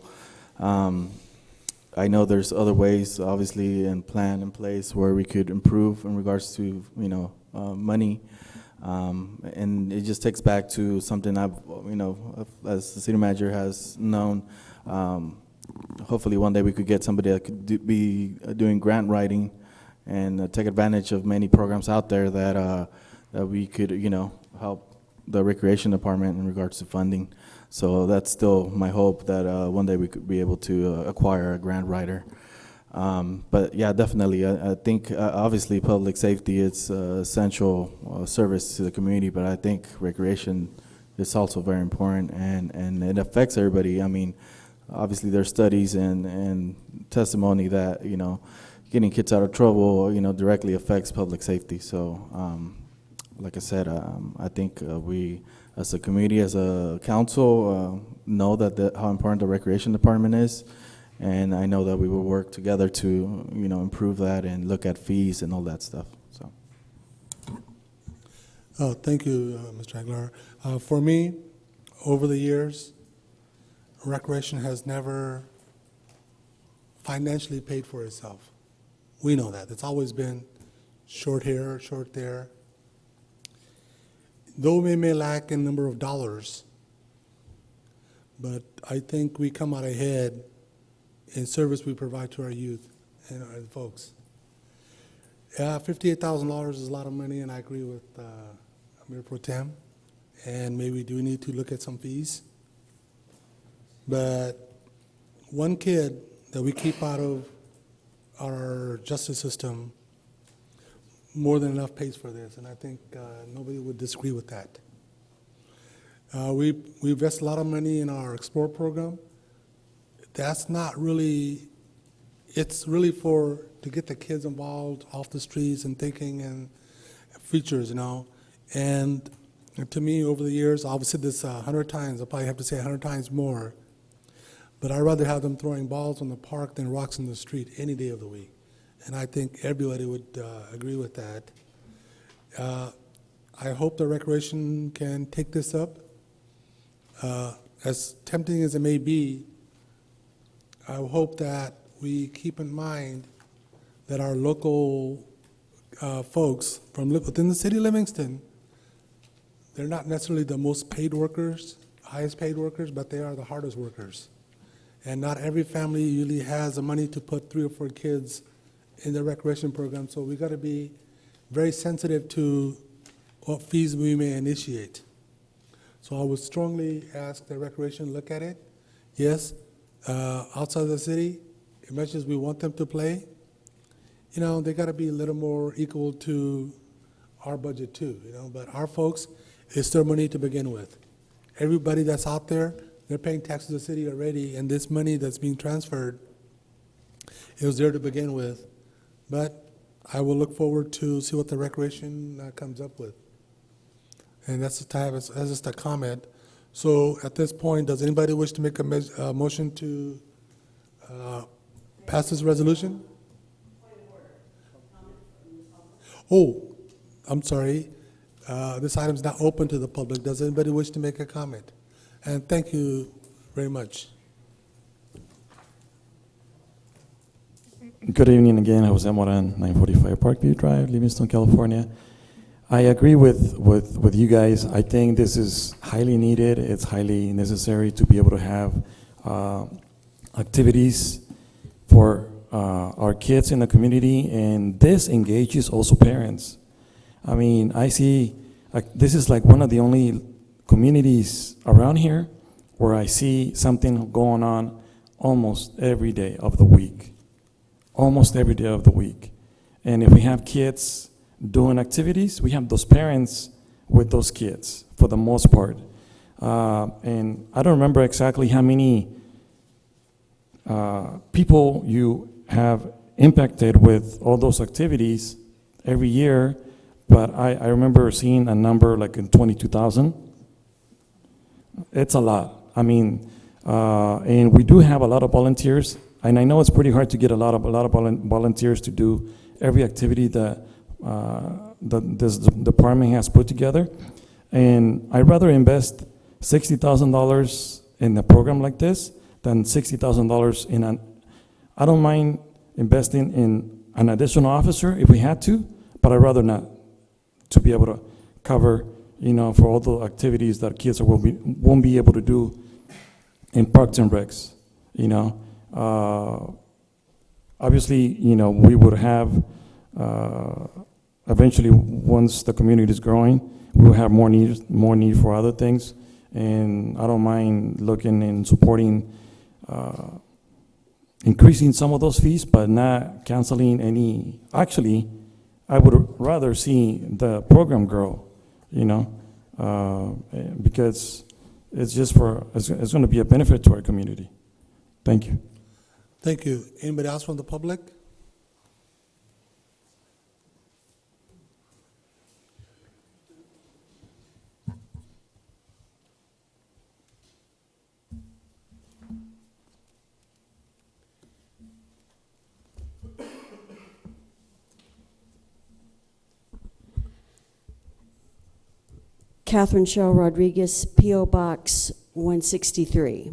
I know there's other ways, obviously, and plan in place where we could improve in regards to, money. And it just takes back to something I've, as the city manager has known, hopefully one day we could get somebody that could be doing grant writing and take advantage of many programs out there that we could, help the recreation department in regards to funding. So that's still my hope that one day we could be able to acquire a grant writer. But yeah, definitely, I think obviously public safety is essential service to the community, but I think recreation is also very important, and it affects everybody. I mean, obviously there's studies and testimony that, getting kids out of trouble, directly affects public safety. So, like I said, I think we, as a community, as a council, know that how important the recreation department is. And I know that we will work together to, improve that and look at fees and all that stuff. So. Thank you, Mr. Aguilar. For me, over the years, recreation has never financially paid for itself. We know that. It's always been short here, short there. Though we may lack in number of dollars, but I think we come out ahead in service we provide to our youth and our folks. $58,000 is a lot of money, and I agree with Mayor Pro Tem, and maybe we do need to look at some fees. But one kid that we keep out of our justice system, more than enough pays for this, and I think nobody would disagree with that. We invest a lot of money in our Explore program. That's not really, it's really to get the kids involved off the streets and thinking and features, And to me, over the years, I've said this 100 times, I'll probably have to say 100 times more, but I'd rather have them throwing balls in the park than rocks in the street any day of the week. And I think everybody would agree with that. I hope the recreation can take this up. As tempting as it may be, I hope that we keep in mind that our local folks from within the city of Livingston, they're not necessarily the most paid workers, highest paid workers, but they are the hardest workers. And not every family usually has the money to put 3 or 4 kids in the recreation program, so we got to be very sensitive to what fees we may initiate. So I would strongly ask the recreation look at it. Yes, outside of the city, as much as we want them to play, they got to be a little more equal to our budget too, But our folks, it's their money to begin with. Everybody that's out there, they're paying taxes to the city already, and this money that's being transferred, it was there to begin with. But I will look forward to see what the recreation comes up with. And that's just a comment. So at this point, does anybody wish to make a motion to pass this resolution? Oh, I'm sorry. This item is not open to the public. Does anybody wish to make a comment? And thank you very much. Good evening again, Jose Moran, 945 Parkview Drive, Livingston, California. I agree with you guys. I think this is highly needed. It's highly necessary to be able to have activities for our kids in the community, and this engages also parents. I mean, I see this is like one of the only communities around here where I see something going on almost every day of the week. Almost every day of the week. And if we have kids doing activities, we have those parents with those kids for the most part. And I don't remember exactly how many people you have impacted with all those activities every year, but I remember seeing a number like in 22,000. It's a lot. I mean, and we do have a lot of volunteers, and I know it's pretty hard to get a lot of volunteers to do every activity that this department has put together. And I'd rather invest $60,000 in a program like this than $60,000 in an. I don't mind investing in an additional officer if we had to, but I'd rather not, to be able to cover, for all the activities that kids won't be able to do in Parks and Recs, Obviously, we would have, eventually, once the community is growing, we will have more need for other things, and I don't mind looking and supporting, increasing some of those fees, but not canceling any. Actually, I would rather see the program grow, because it's going to be a benefit to our community. Thank you. Thank you. Anybody else from the public? Catherine Shell Rodriguez, P.O. Box 163.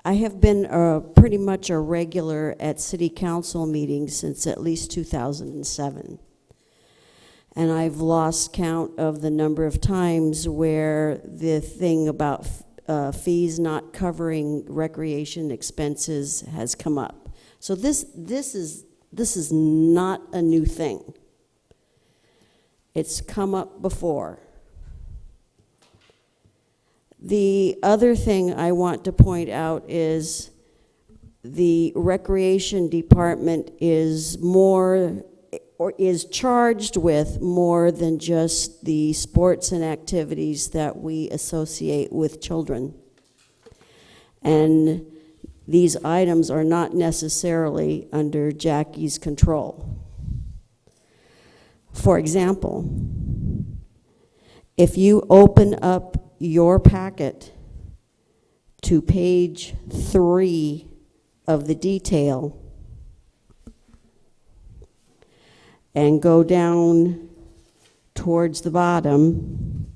I have been pretty much a regular at city council meetings since at least 2007. And I've lost count of the number of times where the thing about fees not covering recreation expenses has come up. So this is not a new thing. It's come up before. The other thing I want to point out is the recreation department is charged with more than just the sports and activities that we associate with children. And these items are not necessarily under Jackie's control. For example, if you open up your packet to page 3 of the detail and go down towards the bottom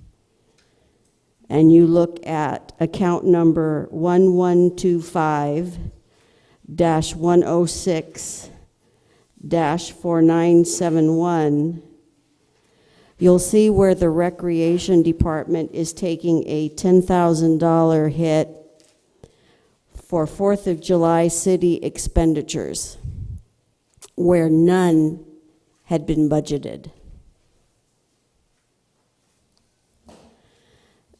and you look at account number 1125-106-4971, you'll see where the recreation department is taking a $10,000 hit for 4th of July city expenditures, where none had been budgeted.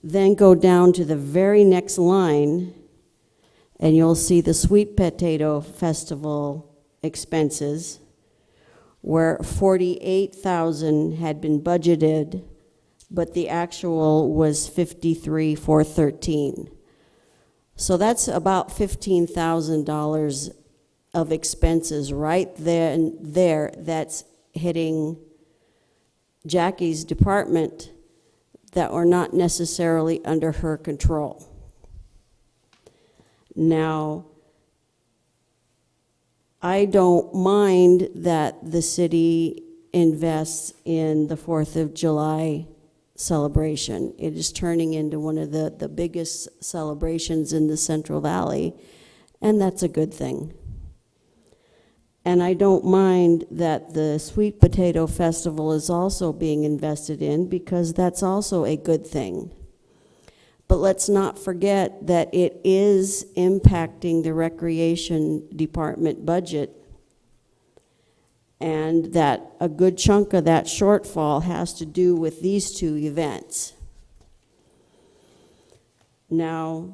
Then go down to the very next line, and you'll see the Sweet Potato Festival expenses, where 48,000 had been budgeted, but the actual was 53,413. So that's about $15,000 of expenses right there that's hitting Jackie's department that are not necessarily under her control. Now, I don't mind that the city invests in the 4th of July celebration. It is turning into one of the biggest celebrations in the Central Valley, and that's a good thing. And I don't mind that the Sweet Potato Festival is also being invested in, because that's also a good thing. But let's not forget that it is impacting the recreation department budget, and that a good chunk of that shortfall has to do with these two events. Now,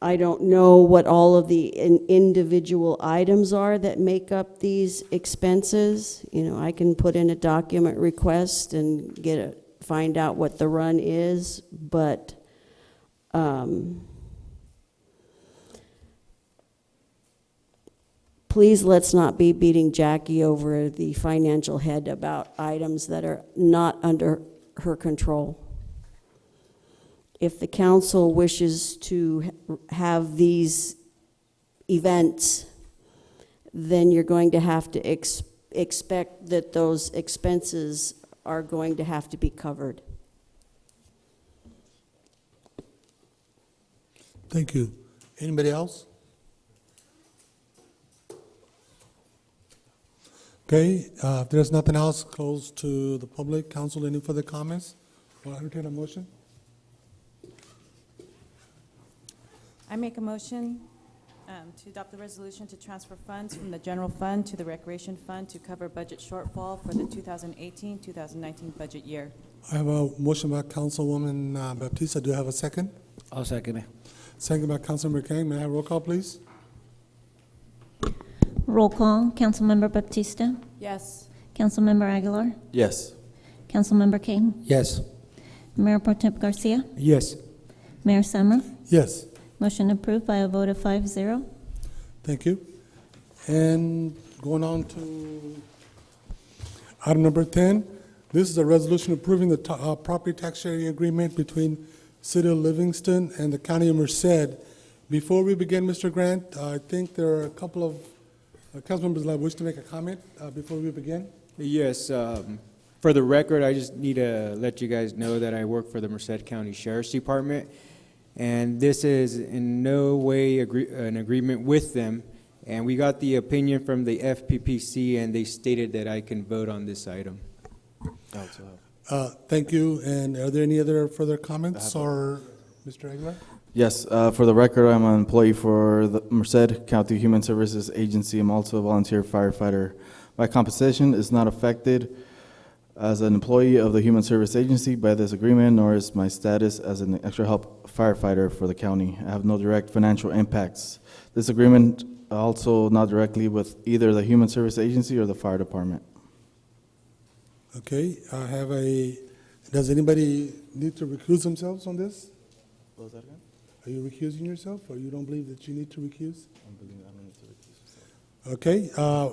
I don't know what all of the individual items are that make up these expenses. You know, I can put in a document request and find out what the run is, but please let's not be beating Jackie over the financial head about items that are not under her control. If the council wishes to have these events, then you're going to have to expect that those expenses are going to have to be covered. Thank you. Anybody else? Okay, if there's nothing else, close to the public. Council, any further comments? Will I entertain a motion? I make a motion to adopt the resolution to transfer funds from the general fund to the recreation fund to cover budget shortfall for the 2018-2019 budget year. I have a motion by Councilwoman Baptista. Do I have a second? I'll second it. Second by Councilmember Kang. May I have roll call, please? Roll call. Councilmember Baptista? Yes. Councilmember Aguilar? Yes. Councilmember King? Yes. Mayor Pro Tem Garcia? Yes. Mayor Summer? Yes. Motion approved by a vote of 5-0. Thank you. And going on to item number 10, this is a resolution approving the property tax sharing agreement between City of Livingston and the County of Merced. Before we begin, Mr. Grant, I think there are a couple of council members that wish to make a comment before we begin. Yes, for the record, I just need to let you guys know that I work for the Merced County Sheriff's Department, and this is in no way an agreement with them. And we got the opinion from the FPPC, and they stated that I can vote on this item. Thank you. And are there any other further comments, or Mr. Aguilar? Yes, for the record, I'm an employee for the Merced County Human Services Agency. I'm also a volunteer firefighter. My compensation is not affected as an employee of the Human Service Agency by this agreement, nor is my status as an extra help firefighter for the county. I have no direct financial impacts. This agreement also not directly with either the Human Service Agency or the fire department. Okay, I have does anybody need to recuse themselves on this? What was that again? Are you recusing yourself, or you don't believe that you need to recuse? I don't need to recuse myself. Okay,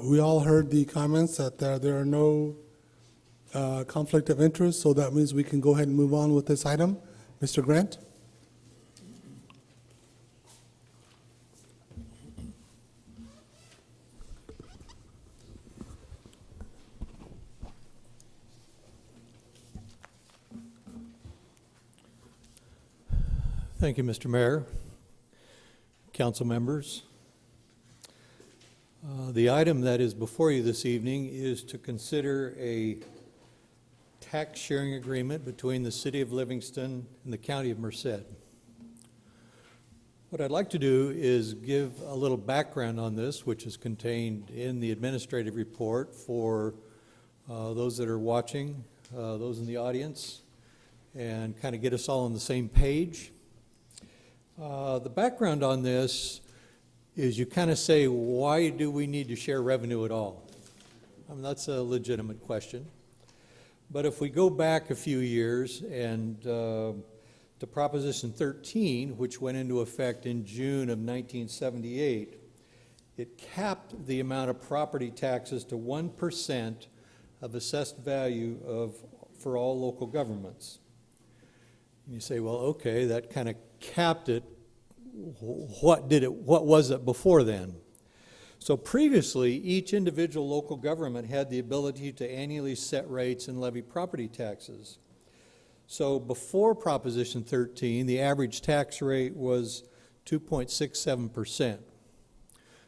we all heard the comments that there are no conflict of interest, so that means we can go ahead and move on with this item. Mr. Grant? Thank you, Mr. Mayor, council members. The item that is before you this evening is to consider a tax sharing agreement between the City of Livingston and the County of Merced. What I'd like to do is give a little background on this, which is contained in the administrative report for those that are watching, those in the audience, and kind of get us all on the same page. The background on this is you kind of say, why do we need to share revenue at all? I mean, that's a legitimate question. But if we go back a few years and to Proposition 13, which went into effect in June of 1978, it capped the amount of property taxes to 1% of assessed value for all local governments. And you say, well, okay, that kind of capped it. What was it before then? So previously, each individual local government had the ability to annually set rates and levy property taxes. So before Proposition 13, the average tax rate was 2.67%.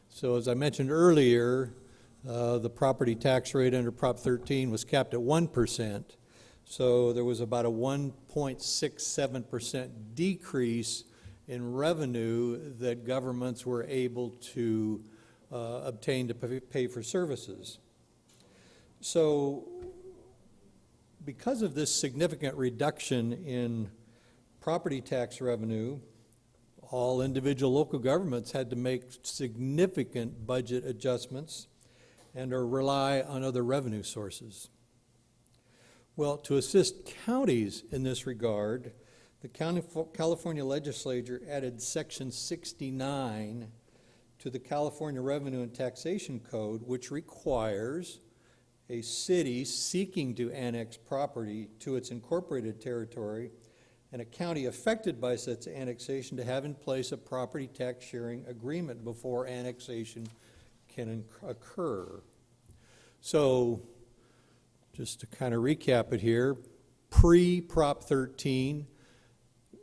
So as I mentioned earlier, the property tax rate under Prop 13 was capped at 1%. So there was about a 1.67% decrease in revenue that governments were able to obtain to pay for services. So because of this significant reduction in property tax revenue, all individual local governments had to make significant budget adjustments and or rely on other revenue sources. Well, to assist counties in this regard, the California legislature added Section 69 to the California Revenue and Taxation Code, which requires a city seeking to annex property to its incorporated territory and a county affected by such annexation to have in place a property tax sharing agreement before annexation can occur. So, just to kind of recap it here, pre-Prop 13,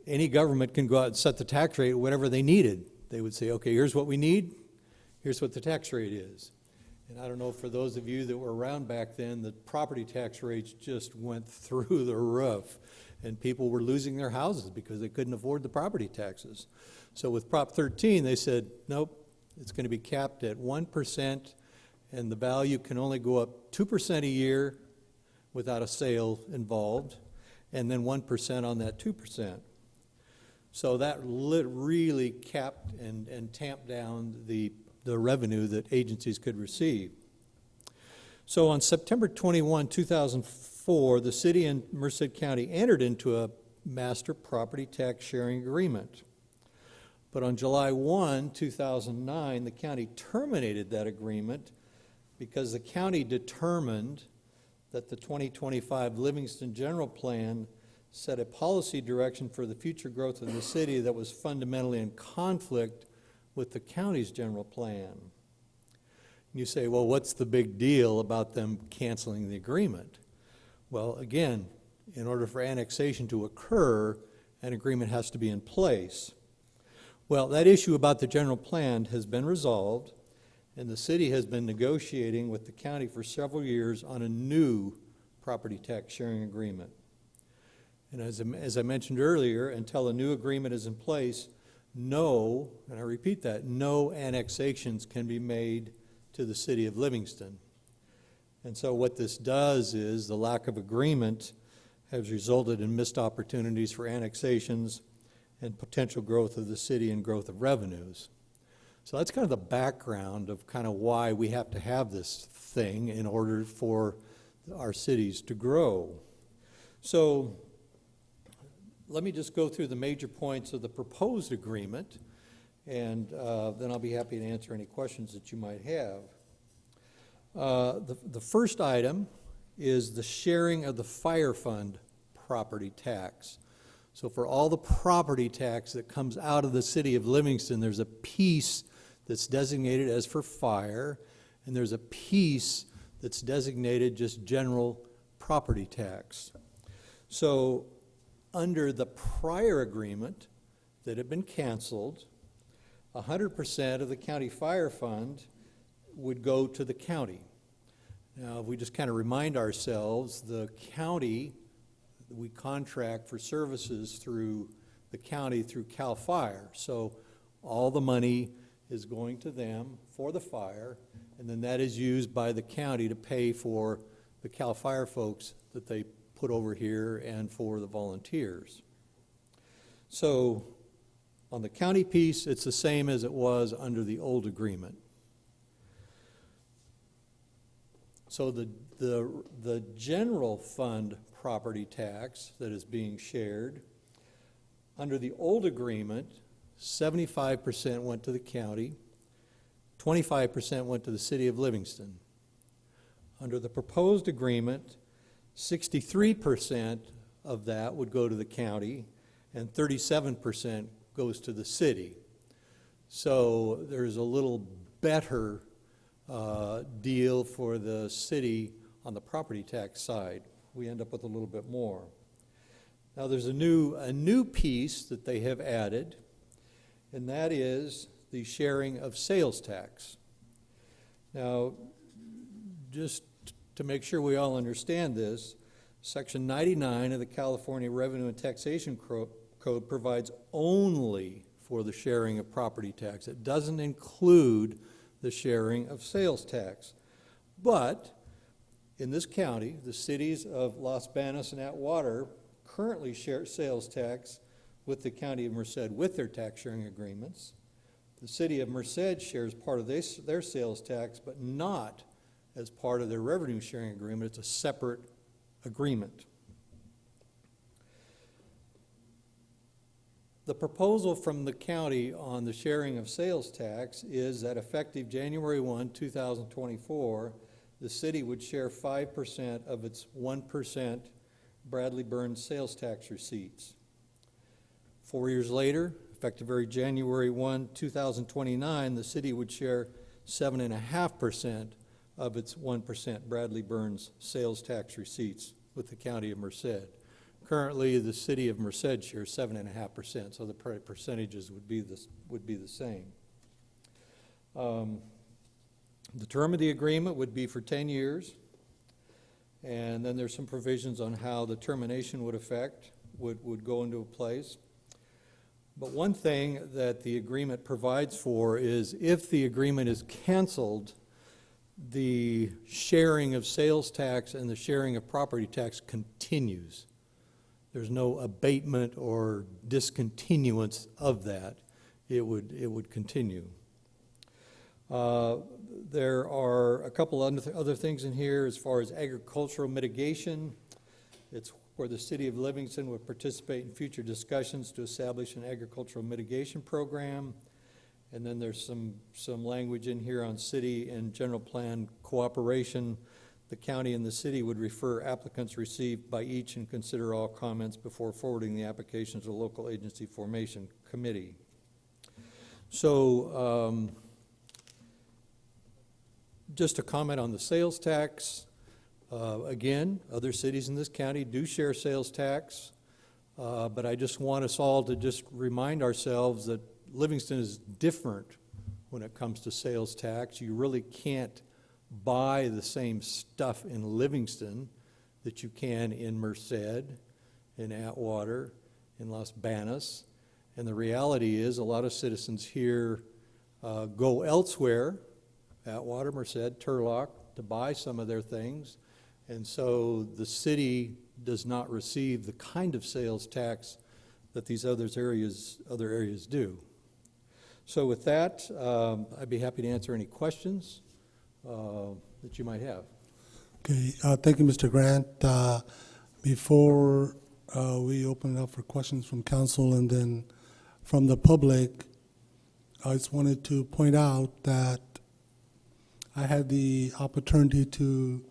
any government can go out and set the tax rate whatever they needed. They would say, okay, here's what we need, here's what the tax rate is. And I don't know, for those of you that were around back then, the property tax rates just went through the roof, and people were losing their houses because they couldn't afford the property taxes. So with Prop 13, they said, nope, it's going to be capped at 1%, and the value can only go up 2% a year without a sale involved, and then 1% on that 2%. So that really capped and tamped down the revenue that agencies could receive. So on September 21, 2004, the city and Merced County entered into a master property tax sharing agreement. But on July 1, 2009, the county terminated that agreement because the county determined that the 2025 Livingston General Plan set a policy direction for the future growth of the city that was fundamentally in conflict with the county's general plan. You say, well, what's the big deal about them canceling the agreement? Well, again, in order for annexation to occur, an agreement has to be in place. Well, that issue about the general plan has been resolved, and the city has been negotiating with the county for several years on a new property tax sharing agreement. And as I mentioned earlier, until a new agreement is in place, no, and I repeat that, no annexations can be made to the city of Livingston. And so what this does is the lack of agreement has resulted in missed opportunities for annexations and potential growth of the city and growth of revenues. So that's kind of the background of kind of why we have to have this thing in order for our cities to grow. So let me just go through the major points of the proposed agreement, and then I'll be happy to answer any questions that you might have. The first item is the sharing of the fire fund property tax. So for all the property tax that comes out of the city of Livingston, there's a piece that's designated as for fire, and there's a piece that's designated just general property tax. So under the prior agreement that had been canceled, 100% of the county fire fund would go to the county. Now, if we just kind of remind ourselves, the county, we contract for services through the county through CAL FIRE. So all the money is going to them for the fire, and then that is used by the county to pay for the CAL FIRE folks that they put over here and for the volunteers. So on the county piece, it's the same as it was under the old agreement. So the general fund property tax that is being shared, under the old agreement, 75% went to the county, 25% went to the city of Livingston. Under the proposed agreement, 63% of that would go to the county and 37% goes to the city. So there's a little better deal for the city on the property tax side. We end up with a little bit more. Now there's a new piece that they have added, and that is the sharing of sales tax. Now, just to make sure we all understand this, Section 99 of the California Revenue and Taxation Code provides only for the sharing of property tax. It doesn't include the sharing of sales tax. But in this county, the cities of Los Banos and Atwater currently share sales tax with the County of Merced with their tax sharing agreements. The City of Merced shares part of their sales tax, but not as part of their revenue sharing agreement. It's a separate agreement. The proposal from the county on the sharing of sales tax is that effective January 1, 2024, the city would share 5% of its 1% Bradley Burns sales tax receipts. 4 years later, effective January 1, 2029, the city would share 7.5% of its 1% Bradley Burns sales tax receipts with the County of Merced. Currently, the City of Merced shares 7.5%, so the percentages would be the same. The term of the agreement would be for 10 years, and then there's some provisions on how the termination would go into place. But one thing that the agreement provides for is if the agreement is canceled, the sharing of sales tax and the sharing of property tax continues. There's no abatement or discontinuance of that. It would continue. There are a couple other things in here as far as agricultural mitigation. It's where the City of Livingston would participate in future discussions to establish an agricultural mitigation program. And then there's some language in here on city and general plan cooperation. The county and the city would refer applicants received by each and consider all comments before forwarding the application to the local agency formation committee. So just a comment on the sales tax. Again, other cities in this county do share sales tax, but I just want us all to just remind ourselves that Livingston is different when it comes to sales tax. You really can't buy the same stuff in Livingston that you can in Merced, in Atwater, in Las Banas. And the reality is a lot of citizens here go elsewhere, Atwater, Merced, Turlock, to buy some of their things. And so the city does not receive the kind of sales tax that these other areas do. So with that, I'd be happy to answer any questions that you might have. Okay, thank you, Mr. Grant. Before we open it up for questions from council and then from the public, I just wanted to point out that I had the opportunity to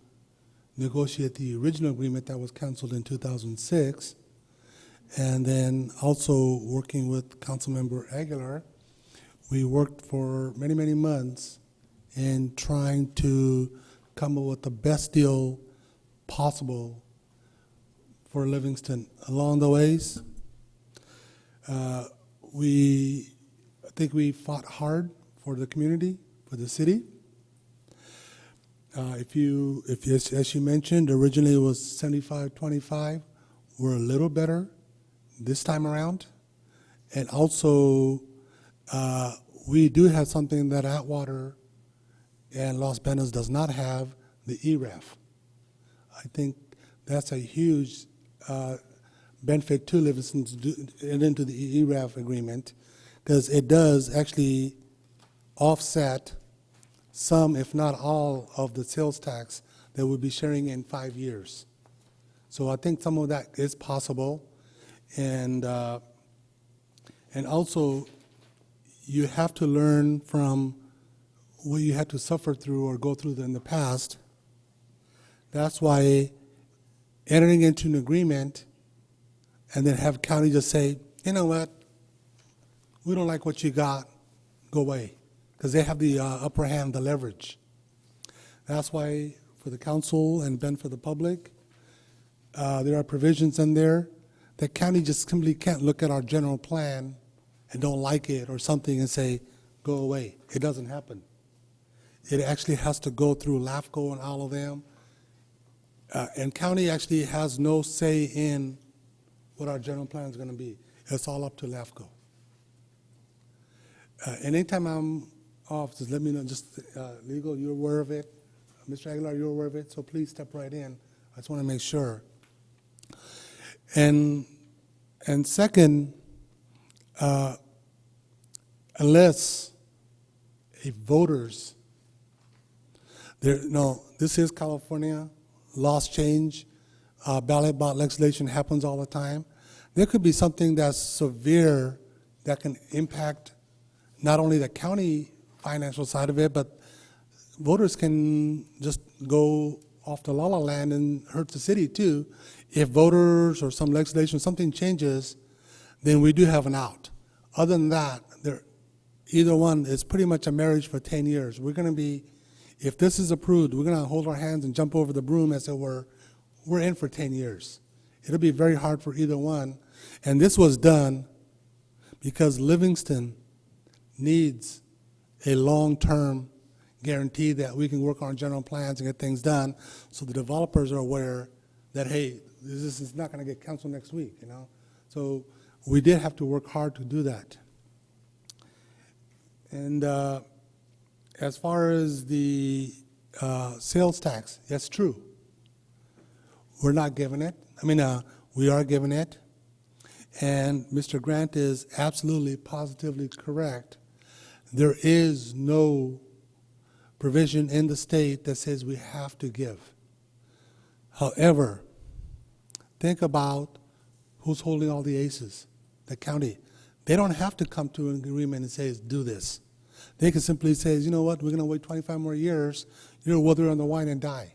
negotiate the original agreement that was canceled in 2006, and then also working with Councilmember Aguilar, we worked for many, many months in trying to come up with the best deal possible for Livingston. Along the ways, I think we fought hard for the community, for the city. As you mentioned, originally it was 75-25. We're a little better this time around. And also, we do have something that Atwater and Las Banas does not have, the ERAF. I think that's a huge benefit to Livingston to get into the ERAF agreement, because it does actually offset some, if not all, of the sales tax that we'll be sharing in 5 years. So I think some of that is possible. And also, you have to learn from what you had to suffer through or go through in the past. That's why entering into an agreement and then have county just say, you know what, we don't like what you got, go away. Because they have the upper hand, the leverage. That's why for the council and then for the public, there are provisions in there that county just simply can't look at our general plan and don't like it or something and say, go away. It doesn't happen. It actually has to go through LAFCO and all of them. And county actually has no say in what our general plan is going to be. It's all up to LAFCO. Anytime I'm off, just let me know. Just legal, you're aware of it. Mr. Aguilar, you're aware of it, so please step right in. I just want to make sure. And second, unless if voters, no, this is California, laws change, ballot box legislation happens all the time. There could be something that's severe that can impact not only the county financial side of it, but voters can just go off the la-la land and hurt the city too. If voters or some legislation, something changes, then we do have an out. Other than that, either one is pretty much a marriage for 10 years. We're going to be, if this is approved, we're going to hold our hands and jump over the broom as it were. We're in for 10 years. It'll be very hard for either one. And this was done because Livingston needs a long-term guarantee that we can work on general plans and get things done, so the developers are aware that, hey, this is not going to get canceled next week, you know? So we did have to work hard to do that. And as far as the sales tax, that's true. We're not giving it. I mean, we are giving it. And Mr. Grant is absolutely, positively correct. There is no provision in the state that says we have to give. However, think about who's holding all the aces, the county. They don't have to come to an agreement and say, do this. They can simply say, you know what, we're going to wait 25 more years, you'll wither on the vine and die.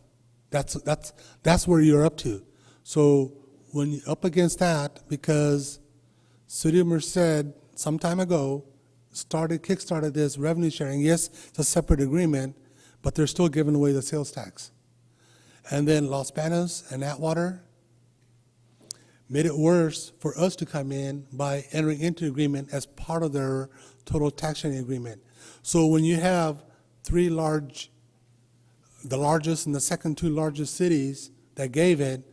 That's where you're up to. So when you're up against that, because City of Merced some time ago kickstarted this revenue sharing. Yes, it's a separate agreement, but they're still giving away the sales tax. And then Los Banos and Atwater made it worse for us to come in by entering into agreement as part of their total tax sharing agreement. So when you have the largest and the second two largest cities that gave it,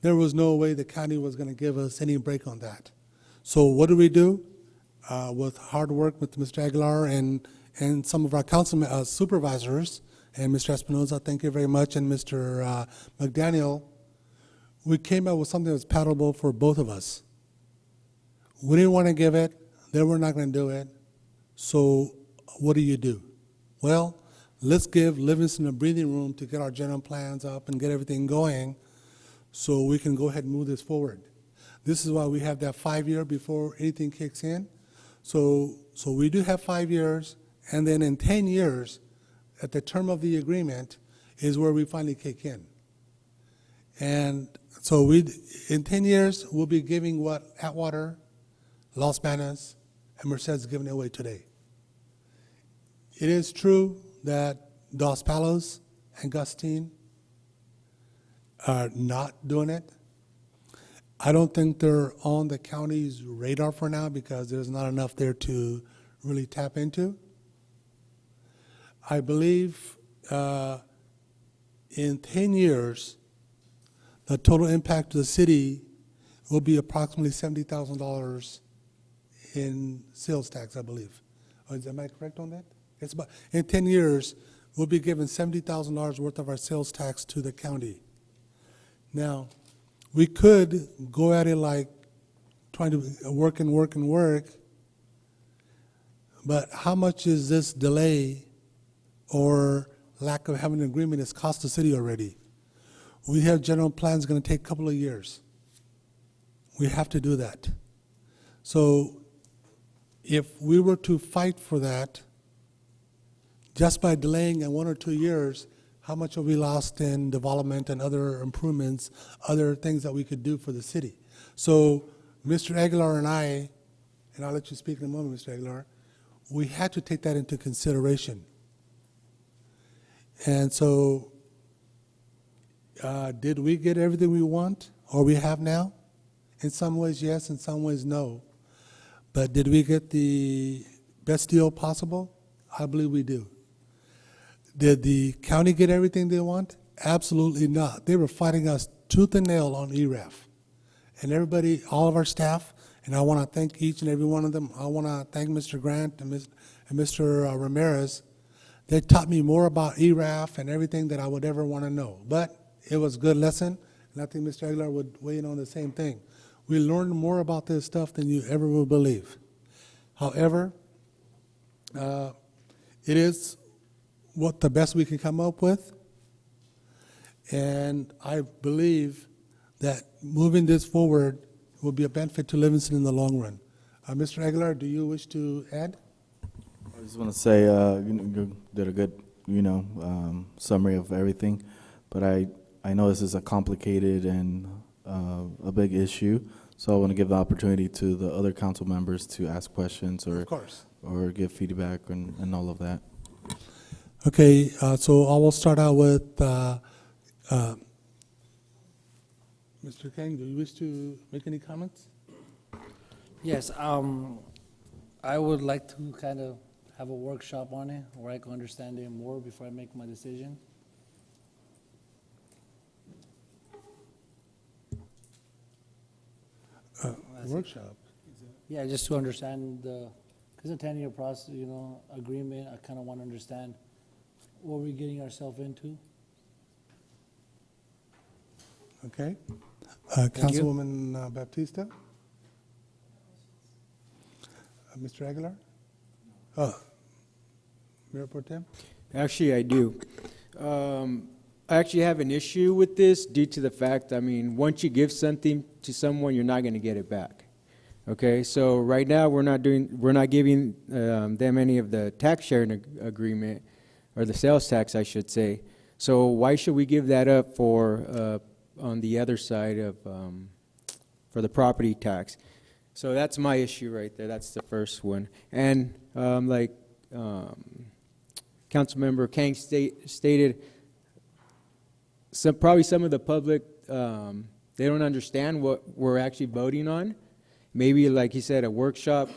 there was no way the county was going to give us any break on that. So what do? With hard work with Mr. Aguilar and some of our council supervisors, and Mr. Espinoza, thank you very much, and Mr. McDaniel, we came up with something that was palatable for both of us. We didn't want to give it, they were not going to do it, so what do? Well, let's give Livingston a breathing room to get our general plans up and get everything going so we can go ahead and move this forward. This is why we have that 5-year before anything kicks in. So we do have 5 years, and then in 10 years, at the term of the agreement, is where we finally kick in. And so in 10 years, we'll be giving what Atwater, Los Banos, and Merced's giving away today. It is true that Dos Palos and Gustine are not doing it. I don't think they're on the county's radar for now because there's not enough there to really tap into. I believe in 10 years, the total impact to the city will be approximately $70,000 in sales tax, I believe. Am I correct on that? It's about, in 10 years, we'll be giving $70,000 worth of our sales tax to the county. Now, we could go at it like trying to work, but how much is this delay or lack of having an agreement has cost the city already? We have general plans going to take a couple of years. We have to do that. So if we were to fight for that, just by delaying in 1 or 2 years, how much have we lost in development and other improvements, other things that we could do for the city? So Mr. Aguilar and I, and I'll let you speak in a moment, Mr. Aguilar, we had to take that into consideration. And so did we get everything we want or we have now? In some ways, yes, in some ways, no. But did we get the best deal possible? I believe we do. Did the county get everything they want? Absolutely not. They were fighting us tooth and nail on ERAF. And everybody, all of our staff, and I want to thank each and every one of them. I want to thank Mr. Grant and Mr. Ramirez. They taught me more about ERAF and everything that I would ever want to know. But it was a good lesson, and I think Mr. Aguilar would weigh in on the same thing. We learned more about this stuff than you ever will believe. However, it is what the best we can come up with. And I believe that moving this forward will be a benefit to Livingston in the long run. Mr. Aguilar, do you wish to add? I just want to say, you did a good, summary of everything, but I know this is a complicated and a big issue, so I want to give the opportunity to the other council members to ask questions or, Of course. or give feedback and all of that. Okay, so I will start out with Mr. Kang. Do you wish to make any comments? Yes, I would like to kind of have a workshop on it where I can understand it more before I make my decision. Workshop. Yeah, just to understand because the 10-year process, agreement, I kind of want to understand what we're getting ourselves into. Okay. you. Councilwoman Baptista? Mr. Aguilar? Mayor Pro Tem? Actually, I do. I actually have an issue with this due to the fact, once you give something to someone, you're not going to get it back. Okay, so right now we're not giving them any of the tax sharing agreement, or the sales tax, I should say. So why should we give that up for on the other side of for the property tax? So that's my issue right there. That's the first one. And Councilmember Kang stated, probably some of the public, they don't understand what we're actually voting on. Maybe, like he said, a workshop,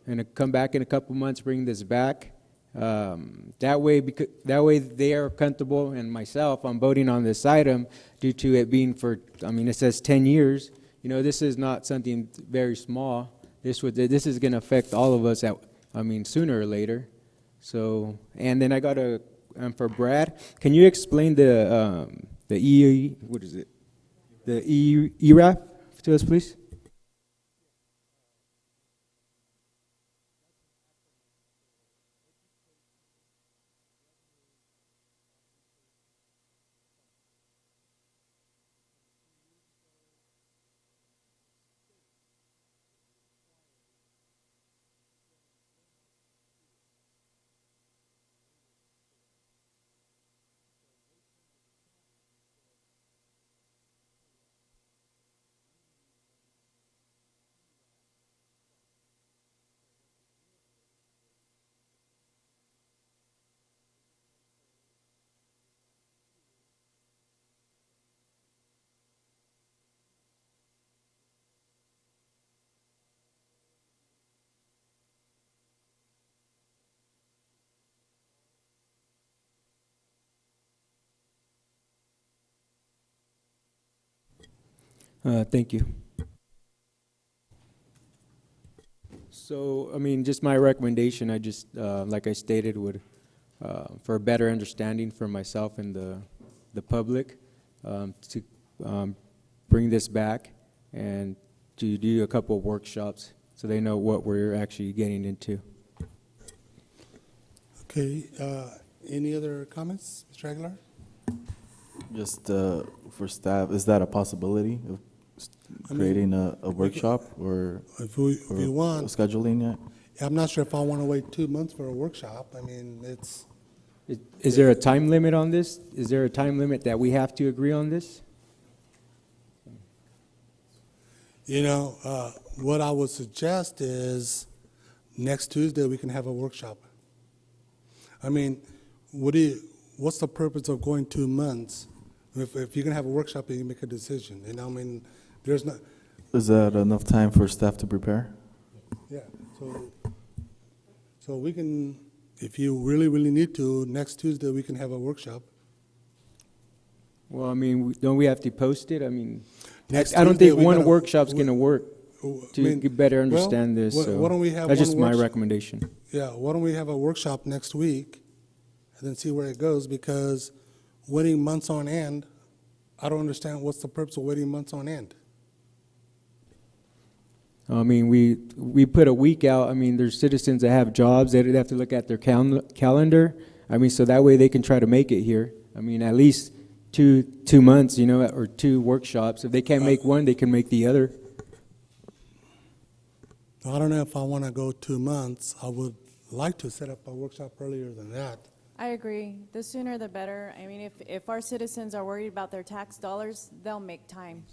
and come back in a couple months, bring this back. That way they are comfortable, and myself, I'm voting on this item due to it being for, it says 10 years. This is not something very small. This is going to affect all of us sooner or later. So, and then I got for Brad, can you explain the ERAF to us, please? Thank you. So, just my recommendation, I just, like I stated, would, for a better understanding for myself and the public, to bring this back and to do a couple of workshops so they know what we're actually getting into. Okay, any other comments, Mr. Aguilar? Just for staff, is that a possibility of creating a workshop or If you want. scheduling yet? I'm not sure if I want to wait 2 months for a workshop. It's. Is there a time limit on this? Is there a time limit that we have to agree on this? What I would suggest is next Tuesday we can have a workshop. What's the purpose of going 2 months? If you're gonna have a workshop, you can make a decision. There's not. Is that enough time for staff to prepare? Yeah. So we can, if you really, really need to, next Tuesday we can have a workshop. Well, don't we have to post it? Next I don't Tuesday think we one gotta- workshop's going to work to better understand this. why So don't we have that's one just my workshop? recommendation. Yeah, why don't we have a workshop next week and then see where it goes? Because waiting months on end, I don't understand what's the purpose of waiting months on end. I mean, we put a week out. I mean, there's citizens that have jobs. They'd have to look at their calendar. I mean, so that way they can try to make it here. I mean, at least two months, you know, or 2 workshops. If they can't make one, they can make the other. I don't know if I want to go 2 months. I would like to set up a workshop earlier than that. I agree. The sooner the better. I mean, if our citizens are worried about their tax dollars, they'll make time.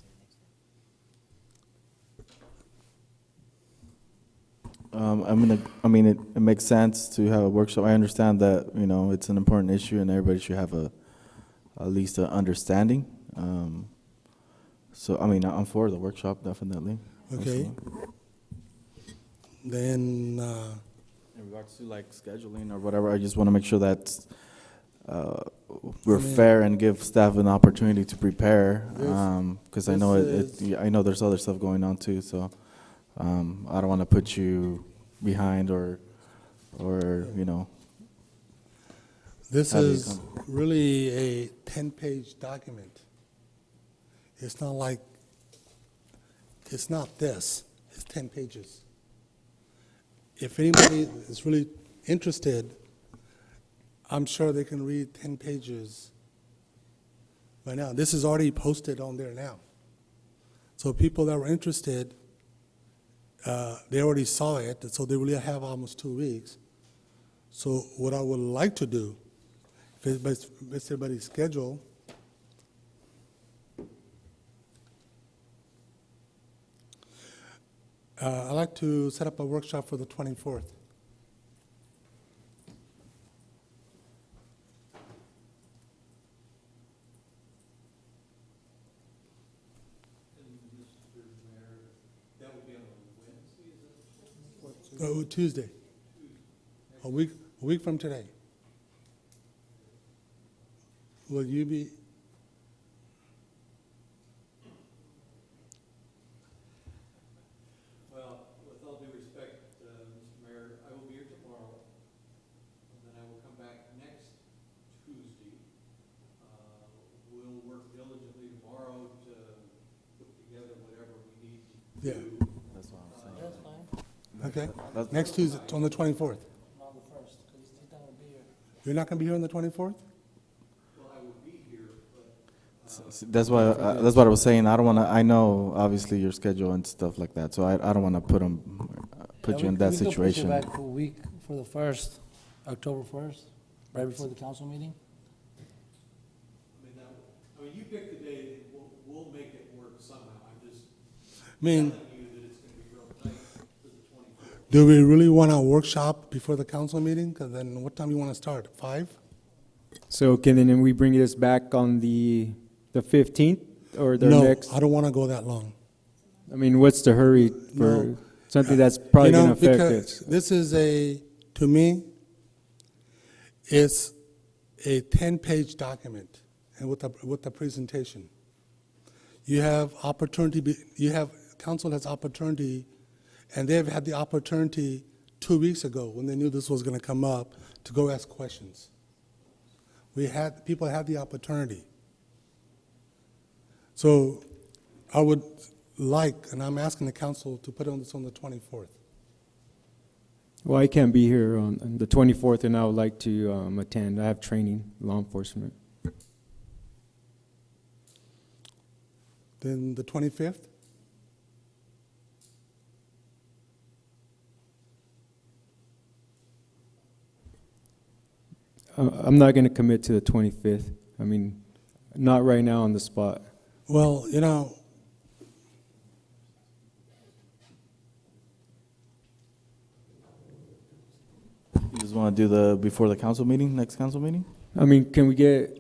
I mean, it makes sense to have a workshop. I understand that, you know, it's an important issue and everybody should have at least an understanding. So, I mean, I'm for the workshop, definitely. Okay. Then, in regards to like scheduling or whatever, I just want to make sure that we're fair and give staff an opportunity to prepare. Because I know I know there's other stuff going on too. So I don't want to put you behind or you know. this is really a 10-page document. It's not like, it's not this, it's 10 pages. If anybody is really interested, I'm sure they can read 10 pages by now. This is already posted on there now. So people that were interested, they already saw it, so they really have almost 2 weeks. So what I would like to do, if it's everybody's schedule, I'd like to set up a workshop for the 24th. Tuesday. A week from today. Will you be? Well, with all due respect, Mr. Mayor, I will be here tomorrow, and then I will come back next Tuesday. We'll work diligently tomorrow to put together whatever we need to do. Yeah. That's what I'm saying. That's fine. Okay. Next Tuesday, on the 24th. On the 1st, because he's not gonna be here. You're not going to be here on the 24th? Well, I will be here, but That's what I was saying. I don't want to. I know obviously your schedule and stuff like that, so I don't want to put Yeah, you in we that can push it situation. back for a week for the 1st, October 1st, right before the council meeting. I mean, you pick the day, we'll make it work somehow. I'm just I mean, telling you that it's going to be real tight for the 24th. do we really want a workshop before the council meeting? Because then what time you want to start? 5? So can then we bring this back on the 15th or the No, next? I don't want to go that long. I mean, what's the hurry for No. something that's probably going to affect because it? this is to me, it's a 10-page document and with the presentation. You have opportunity, council has opportunity, and they've had the opportunity 2 weeks ago when they knew this was going to come up to go ask questions. People had the opportunity. So I would like, and I'm asking the council to put on this on the 24th. Well, I can't be here on the 24th, and I would like to attend. I have training, law enforcement. Then the 25th? I'm not going to commit to the 25th. I mean, not right now on the spot. Well, You just want to do before the council meeting, next council meeting? I mean, can we get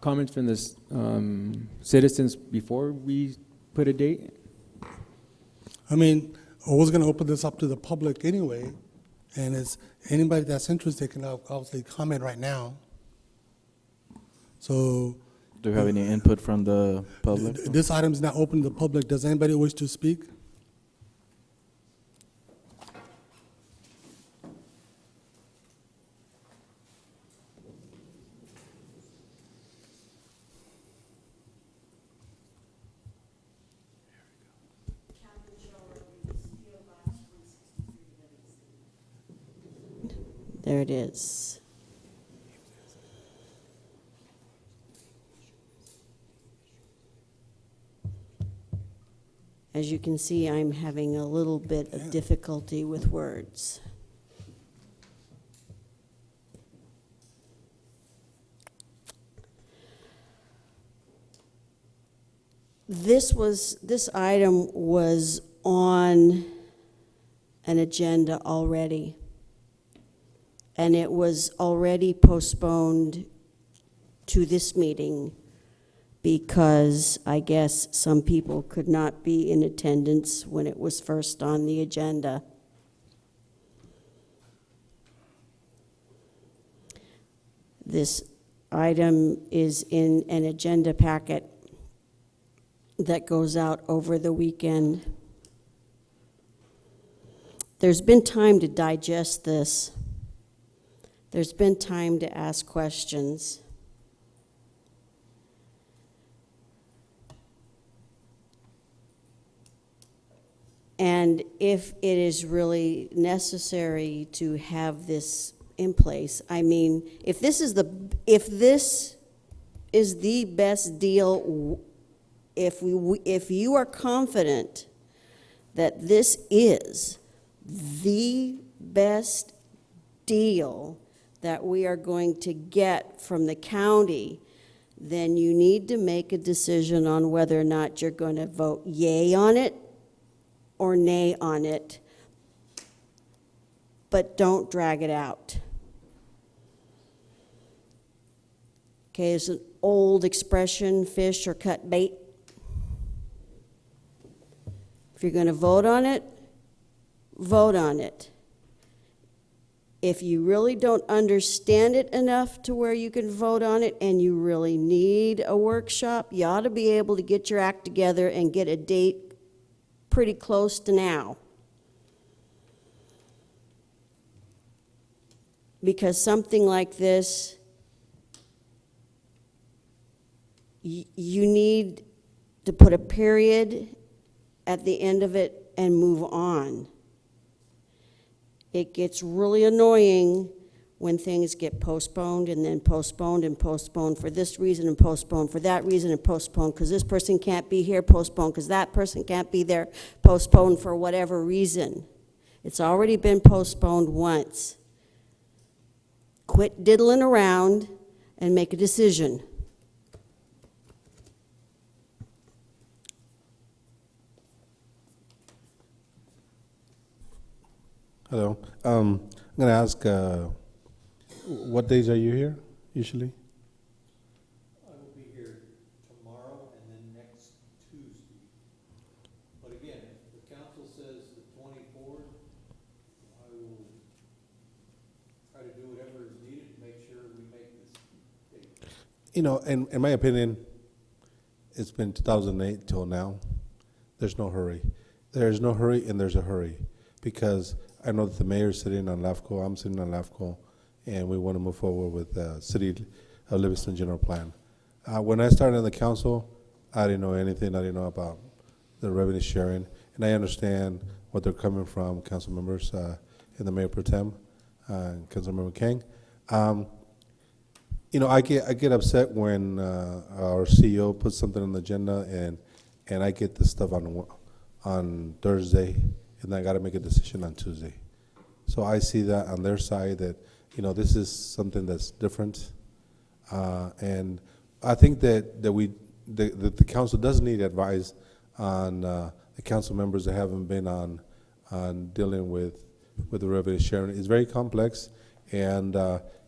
comments from the citizens before we put a date? I mean, I was going to open this up to the public anyway, and it's anybody that's interested can obviously comment right now. So, Do you have any input from the public? This item is not open to the public. Does anybody wish to speak? There it is. As you can see, I'm having a little bit of difficulty with words. This item was on an agenda already, and it was already postponed to this meeting because I guess some people could not be in attendance when it was first on the agenda. This item is in an agenda packet that goes out over the weekend. There's been time to digest this. There's been time to ask questions. And if it is really necessary to have this in place, I mean, if this is the best deal, if you are confident that this is the best deal that we are going to get from the county, then you need to make a decision on whether or not you're going to vote yay on it or nay on it, but don't drag it out. Okay, it's an old expression, fish or cut bait. If you're going to vote on it, vote on it. If you really don't understand it enough to where you can vote on it and you really need a workshop, you ought to be able to get your act together and get a date pretty close to now. Because something like this, you need to put a period at the end of it and move on. It gets really annoying when things get postponed and then postponed and postponed for this reason and postponed for that reason and postponed because this person can't be here, postponed because that person can't be there, postponed for whatever reason. It's already been postponed once. Quit diddling around and make a decision. Hello. I'm going to ask, what days are you here usually? I will be here tomorrow and then next Tuesday. But again, if the council says the 24th, I will try to do whatever is needed to make sure we make this date. You know, in my opinion, it's been 2008 till now. There's no hurry. There's no hurry and there's a hurry because I know that the mayor's sitting on LAFCO, I'm sitting on LAFCO, and we want to move forward with the City of Livingston General Plan. When I started on the council, I didn't know anything. I didn't know about the revenue sharing, and I understand what they're coming from, council members and the Mayor Pro Tem, Councilmember King. You know, I get upset when our CEO puts something on the agenda, and I get this stuff on Thursday, and I got to make a decision on Tuesday. So I see that on their side that, you know, this is something that's different. And I think that the council does need advice on the council members that haven't been on dealing with the revenue sharing. It's very complex, and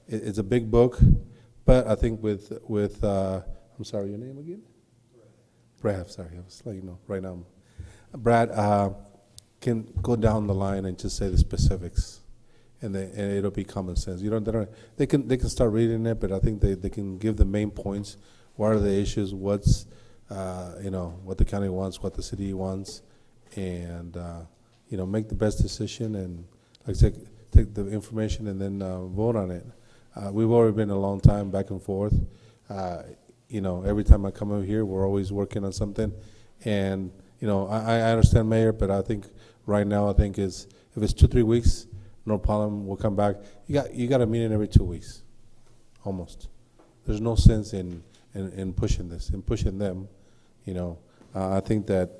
it's a big book, but I think with I'm sorry, your name again? Brad, sorry, I was letting you know right now. Brad, can go down the line and just say the specifics, and it'll be common sense. You know, they can start reading it, but I think they can give the main points. What are the issues? What's you know, what the county wants, what the city wants, and you know, make the best decision and like take the information and then vote on it. We've already been a long time back and forth. You know, every time I come over here, we're always working on something, and you know, I understand, Mayor, but I think right now, I think if it's 2-3 weeks, no problem, we'll come back. You got a meeting every 2 weeks, almost. There's no sense in pushing this, in pushing them, you know. I think that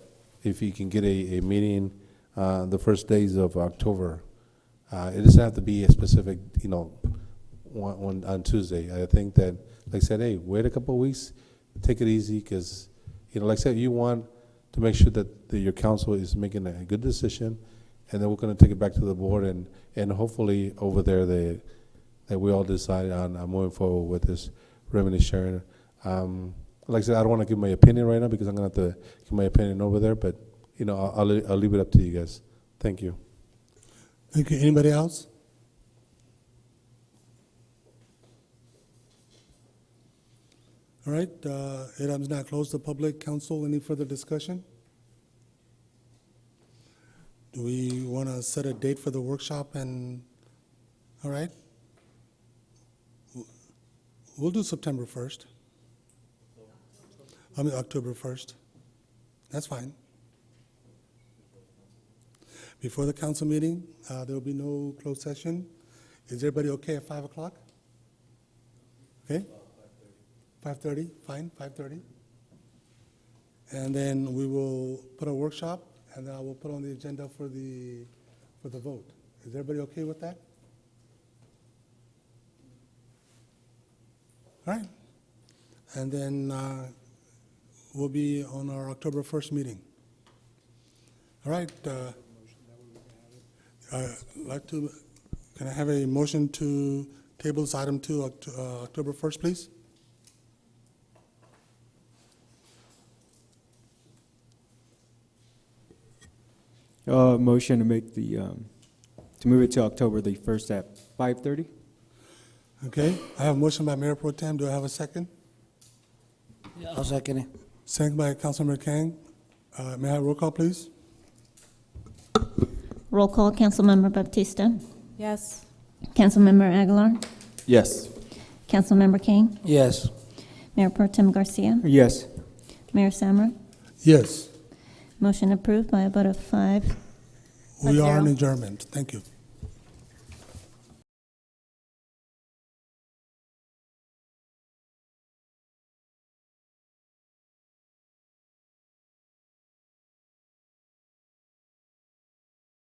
if you can get a meeting the first days of October, it doesn't have to be a specific, you know, one on Tuesday. I think that, like I said, hey, wait a couple of weeks, take it easy, because, you know, like I said, you want to make sure that your council is making a good decision, and then we're going to take it back to the board, and hopefully over there that we all decide on moving forward with this revenue sharing. Like I said, I don't want to give my opinion right now because I'm going to have to give my opinion over there, but, you know, I'll leave it up to you guys. Thank you. Thank you. Anybody else? All right, item's now closed to public. Council, any further discussion? Do we want to set a date for the workshop? And all right, we'll do September 1st. I mean October 1st. That's fine. Before the council meeting, there will be no closed session. Is everybody okay at 5 o'clock? Okay? 5:30, fine, 5:30. And then we will put a workshop, and then I will put on the agenda for the vote. Is everybody okay with that? All right. And then we'll be on our October 1st meeting. All right. I'd like to, can I have a motion to table this item to October 1st, please? Motion to make the, to move it to October the 1st at 5:30. Okay, I have a motion by Mayor Pro Tem. Do I have a second? Yeah, I'll second it. Second by Councilmember Kang. May I have roll call, please? Roll call, Councilmember Baptista. Yes. Councilmember Aguilar. Yes. Councilmember King. Yes. Mayor Pro Tem Garcia. Yes. Mayor Samra. Yes. Motion approved by a vote of 5. We are in adjournment. Thank you.